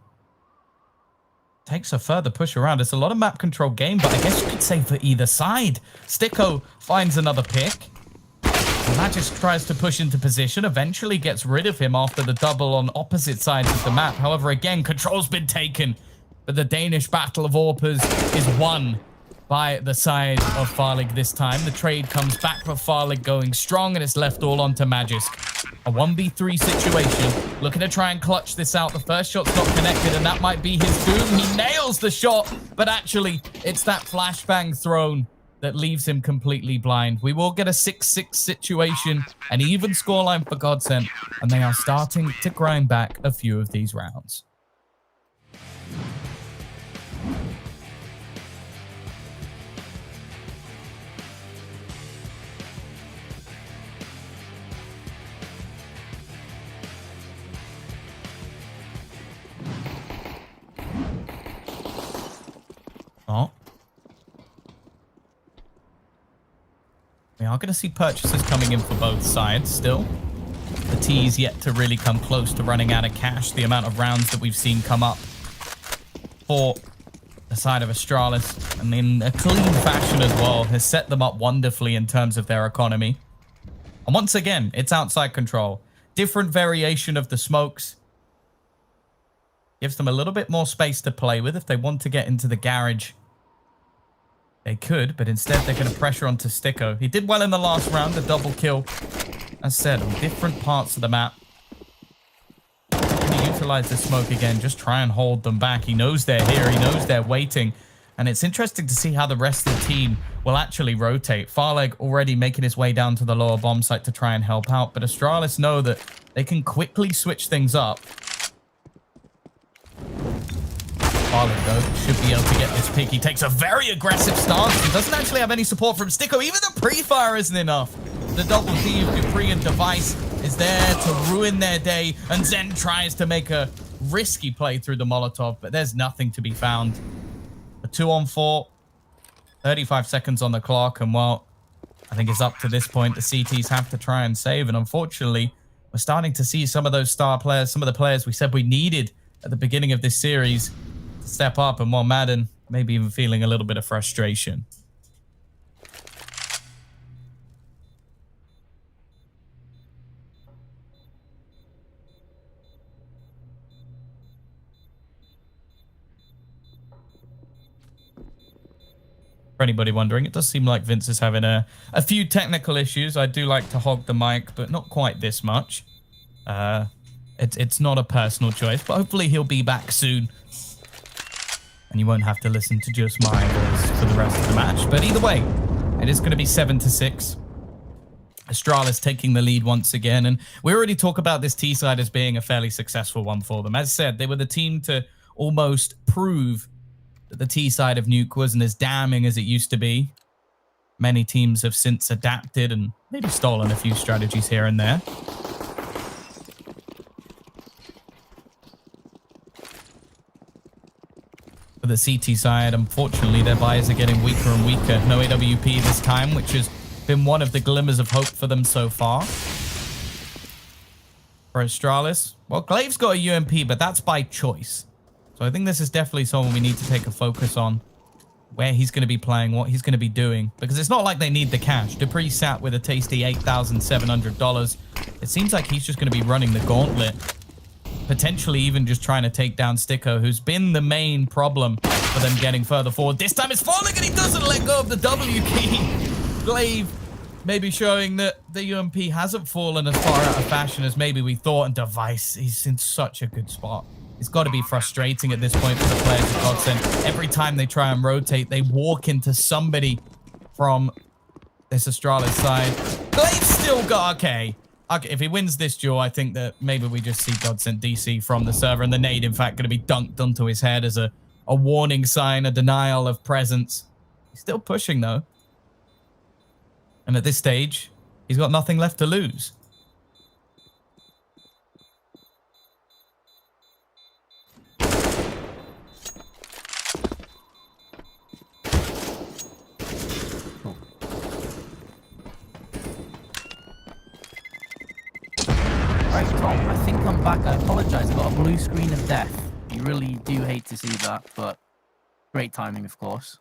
takes a further push around. It's a lot of map control game, but I guess you could say for either side. Sticko finds another pick. Magisk tries to push into position, eventually gets rid of him after the double on opposite sides of the map. However, again, control's been taken, but the Danish Battle of Orpers is won by the side of Farlig this time. The trade comes back for Farlig going strong, and it's left all onto Magisk. A 1v3 situation, looking to try and clutch this out. The first shot's not connected, and that might be his doom. He nails the shot, but actually, it's that flashbang thrown that leaves him completely blind. We will get a 6-6 situation, an even scoreline for GODSENT, and they are starting to grind back a few of these rounds. Oh. We are going to see purchases coming in for both sides still. The T's yet to really come close to running out of cash. The amount of rounds that we've seen come up for the side of Astralis, and in a clean fashion as well, has set them up wonderfully in terms of their economy. And once again, it's outside control. Different variation of the smokes. Gives them a little bit more space to play with. If they want to get into the garage, they could, but instead they're going to pressure onto Sticko. He did well in the last round, the double kill. As said, on different parts of the map. Going to utilize the smoke again, just try and hold them back. He knows they're here, he knows they're waiting. And it's interesting to see how the rest of the team will actually rotate. Farlig already making his way down to the lower bomb site to try and help out. But Astralis know that they can quickly switch things up. Farley, though, should be able to get this pick. He takes a very aggressive stance. He doesn't actually have any support from Sticko. Even the pre-fire isn't enough. The double D of Dupree and Device is there to ruin their day. And Zen tries to make a risky play through the Molotov, but there's nothing to be found. A 2-on-4, 35 seconds on the clock. And well, I think it's up to this point. The CTs have to try and save. And unfortunately, we're starting to see some of those star players, some of the players we said we needed at the beginning of this series, step up, and while Madden maybe even feeling a little bit of frustration. For anybody wondering, it does seem like Vince is having a few technical issues. I do like to hog the mic, but not quite this much. It's not a personal choice, but hopefully he'll be back soon. And you won't have to listen to just my voice for the rest of the match. But either way, it is going to be 7-6. Astralis taking the lead once again. And we already talk about this T-side as being a fairly successful one for them. As said, they were the team to almost prove that the T-side of Nuke wasn't as damning as it used to be. Many teams have since adapted and maybe stolen a few strategies here and there. For the CT side, unfortunately, their buys are getting weaker and weaker. No AWP this time, which has been one of the glimmers of hope for them so far. For Astralis, well, Glaive's got a UMP, but that's by choice. So I think this is definitely someone we need to take a focus on. Where he's going to be playing, what he's going to be doing. Because it's not like they need the cash. Dupree sat with a tasty $8,700. It seems like he's just going to be running the gauntlet. Potentially even just trying to take down Sticko, who's been the main problem for them getting further forward. This time it's falling and he doesn't let go of the W key. Glaive maybe showing that the UMP hasn't fallen as far out of fashion as maybe we thought. And Device, he's in such a good spot. It's got to be frustrating at this point for the players of GODSENT. Every time they try and rotate, they walk into somebody from this Astralis side. Glaive's still got, okay, if he wins this duel, I think that maybe we just see GODSENT DC from the server, and the nade, in fact, going to be dunked onto his head as a warning sign, a denial of presence. He's still pushing, though. And at this stage, he's got nothing left to lose. Right, Tom, I think I'm back. I apologize. I got a blue screen of death. You really do hate to see that, but great timing, of course.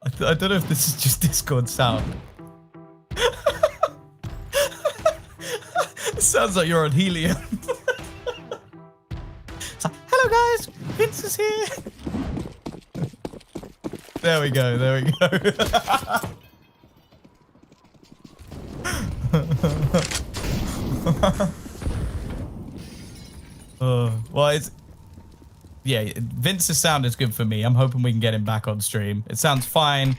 I don't know if this is just Discord sound. It sounds like you're on helium. It's like, hello guys, Vince is here. There we go, there we go. Well, it's... Yeah, Vince's sound is good for me. I'm hoping we can get him back on stream. It sounds fine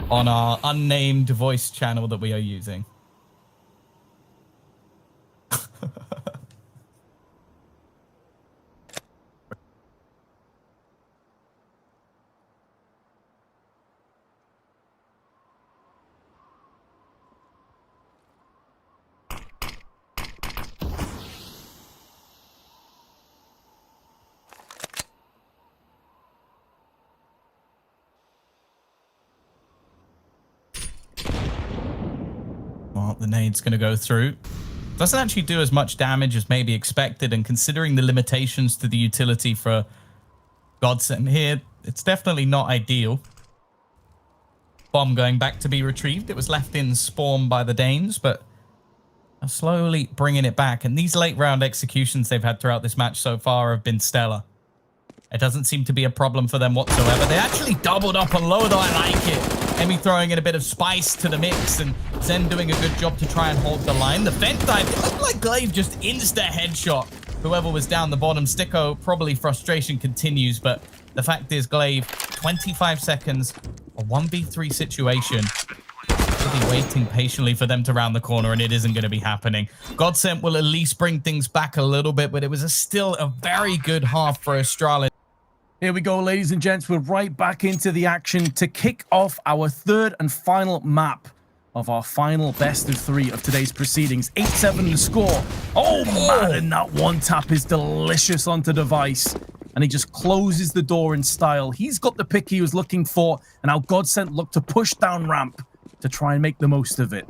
on our unnamed voice channel that we are using. Well, the nade's going to go through. Doesn't actually do as much damage as maybe expected, and considering the limitations to the utility for GODSENT here, it's definitely not ideal. Bomb going back to be retrieved. It was left in spawn by the Danes, but are slowly bringing it back. And these late round executions they've had throughout this match so far have been stellar. It doesn't seem to be a problem for them whatsoever. They actually doubled up on low, though. I like it. Emmy throwing in a bit of spice to the mix, and Zen doing a good job to try and hold the line. The vent dive, it looked like Glaive just insta headshot whoever was down the bottom. Sticko, probably frustration continues, but the fact is Glaive, 25 seconds, a 1v3 situation. to be waiting patiently for them to round the corner, and it isn't going to be happening. GODSENT will at least bring things back a little bit, but it was still a very good half for Astralis. Here we go, ladies and gents. We're right back into the action to kick off our third and final map of our final best of 3 of today's proceedings. 8-7 the score. Oh, Madden, that one tap is delicious onto device. And he just closes the door in style. He's got the pick he was looking for, and now GODSENT look to push down ramp to try and make the most of it.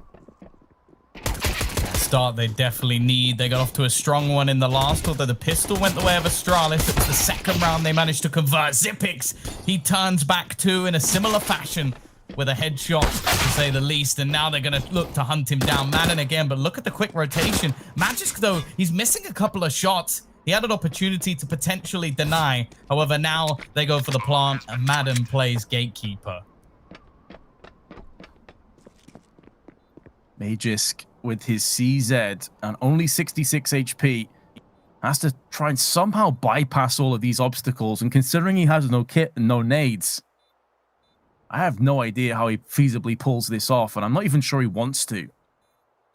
Start they definitely need. They got off to a strong one in the last, although the pistol went the way of Astralis. It was the second round they managed to convert. Xyp9x, he turns back too in a similar fashion with a headshot, to say the least, and now they're going to look to hunt him down. Madden again, but look at the quick rotation. Magisk, though, he's missing a couple of shots. He had an opportunity to potentially deny. However, now they go for the plant, and Madden plays gatekeeper. Magisk, with his CZ and only 66 HP, has to try and somehow bypass all of these obstacles. And considering he has no kit and no nades, I have no idea how he feasibly pulls this off. And I'm not even sure he wants to. I'm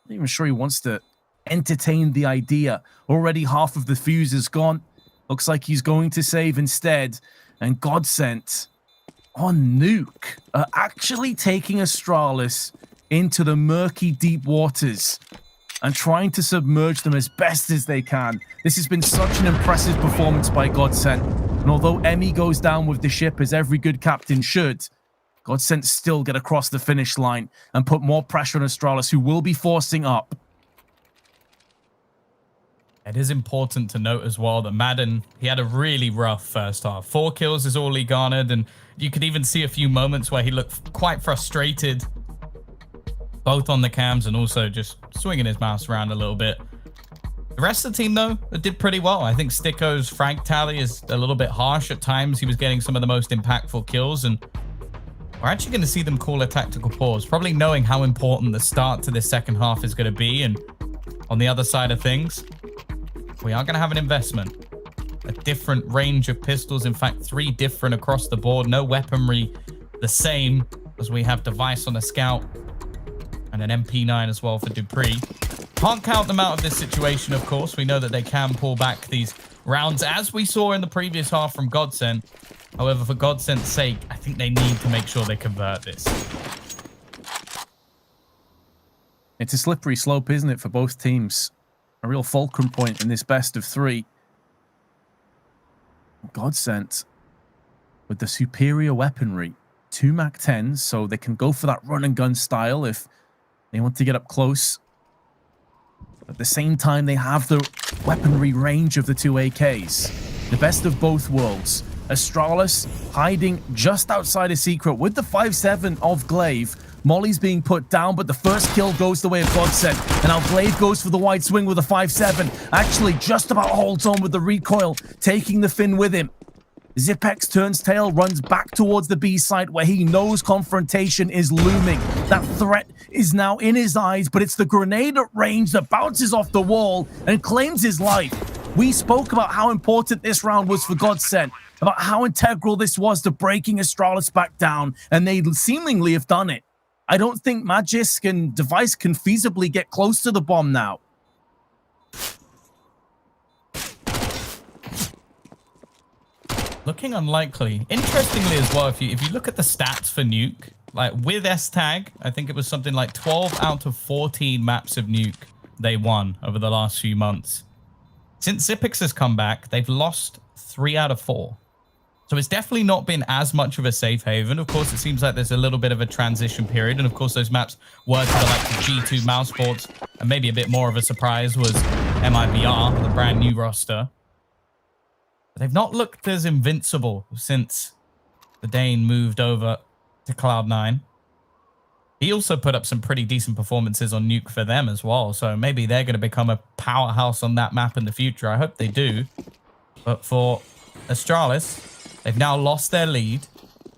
not even sure he wants to entertain the idea. Already half of the fuse is gone. Looks like he's going to save instead. And GODSENT on Nuke are actually taking Astralis into the murky deep waters and trying to submerge them as best as they can. This has been such an impressive performance by GODSENT. And although Emmy goes down with the ship, as every good captain should, GODSENT still get across the finish line and put more pressure on Astralis, who will be forcing up. It is important to note as well that Madden, he had a really rough first half. 4 kills is all he garnered, and you could even see a few moments where he looked quite frustrated, both on the cams and also just swinging his mouse around a little bit. The rest of the team, though, did pretty well. I think Sticko's frag tally is a little bit harsh at times. He was getting some of the most impactful kills, and we're actually going to see them call a tactical pause, probably knowing how important the start to this second half is going to be. And on the other side of things, we are going to have an investment. A different range of pistols, in fact, 3 different across the board. No weaponry the same, as we have device on a scout and an MP9 as well for Dupree. Can't count them out of this situation, of course. We know that they can pull back these rounds, as we saw in the previous half from GODSENT. However, for GODSENT's sake, I think they need to make sure they convert this. It's a slippery slope, isn't it, for both teams? A real fulcrum point in this best of 3. GODSENT with the superior weaponry. 2 MAC-10s, so they can go for that run and gun style if they want to get up close. At the same time, they have the weaponry range of the 2 AKs. The best of both worlds. Astralis hiding just outside a secret with the 5-7 of Glaive. Molly's being put down, but the first kill goes the way of GODSENT. And now Glaive goes for the wide swing with a 5-7. Actually, just about holds on with the recoil, taking the fin with him. Xyp9x turns tail, runs back towards the B site where he knows confrontation is looming. That threat is now in his eyes, but it's the grenade at range that bounces off the wall and claims his life. We spoke about how important this round was for GODSENT, about how integral this was to breaking Astralis back down, and they seemingly have done it. I don't think Magisk and Device can feasibly get close to the bomb now. Looking unlikely. Interestingly as well, if you look at the stats for Nuke, like with S-Tag, I think it was something like 12 out of 14 maps of Nuke they won over the last few months. Since Xyp9x has come back, they've lost 3 out of 4. So it's definitely not been as much of a safe haven. Of course, it seems like there's a little bit of a transition period. And of course, those maps were to the like the G2 Mousesports. And maybe a bit more of a surprise was MIBR, the brand new roster. But they've not looked as invincible since the Dane moved over to Cloud9. He also put up some pretty decent performances on Nuke for them as well. So maybe they're going to become a powerhouse on that map in the future. I hope they do. But for Astralis, they've now lost their lead.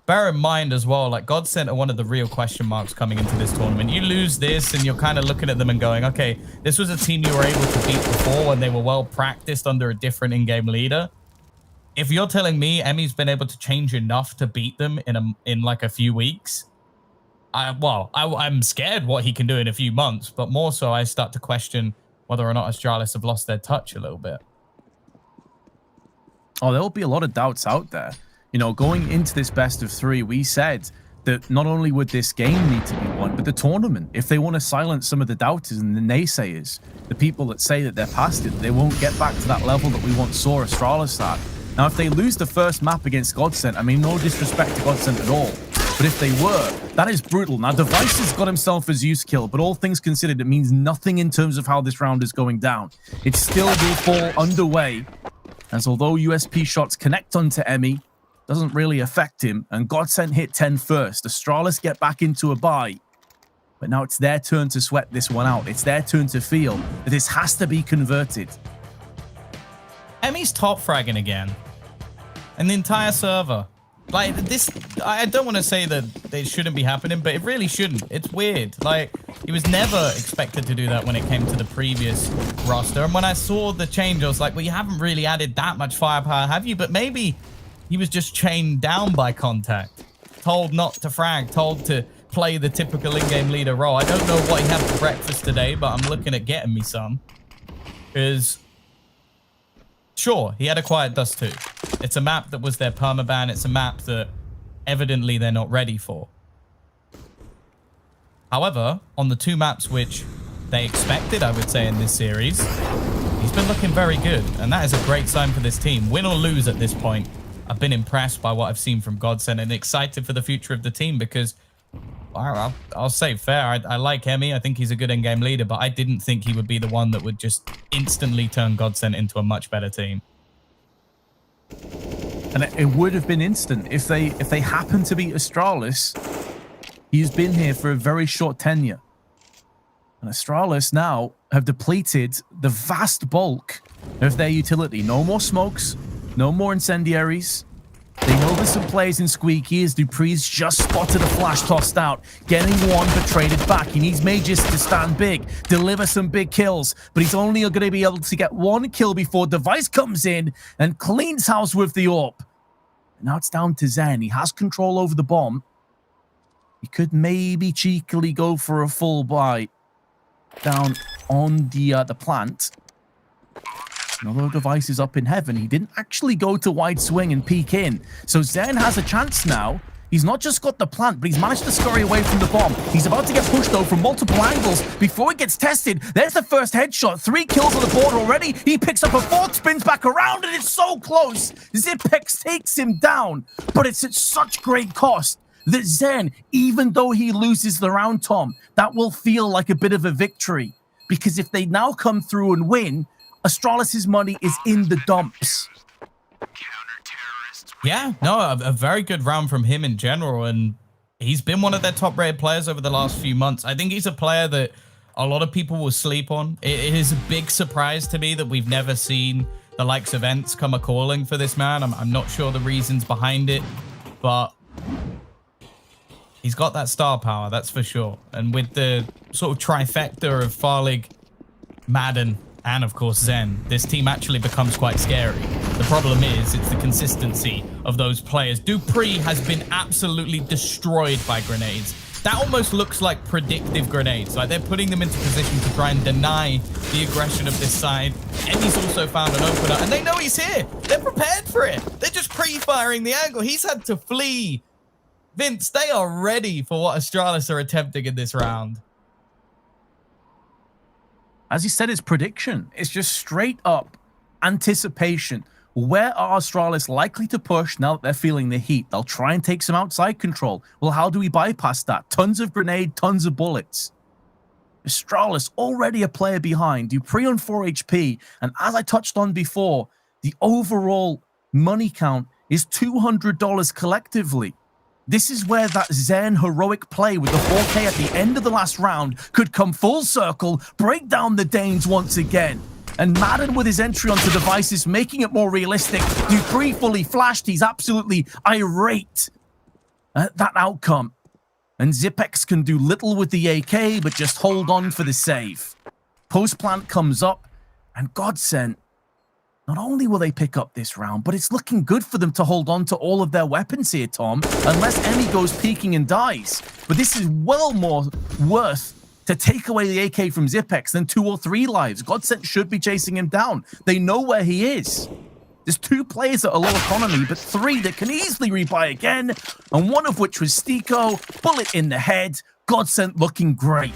Bear in mind as well, like GODSENT are one of the real question marks coming into this tournament. You lose this and you're kind of looking at them and going, okay, this was a team you were able to beat before when they were well practiced under a different in-game leader. If you're telling me Emmy's been able to change enough to beat them in like a few weeks, I'm scared what he can do in a few months, but more so I start to question whether or not Astralis have lost their touch a little bit. Oh, there'll be a lot of doubts out there. You know, going into this best of 3, we said that not only would this game need to be won, but the tournament. If they want to silence some of the doubters and the naysayers, the people that say that they're past it, they won't get back to that level that we once saw Astralis at. Now, if they lose the first map against GODSENT, I mean, no disrespect to GODSENT at all, but if they were, that is brutal. Now, Device has got himself a Zeus kill, but all things considered, it means nothing in terms of how this round is going down. It still will fall underway, as although USP shots connect onto Emmy, doesn't really affect him, and GODSENT hit 10 first. Astralis get back into a bye, but now it's their turn to sweat this one out. It's their turn to feel that this has to be converted. Emmy's top fragging again, and the entire server. Like, this, I don't want to say that it shouldn't be happening, but it really shouldn't. It's weird. Like, he was never expected to do that when it came to the previous roster. And when I saw the change, I was like, well, you haven't really added that much firepower, have you? But maybe he was just chained down by contact, told not to frag, told to play the typical in-game leader role. I don't know what he had for breakfast today, but I'm looking at getting me some. Because, sure, he had a Quiet Dust too. It's a map that was their permaban. It's a map that evidently they're not ready for. However, on the 2 maps which they expected, I would say, in this series, he's been looking very good. And that is a great sign for this team. Win or lose at this point, I've been impressed by what I've seen from GODSENT and excited for the future of the team because, I'll say fair, I like Emmy. I think he's a good in-game leader, but I didn't think he would be the one that would just instantly turn GODSENT into a much better team. And it would have been instant if they happen to beat Astralis. He's been here for a very short tenure. And Astralis now have depleted the vast bulk of their utility. No more smokes, no more incendiaries. They know there's some players in Squeaky as Dupree's just spotted a flash tossed out, getting one but traded back. He needs Mages to stand big, deliver some big kills, but he's only going to be able to get 1 kill before Device comes in and cleans house with the AWP. Now it's down to Zen. He has control over the bomb. He could maybe cheekily go for a full buy down on the plant. And although Device is up in heaven, he didn't actually go to wide swing and peek in. So Zen has a chance now. He's not just got the plant, but he's managed to scurry away from the bomb. He's about to get pushed, though, from multiple angles. Before he gets tested, there's the first headshot. 3 kills on the board already. He picks up a 4th, spins back around, and it's so close. Zipex takes him down, but it's at such great cost that Zen, even though he loses the round, Tom, that will feel like a bit of a victory. Because if they now come through and win, Astralis' money is in the dumps. Yeah, no, a very good round from him in general, and he's been one of their top-rated players over the last few months. I think he's a player that a lot of people will sleep on. It is a big surprise to me that we've never seen the likes of Ents come a-calling for this man. I'm not sure the reasons behind it, but he's got that star power, that's for sure. And with the sort of trifecta of Farlig, Madden, and of course Zen, this team actually becomes quite scary. The problem is, it's the consistency of those players. Dupree has been absolutely destroyed by grenades. That almost looks like predictive grenades. Like they're putting them into position to try and deny the aggression of this side. Emmy's also found an opener, and they know he's here. They're prepared for it. They're just pre-firing the angle. He's had to flee. Vince, they are ready for what Astralis are attempting in this round. As he said, it's prediction. It's just straight up anticipation. Where are Astralis likely to push now that they're feeling the heat? They'll try and take some outside control. Well, how do we bypass that? Tons of grenade, tons of bullets. Astralis already a player behind. Dupree on 4 HP. And as I touched on before, the overall money count is $200 collectively. This is where that Zen heroic play with the 4K at the end of the last round could come full circle, break down the Danes once again. And Madden with his entry onto Devices, making it more realistic. Dupree fully flashed. He's absolutely irate at that outcome. And Zipex can do little with the AK, but just hold on for the save. Post plant comes up, and GODSENT, not only will they pick up this round, but it's looking good for them to hold on to all of their weapons here, Tom, unless Emmy goes peeking and dies. But this is well more worth to take away the AK from Zipex than 2 or 3 lives. GODSENT should be chasing him down. They know where he is. There's 2 players at a low economy, but 3 that can easily rebuy again, and one of which was Stiko. Bullet in the head. GODSENT looking great.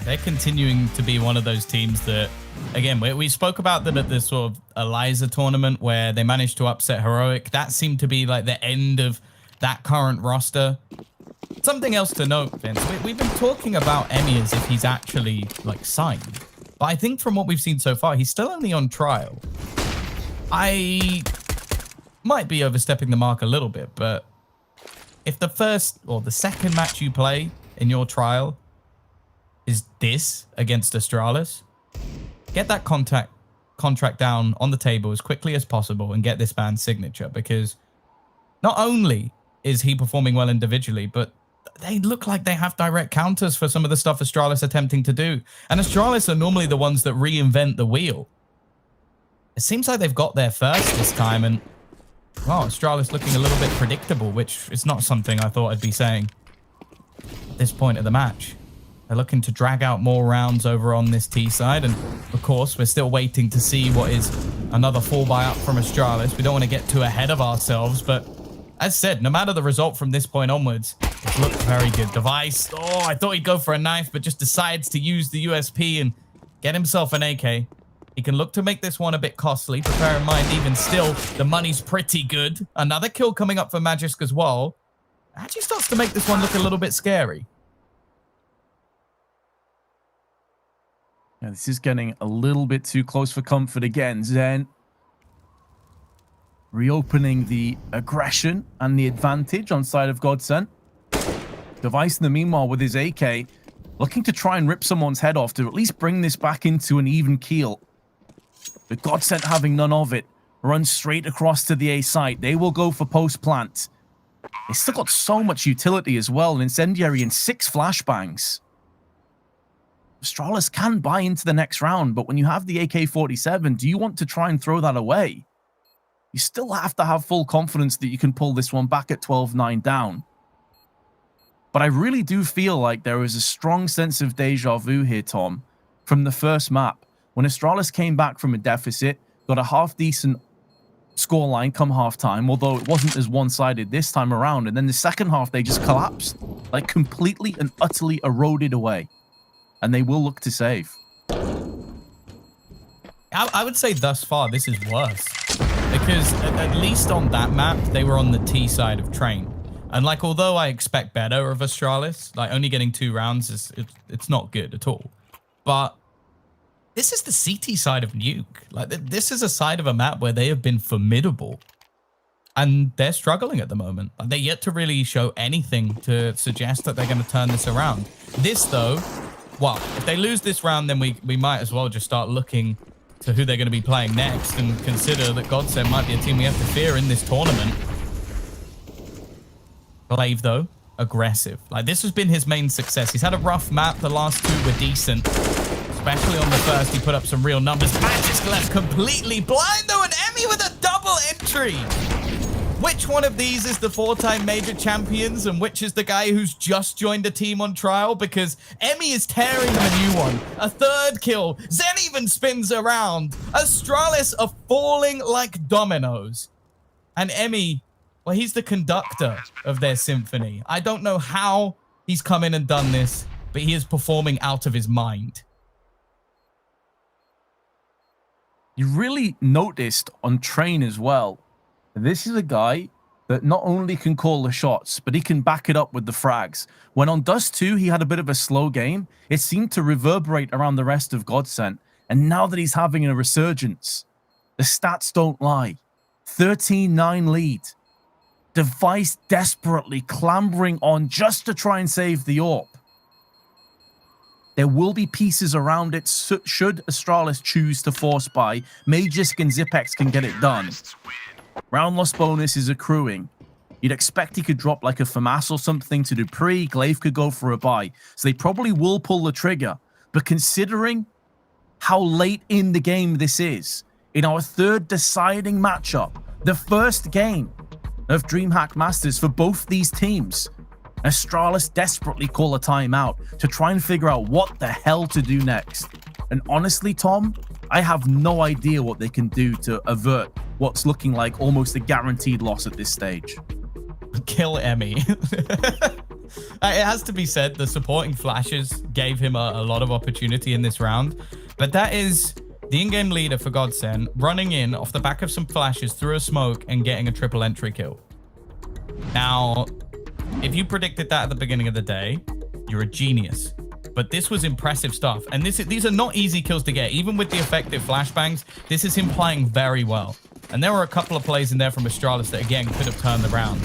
They're continuing to be one of those teams that, again, we spoke about them at the sort of Eliza tournament where they managed to upset Heroic. That seemed to be like the end of that current roster. Something else to note, Vince, we've been talking about Emmy as if he's actually like signed. But I think from what we've seen so far, he's still only on trial. I might be overstepping the mark a little bit, but if the first or the second match you play in your trial is this against Astralis, get that contract down on the table as quickly as possible and get this man's signature, because not only is he performing well individually, but they look like they have direct counters for some of the stuff Astralis are attempting to do. And Astralis are normally the ones that reinvent the wheel. It seems like they've got there first this time, and well, Astralis looking a little bit predictable, which is not something I thought I'd be saying at this point of the match. They're looking to drag out more rounds over on this T side, and of course, we're still waiting to see what is another 4-buy up from Astralis. We don't want to get too ahead of ourselves, but as said, no matter the result from this point onwards, it's looked very good. Device, oh, I thought he'd go for a knife, but just decides to use the USP and get himself an AK. He can look to make this one a bit costly, but bear in mind, even still, the money's pretty good. Another kill coming up for Magisk as well. Actually starts to make this one look a little bit scary. Yeah, this is getting a little bit too close for comfort again. Zen reopening the aggression and the advantage on side of GODSENT. Device in the meanwhile with his AK, looking to try and rip someone's head off to at least bring this back into an even keel. But GODSENT having none of it, runs straight across to the A site. They will go for post-plant. It's still got so much utility as well, an incendiary and 6 flashbangs. Astralis can buy into the next round, but when you have the AK-47, do you want to try and throw that away? You still have to have full confidence that you can pull this one back at 12-9 down. But I really do feel like there is a strong sense of deja vu here, Tom, from the first map. When Astralis came back from a deficit, got a half-decent scoreline come half-time, although it wasn't as one-sided this time around, and then the second half they just collapsed, like completely and utterly eroded away. And they will look to save. I would say thus far this is worse, because at least on that map they were on the T side of train, and like although I expect better of Astralis, like only getting 2 rounds is it's not good at all. But this is the CT side of Nuke. Like this is a side of a map where they have been formidable, and they're struggling at the moment. Like, they're yet to really show anything to suggest that they're going to turn this around. This though, well, if they lose this round, then we might as well just start looking to who they're going to be playing next and consider that GODSENT might be a team we have to fear in this tournament. Glaive, though, aggressive. Like, this has been his main success. He's had a rough map. The last 2 were decent, especially on the first. He put up some real numbers. Magisk left completely blind, though, and Emmy with a double entry. Which one of these is the 4-time major champions and which is the guy who's just joined a team on trial? Because Emmy is tearing him a new one. A 3rd kill. Zen even spins around. Astralis are falling like dominoes. And Emmy, well, he's the conductor of their symphony. I don't know how he's come in and done this, but he is performing out of his mind. You really noticed on Train as well, this is a guy that not only can call the shots, but he can back it up with the frags. When on Dust 2, he had a bit of a slow game, it seemed to reverberate around the rest of GODSENT. And now that he's having a resurgence, the stats don't lie. 13-9 lead. Device desperately clambering on just to try and save the AWP. There will be pieces around it should Astralis choose to force buy. Magisk and Zipex can get it done. Round loss bonus is accruing. You'd expect he could drop like a FAMAS or something to Dupree. Glaive could go for a buy. So they probably will pull the trigger. But considering how late in the game this is. In our third deciding matchup, the first game of DreamHack Masters for both these teams. Astralis desperately call a timeout to try and figure out what the hell to do next. And honestly, Tom, I have no idea what they can do to avert what's looking like almost a guaranteed loss at this stage. Kill Emmy. It has to be said, the supporting flashes gave him a lot of opportunity in this round. But that is the in-game leader for GODSENT running in off the back of some flashes through a smoke and getting a triple entry kill. Now, if you predicted that at the beginning of the day, you're a genius. But this was impressive stuff. And these are not easy kills to get. Even with the effective flashbangs, this is him playing very well. And there were a couple of plays in there from Astralis that, again, could have turned the round.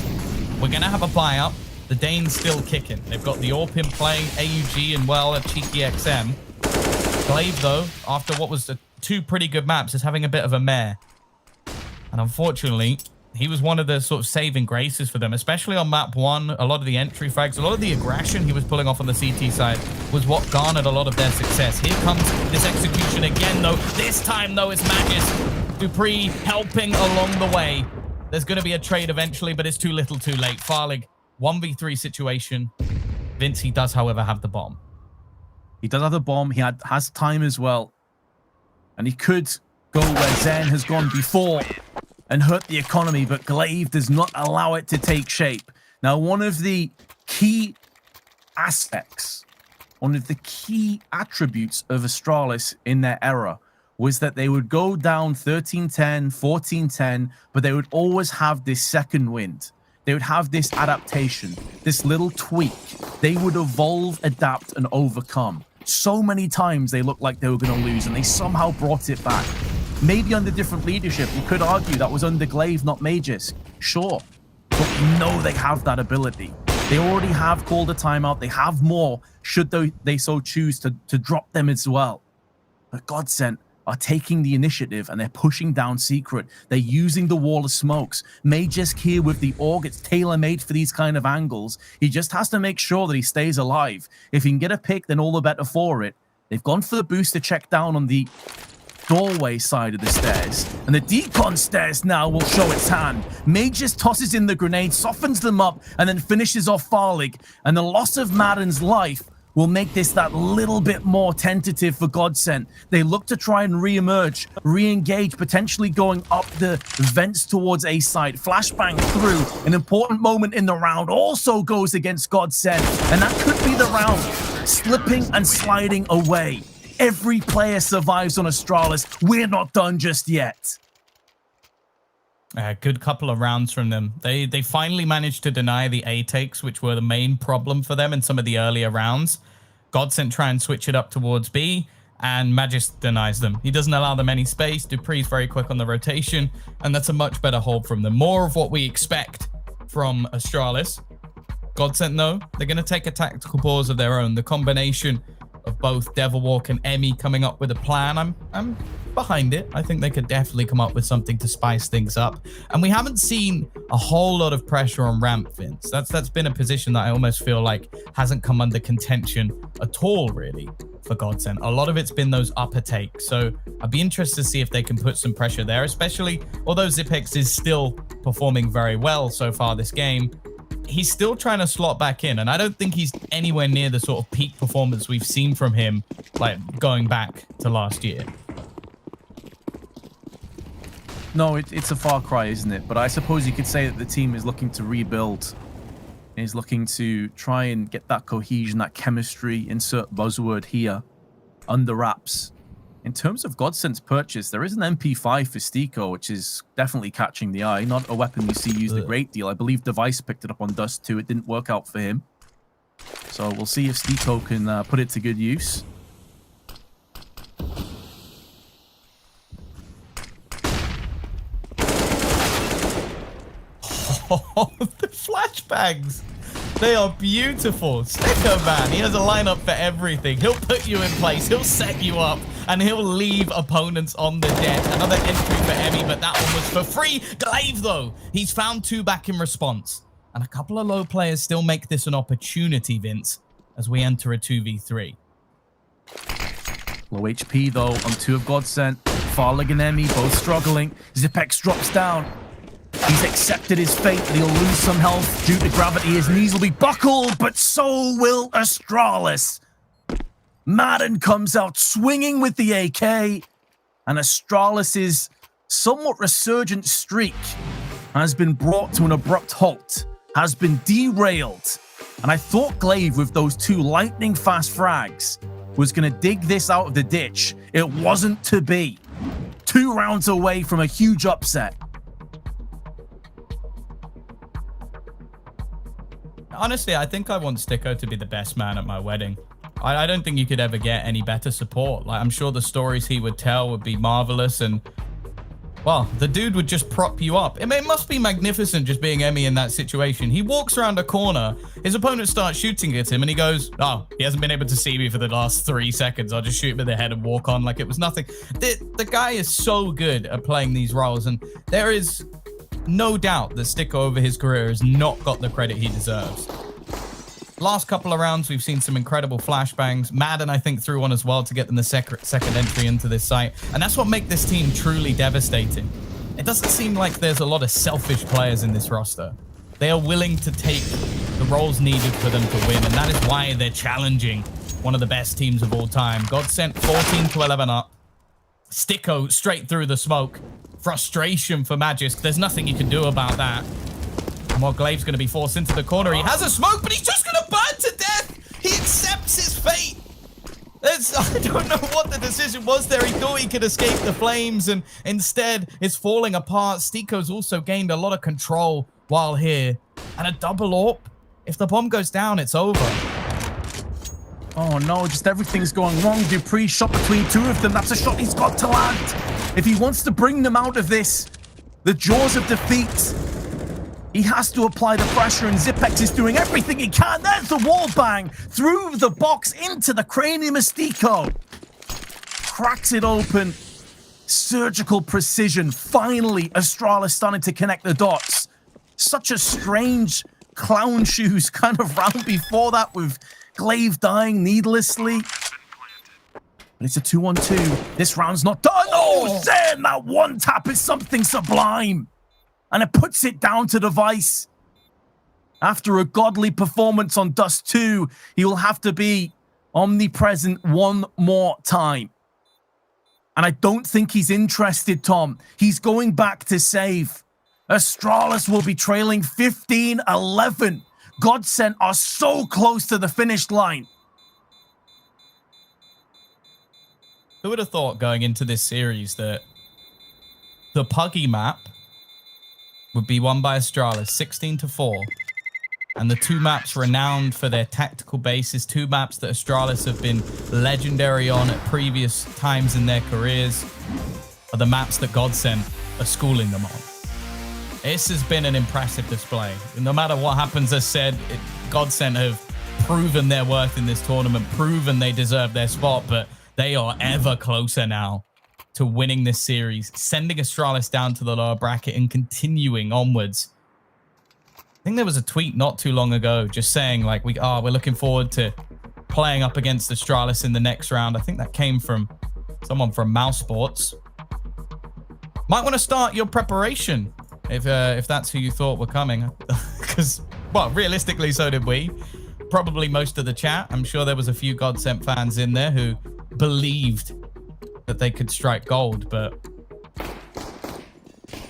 We're going to have a buy-up. The Dane's still kicking. They've got the AWP in playing, AUG, and, well, a cheeky XM. Glaive, though, after what was two pretty good maps, is having a bit of a mare. And unfortunately, he was one of the sort of saving graces for them, especially on map 1. A lot of the entry frags, a lot of the aggression he was pulling off on the CT side was what garnered a lot of their success. Here comes this execution again, though. This time, though, it's Magus. Dupree helping along the way. There's going to be a trade eventually, but it's too little too late. Farlig, 1v3 situation. Vince, he does, however, have the bomb. He does have the bomb. He has time as well. And he could go where Zen has gone before and hurt the economy, but Glaive does not allow it to take shape. Now, one of the key aspects, one of the key attributes of Astralis in their era was that they would go down 13-10, 14-10, but they would always have this second wind. They would have this adaptation, this little tweak. They would evolve, adapt, and overcome. So many times they looked like they were going to lose, and they somehow brought it back. Maybe under different leadership, you could argue that was under Glaive, not Magus. Sure, but you know they have that ability. They already have called a timeout. They have more, should they so choose to drop them as well. But GODSENT are taking the initiative and they're pushing down Secret. They're using the wall of smokes. Magus here with the AUG, it's tailor-made for these kind of angles. He just has to make sure that he stays alive. If he can get a pick, then all the better for it. They've gone for the booster check down on the doorway side of the stairs, and the decon stairs now will show its hand. Magus tosses in the grenade, softens them up, and then finishes off Farlig, and the loss of Madden's life will make this that little bit more tentative for GODSENT. They look to try and re-emerge, re-engage, potentially going up the vents towards A site. Flashbang through. An important moment in the round also goes against GODSENT, and that could be the round. Slipping and sliding away. Every player survives on Astralis. We're not done just yet. A good couple of rounds from them. They finally managed to deny the A takes, which were the main problem for them in some of the earlier rounds. GODSENT try and switch it up towards B, and Magus denies them. He doesn't allow them any space. Dupree's very quick on the rotation, and that's a much better hold from them. More of what we expect from Astralis. GODSENT, though, they're going to take a tactical pause of their own. The combination of both Devilwalk and Emmy coming up with a plan, I'm behind it. I think they could definitely come up with something to spice things up. And we haven't seen a whole lot of pressure on ramp, Vince. That's been a position that I almost feel like hasn't come under contention at all, really, for GODSENT. A lot of it's been those upper takes. So I'd be interested to see if they can put some pressure there, especially although Zipex is still performing very well so far this game. He's still trying to slot back in, and I don't think he's anywhere near the sort of peak performance we've seen from him, like going back to last year. No, it's a far cry, isn't it? But I suppose you could say that the team is looking to rebuild. Is looking to try and get that cohesion, that chemistry, insert buzzword here, under wraps. In terms of GODSENT's purchase, there is an MP5 for Stiko, which is definitely catching the eye. Not a weapon we see used a great deal. I believe Device picked it up on Dust too. It didn't work out for him. So we'll see if Stiko can put it to good use. Oh, the flashbangs. They are beautiful. Sticker man, he has a lineup for everything. He'll put you in place, he'll set you up, and he'll leave opponents on the deck. Another entry for Emmy, but that one was for free. Glaive, though, he's found two back in response. And a couple of low players still make this an opportunity, Vince, as we enter a 2v3. Low HP though on two of GODSENT. Farlig and Emmy both struggling. Zipex drops down. He's accepted his fate that he'll lose some health due to gravity. His knees will be buckled, but so will Astralis. Madden comes out swinging with the AK, and Astralis's somewhat resurgent streak has been brought to an abrupt halt, has been derailed. And I thought Glaive, with those two lightning fast frags, was going to dig this out of the ditch. It wasn't to be. 2 rounds away from a huge upset. Honestly, I think I want Sticko to be the best man at my wedding. I don't think you could ever get any better support. Like, I'm sure the stories he would tell would be marvelous, and well, the dude would just prop you up. It must be magnificent just being Emmy in that situation. He walks around a corner, his opponent starts shooting at him, and he goes, oh, he hasn't been able to see me for the last 3 seconds. I'll just shoot him in the head and walk on like it was nothing. The guy is so good at playing these roles, and there is no doubt that Sticko over his career has not got the credit he deserves. Last couple of rounds, we've seen some incredible flashbangs. Madden, I think, threw one as well to get them the second entry into this site. And that's what makes this team truly devastating. It doesn't seem like there's a lot of selfish players in this roster. They are willing to take the roles needed for them to win. And that is why they're challenging one of the best teams of all time. GODSENT 14-11 up. Sticko straight through the smoke. Frustration for Magisk. There's nothing you can do about that. And while Glaive's going to be forced into the corner, he has a smoke, but he's just going to burn to death. He accepts his fate. I don't know what the decision was there. He thought he could escape the flames, and instead it's falling apart. Sticko's also gained a lot of control while here. And a double AWP. If the bomb goes down, it's over. Oh no, just everything's going wrong. Dupree shot between two of them. That's a shot he's got to land. If he wants to bring them out of this, the jaws of defeat, he has to apply the pressure, and Zipex is doing everything he can. There's the wall bang through the box into the cranium of Sticko. Cracks it open. Surgical precision. Finally, Astralis starting to connect the dots. Such a strange clown shoes kind of round before that, with Glaive dying needlessly. But it's a 2-on-2. This round's not done. Oh, Zen! That one tap is something sublime. And it puts it down to Device. After a godly performance on Dust 2, he will have to be omnipresent one more time. And I don't think he's interested, Tom. He's going back to save. Astralis will be trailing 15-11. GODSENT are so close to the finish line. Who would have thought going into this series that the Puggy map would be won by Astralis 16-4, and the 2 maps renowned for their tactical bases, 2 maps that Astralis have been legendary on at previous times in their careers, are the maps that GODSENT are schooling them on. This has been an impressive display. No matter what happens, as said, GODSENT have proven their worth in this tournament, proven they deserve their spot, but they are ever closer now to winning this series, sending Astralis down to the lower bracket and continuing onwards. I think there was a tweet not too long ago just saying, like, we're looking forward to playing up against Astralis in the next round. I think that came from someone from Mouse Sports. Might want to start your preparation if that's who you thought were coming. Because, well, realistically, so did we. Probably most of the chat. I'm sure there was a few GODSENT fans in there who believed that they could strike gold, but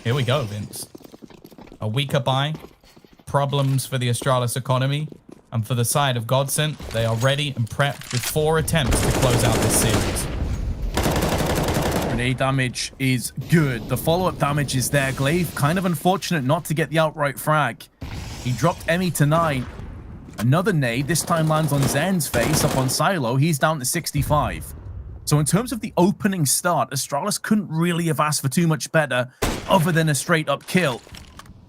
here we go, Vince. A weaker buy, problems for the Astralis economy, and for the side of GODSENT, they are ready and prepped with 4 attempts to close out this series. Grenade damage is good. The follow-up damage is there. Glaive, kind of unfortunate not to get the outright frag. He dropped Emmy to 9. Another nade, this time lands on Zen's face up on Silo. He's down to 65. So in terms of the opening start, Astralis couldn't really have asked for too much better other than a straight-up kill,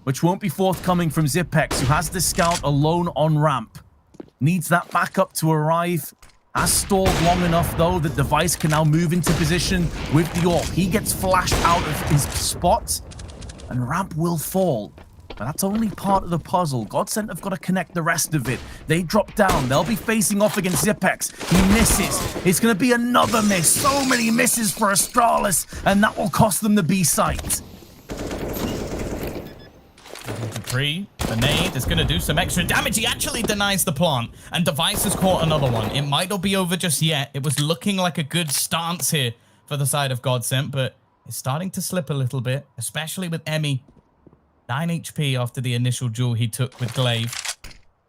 which won't be forthcoming from Zipex, who has the scout alone on ramp. Needs that backup to arrive. Has stalled long enough, though, that Device can now move into position with the AWP. He gets flashed out of his spot, and ramp will fall. But that's only part of the puzzle. GODSENT have got to connect the rest of it. They drop down. They'll be facing off against Zipex. He misses. It's going to be another miss. So many misses for Astralis, and that will cost them the B site. The nade is going to do some extra damage. He actually denies the plant, and Device has caught another one. It might not be over just yet. It was looking like a good stance here for the side of GODSENT, but it's starting to slip a little bit, especially with Emmy. 9 HP after the initial duel he took with Glaive.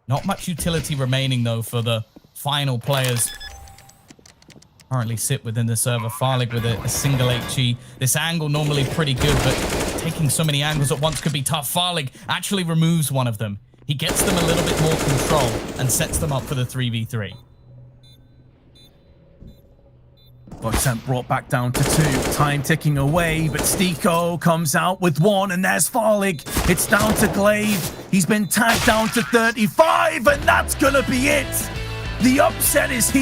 Not much utility remaining, though, for the final players. Currently sit within the server. Farlig with a single HE. This angle normally pretty good, but taking so many angles at once could be tough. Farlig actually removes one of them. He gets them a little bit more control and sets them up for the 3v3. GODSENT brought back down to 2. Time ticking away, but Stiko comes out with 1, and there's Farlig. It's down to Glaive. He's been tagged down to 35, and that's gonna be it. The upset is here.